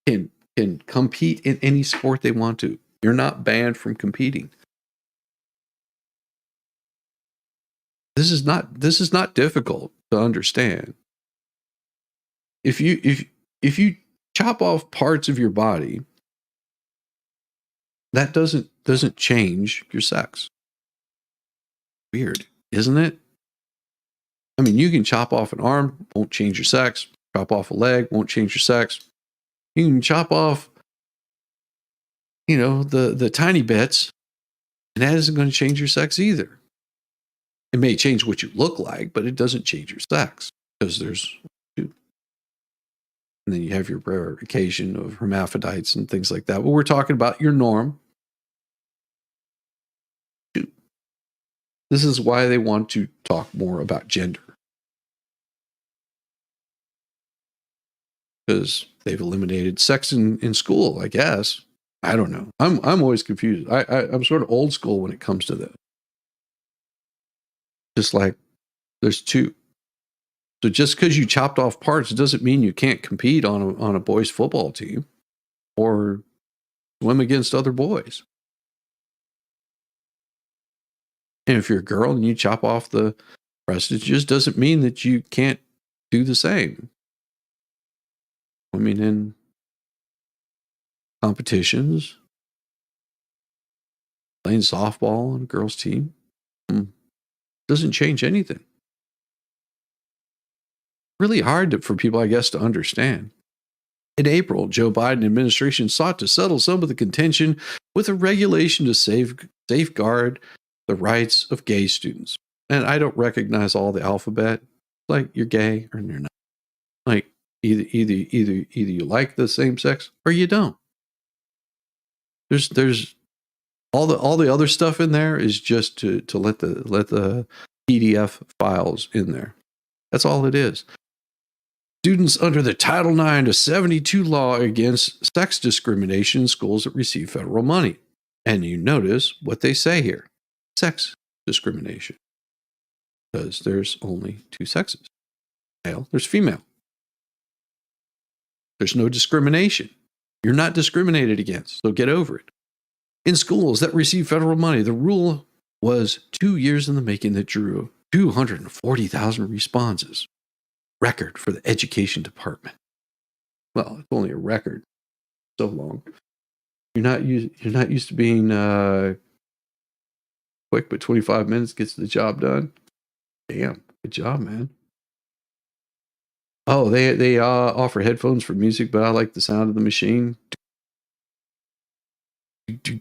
can compete in any sport they want to. You're not banned from competing. This is not difficult to understand. If you chop off parts of your body, that doesn't change your sex. Weird, isn't it? I mean, you can chop off an arm, won't change your sex. Chop off a leg, won't change your sex. You can chop off, the tiny bits, and that isn't going to change your sex either. It may change what you look like, but it doesn't change your sex because there's two. And then you have your verification of hermaphrodites and things like that. But we're talking about your norm. This is why they want to talk more about gender. Because they've eliminated sex in school, I guess. I don't know. I'm always confused. I'm sort of old school when it comes to this. Just like there's two. So just because you chopped off parts doesn't mean you can't compete on a boys' football team or swim against other boys. And if you're a girl and you chop off the breast, it just doesn't mean that you can't do the same. I mean, in competitions, playing softball on a girls' team doesn't change anything. really hard for people, I guess, to understand. In April, Joe Biden administration sought to settle some of the contention with a regulation to safeguard the rights of gay students. And I don't recognize all the alphabet. Like, you're gay or you're not. Like, either you like the same sex or you don't. There's all the other stuff in there is just to let the PDF files in there. That's all it is. Students under the Title IX to 72 law against sex discrimination in schools that receive federal money. And you notice what they say here. Sex discrimination. Because there's only two sexes. Male, there's female. There's no discrimination. You're not discriminated against, so get over it. In schools that receive federal money, the rule was 2 years in the making that drew 240,000 responses. Record for the education department. Well, it's only a record. So long. You're not used to being quick, but 25 minutes gets the job done. Damn, good job, man. Oh, they offer headphones for music, but I like the sound of the machine. The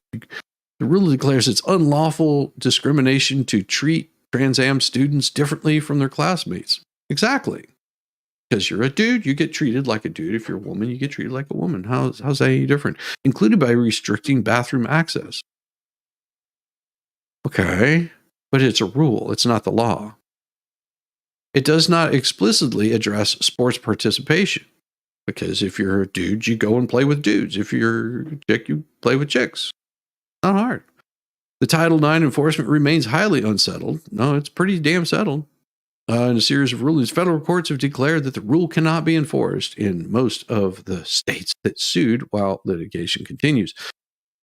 rule declares it's unlawful discrimination to treat Trans Am students differently from their classmates. Exactly. Because you're a dude, you get treated like a dude. If you're a woman, you get treated like a woman. How's that any different? Included by restricting bathroom access. Okay, but it's a rule. It's not the law. It does not explicitly address sports participation. Because if you're a dude, you go and play with dudes. If you're a chick, you play with chicks. Not hard. The Title IX enforcement remains highly unsettled. No, it's pretty damn settled. In a series of rulings, federal courts have declared that the rule cannot be enforced in most of the states that sued while litigation continues.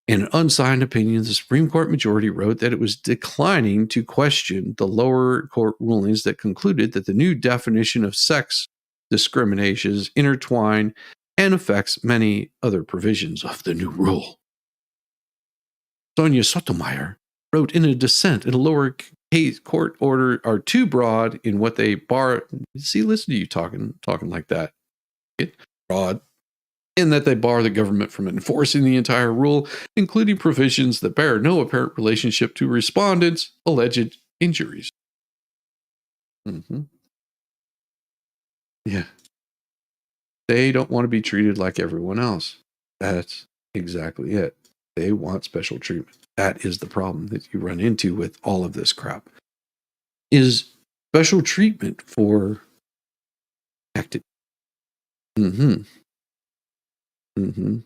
In an unsigned opinion, the Supreme Court majority wrote that it was declining to question the lower court rulings that concluded that the new definition of sex discrimination is intertwined and affects many other provisions of the new rule. Sonia Sotomayor wrote in a dissent in a lower case court order are too broad in what they bar. See, listen to you talking like that. Get broad in that they bar the government from enforcing the entire rule, including provisions that bear no apparent relationship to respondents' alleged injuries. Mm-hmm. Yeah. They don't want to be treated like everyone else. That's exactly it. They want special treatment. That is the problem that you run into with all of this crap. Is special treatment for protected. Mm-hmm. Mm-hmm.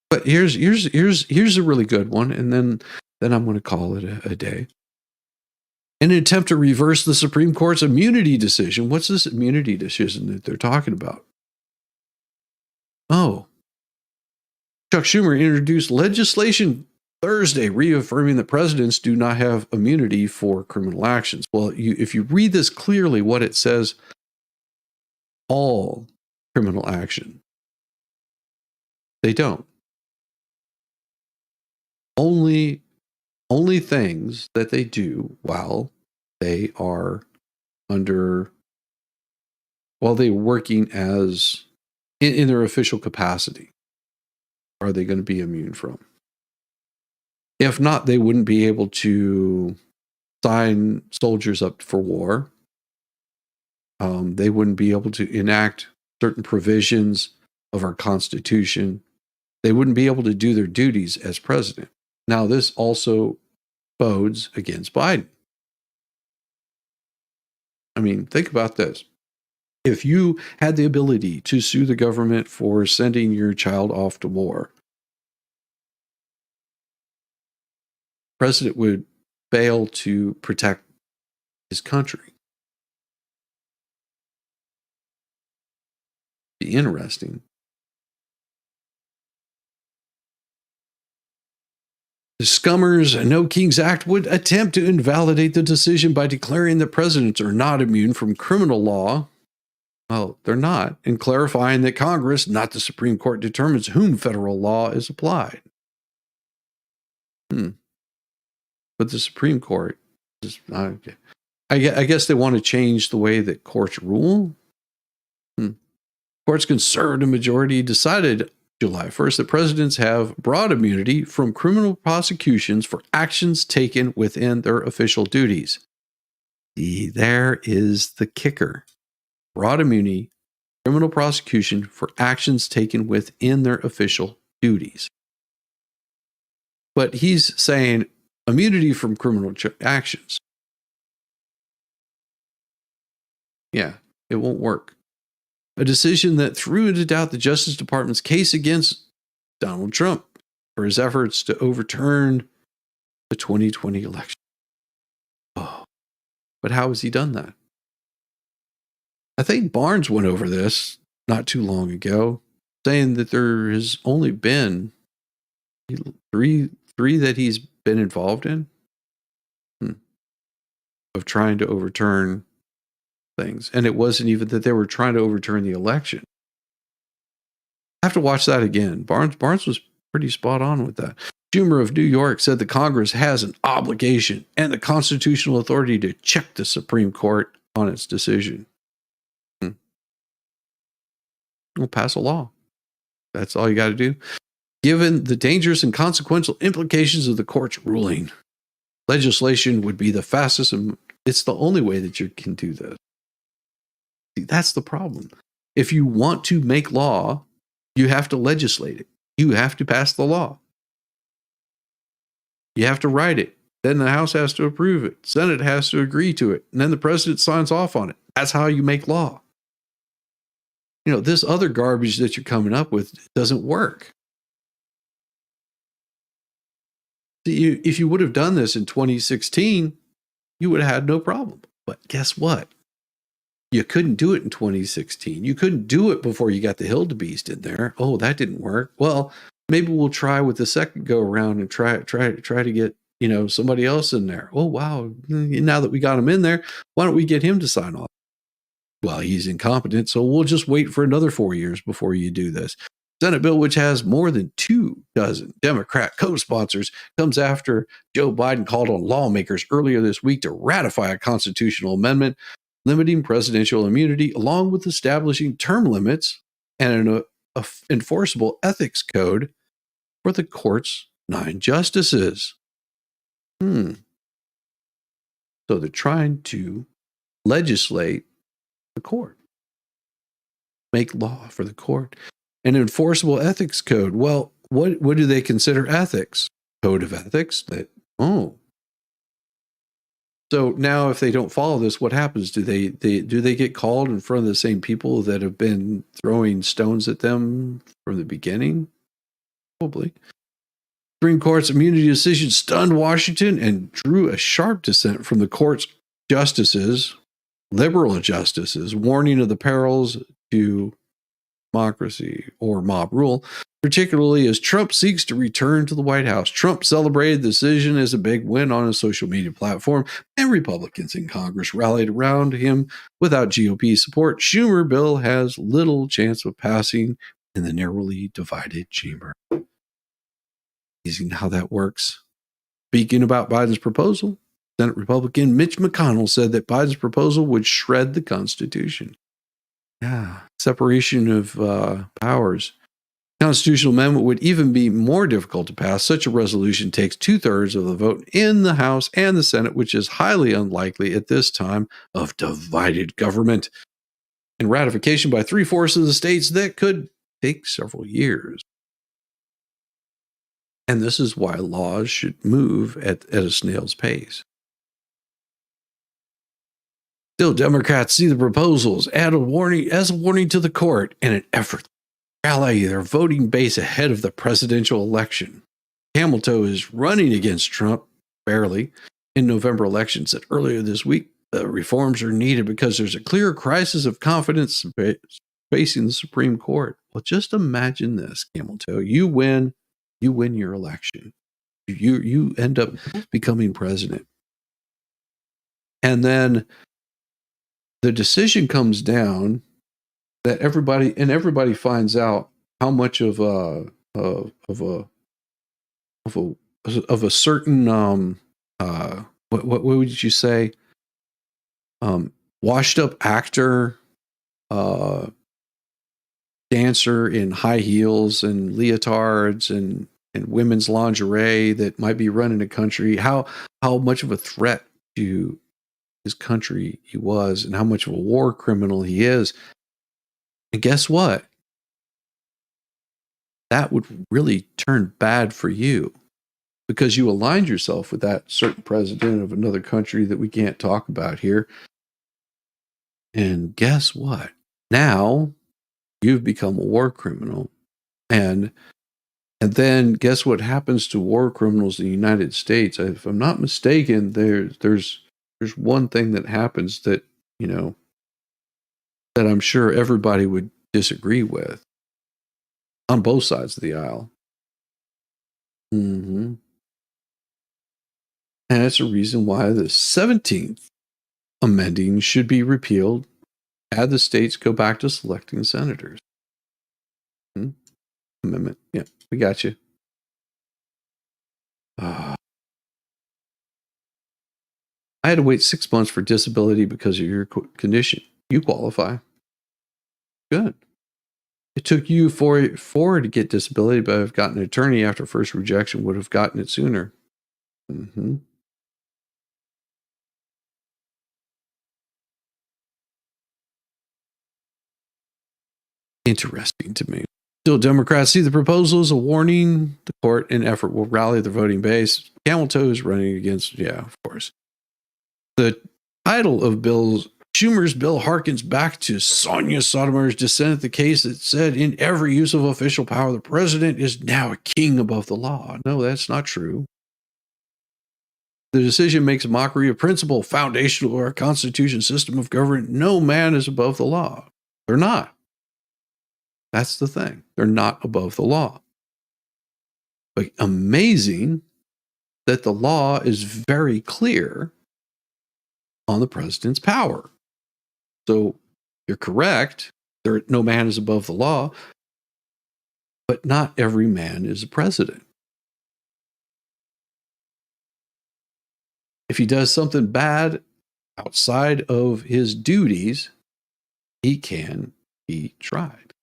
But here's a really good one, and then I'm going to call it a day. In an attempt to reverse the Supreme Court's immunity decision. What's this immunity decision that they're talking about? Oh. Chuck Schumer introduced legislation Thursday reaffirming that presidents do not have immunity for criminal actions. Well, if you read this clearly, what it says, all criminal action. They don't. Only things that they do while they are while they're working as in their official capacity are they going to be immune from. If not, they wouldn't be able to sign soldiers up for war. They wouldn't be able to enact certain provisions of our Constitution. They wouldn't be able to do their duties as president. Now, this also bodes against Biden. I mean, think about this. If you had the ability to sue the government for sending your child off to war, the president would fail to protect his country. Be interesting. The Scummers No Kings Act would attempt to invalidate the decision by declaring that presidents are not immune from criminal law. Well, they're not, and clarifying that Congress, not the Supreme Court, determines whom federal law is applied. But the Supreme Court is okay. I guess they want to change the way that courts rule. Court's conservative majority decided July 1st that presidents have broad immunity from criminal prosecutions for actions taken within their official duties. There is the kicker. Broad immunity, criminal prosecution for actions taken within their official duties. But he's saying immunity from criminal actions. Yeah, it won't work. A decision that threw into doubt the Justice Department's case against Donald Trump for his efforts to overturn the 2020 election. Oh, but how has he done that? I think Barnes went over this not too long ago, saying that there has only been three that he's been involved in of trying to overturn things. And it wasn't even that they were trying to overturn the election. I have to watch that again. Barnes was pretty spot on with that. Schumer of New York said the Congress has an obligation and the constitutional authority to check the Supreme Court on its decision. We'll pass a law. That's all you got to do. Given the dangerous and consequential implications of the court's ruling, legislation would be the fastest and it's the only way that you can do this. See, that's the problem. If you want to make law, you have to legislate it. You have to pass the law. You have to write it. Then the House has to approve it. Senate has to agree to it. And then the president signs off on it. That's how you make law. You know, this other garbage that you're coming up with doesn't work. If you would have done this in 2016, you would have had no problem. But guess what? You couldn't do it in 2016. You couldn't do it before you got the Hildebeest in there. Oh, that didn't work. Well, maybe we'll try with the second go around and try to get, somebody else in there. Oh, wow. Now that we got him in there, why don't we get him to sign off? Well, he's incompetent, so we'll just wait for another 4 years before you do this. Senate bill, which has more than 24 Democrat co-sponsors, comes after Joe Biden called on lawmakers earlier this week to ratify a constitutional amendment limiting presidential immunity, along with establishing term limits and an enforceable ethics code for the court's 9 justices. So they're trying to legislate the court, make law for the court. An enforceable ethics code. Well, what do they consider ethics? Code of ethics? So now if they don't follow this, what happens? Do they get called in front of the same people that have been throwing stones at them from the beginning? Probably. Supreme Court's immunity decision stunned Washington and drew a sharp dissent from the court's justices, liberal justices, warning of the perils to democracy or mob rule, particularly as Trump seeks to return to the White House. Trump celebrated the decision as a big win on his social media platform, and Republicans in Congress rallied around him without GOP support. Schumer bill has little chance of passing in the narrowly divided chamber. Amazing how that works. Speaking about Biden's proposal, Senate Republican Mitch McConnell said that Biden's proposal would shred the Constitution. Yeah, separation of powers. Constitutional amendment would even be more difficult to pass. Such a resolution takes 2/3 of the vote in the House and the Senate, which is highly unlikely at this time of divided government. And ratification by 3/4 of the states, that could take several years. And this is why laws should move at a snail's pace. Still, Democrats see the proposals as a warning to the court and an effort to rally their voting base ahead of the presidential election. Hamilton is running against Trump, barely, in November election, said earlier this week the reforms are needed because there's a clear crisis of confidence facing the Supreme Court. Well, just imagine this, Hamilton. You win your election. You end up becoming president. And then the decision comes down that everybody finds out how much of a certain what would you say, washed up actor, dancer in high heels and leotards and women's lingerie that might be running a country, how much of a threat to his country he was and how much of a war criminal he is. And guess what? That would really turn bad for you because you aligned yourself with that certain president of another country that we can't talk about here. And guess what? Now you've become a war criminal. And then guess what happens to war criminals in the United States? If I'm not mistaken, there's one thing that happens that, you know, that I'm sure everybody would disagree with on both sides of the aisle. Mm-hmm. And that's a reason why the 17th amending should be repealed. Had the states go back to selecting senators. Amendment. Yeah, we got you. I had to wait 6 months for disability because of your condition. You qualify. Good. It took you four to get disability, but I've gotten an attorney after first rejection would have gotten it sooner. Mm-hmm. Interesting to me. Still, Democrats see the proposal as a warning. The court and effort will rally the voting base. Camel Toe is running against, yeah, of course. The title of Schumer's bill harkens back to Sonia Sotomayor's dissent at the case that said in every use of official power, the president is now a king above the law. No, that's not true. The decision makes a mockery of principle, foundational or a constitution system of government. No man is above the law. They're not. That's the thing. They're not above the law. But amazing that the law is very clear on the president's power. So you're correct. No man is above the law, but not every man is a president. If he does something bad outside of his duties, he can be tried.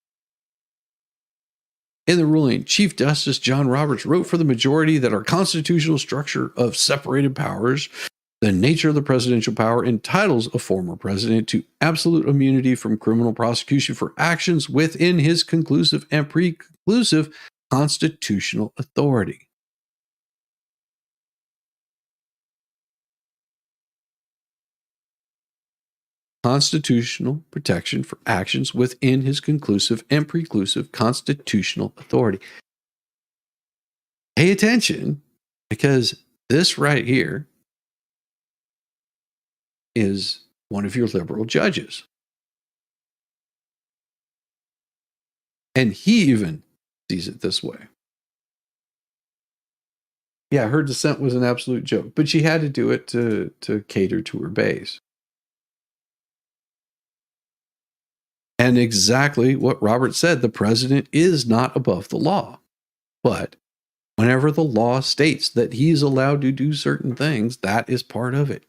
In the ruling, Chief Justice John Roberts wrote for the majority that our constitutional structure of separated powers, the nature of the presidential power, entitles a former president to absolute immunity from criminal prosecution for actions within his conclusive and preclusive constitutional authority. Constitutional protection for actions within his conclusive and preclusive constitutional authority. Pay attention, because this right here is one of your liberal judges. And he even sees it this way. Yeah, her dissent was an absolute joke, but she had to do it to cater to her base. And exactly what Robert said, the president is not above the law. But whenever the law states that he's allowed to do certain things, that is part of it.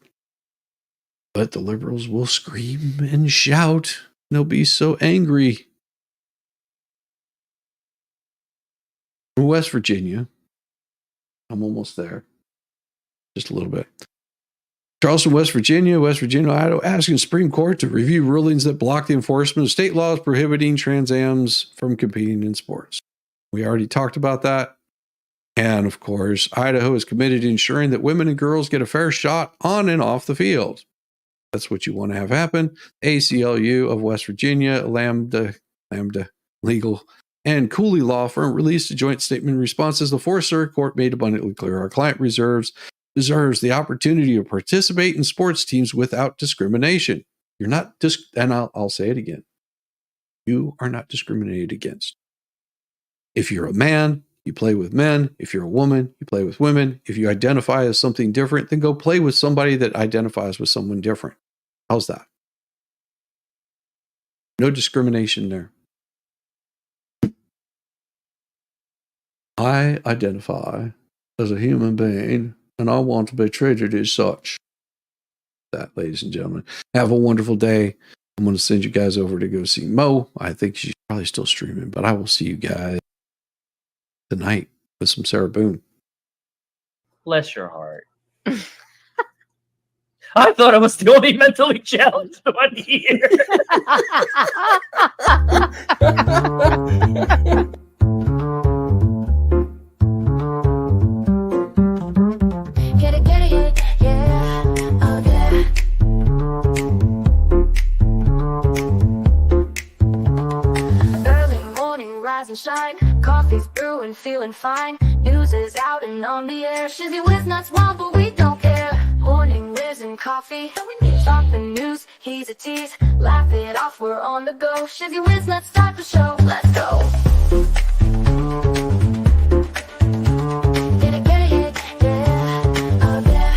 But the liberals will scream and shout. They'll be so angry. In West Virginia, I'm almost there. Just a little bit. Charleston, West Virginia, Idaho, asking the Supreme Court to review rulings that block the enforcement of state laws prohibiting Trans Ams from competing in sports. We already talked about that. And of course, Idaho is committed to ensuring that women and girls get a fair shot on and off the field. That's what you want to have happen. ACLU of West Virginia, Lambda Legal, and Cooley Law Firm released a joint statement in response as the Fourth Circuit Court made abundantly clear our client deserves the opportunity to participate in sports teams without discrimination. You're not and I'll say it again. You are not discriminated against. If you're a man, you play with men. If you're a woman, you play with women. If you identify as something different, then go play with somebody that identifies with someone different. How's that? No discrimination there. I identify as a human being, and I want to be treated as such. that, ladies and gentlemen. Have a wonderful day. I'm going to send you guys over to go see Mo. I think she's probably still streaming, but I will see you guys tonight with some Sarah Boone. Bless your heart. I thought I was the only mentally challenged one here. Get it, yeah, oh yeah. Early morning, rise and shine. Coffee's brewing, feeling fine. News is out and on the air. Shizzy Whiz nuts wild, but we don't care. Morning Whiz and Coffee. Talk the news, he's a tease. Laugh it off, we're on the go. Shizzy Whiz nuts, start the show. Let's go. Get it, yeah, oh yeah.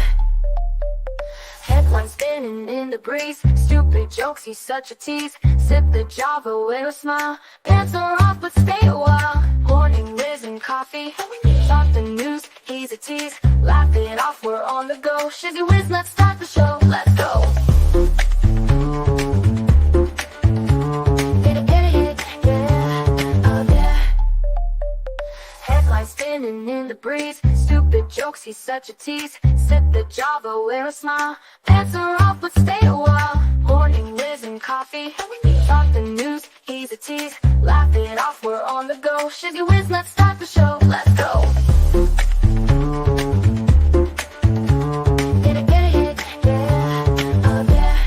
Headlines spinning in the breeze. Stupid jokes, he's such a tease. Sip the Java with a smile. Pants are off, but stay a while. Morning Whiz and Coffee. Talk the news, he's a tease. Laugh it off, we're on the go. Shizzy Whiz, let's start the show. Let's go. Get it, yeah, oh yeah. Headlines spinning in the breeze. Stupid jokes, he's such a tease. Sip the Java, wear a smile. Pants are off, but stay a while. Morning Whiz and Coffee. Talk the news, he's a tease. Laugh it off, we're on the go. Shizzy Whiz, let's start the show. Let's go. Get it, yeah, oh yeah.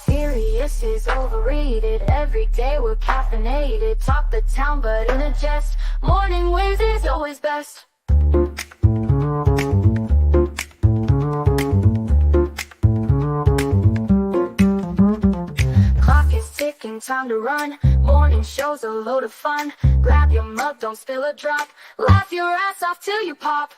Serious is overrated. Every day we're caffeinated. Talk the town, but in a jest. Morning Whiz is always best. Clock is ticking, time to run. Morning show's a load of fun. Grab your mug, don't spill a drop. Laugh your ass off till you pop.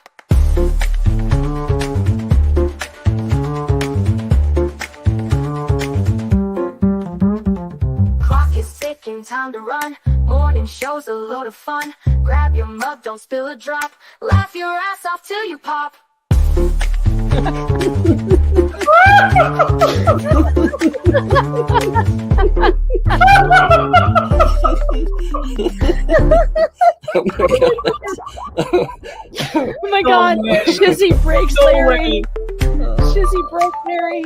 Clock is ticking, time to run. Morning show's a load of fun. Grab your mug, don't spill a drop. Laugh your ass off till you pop. Oh my god, Shizzy breaks Larry. Shizzy broke Larry.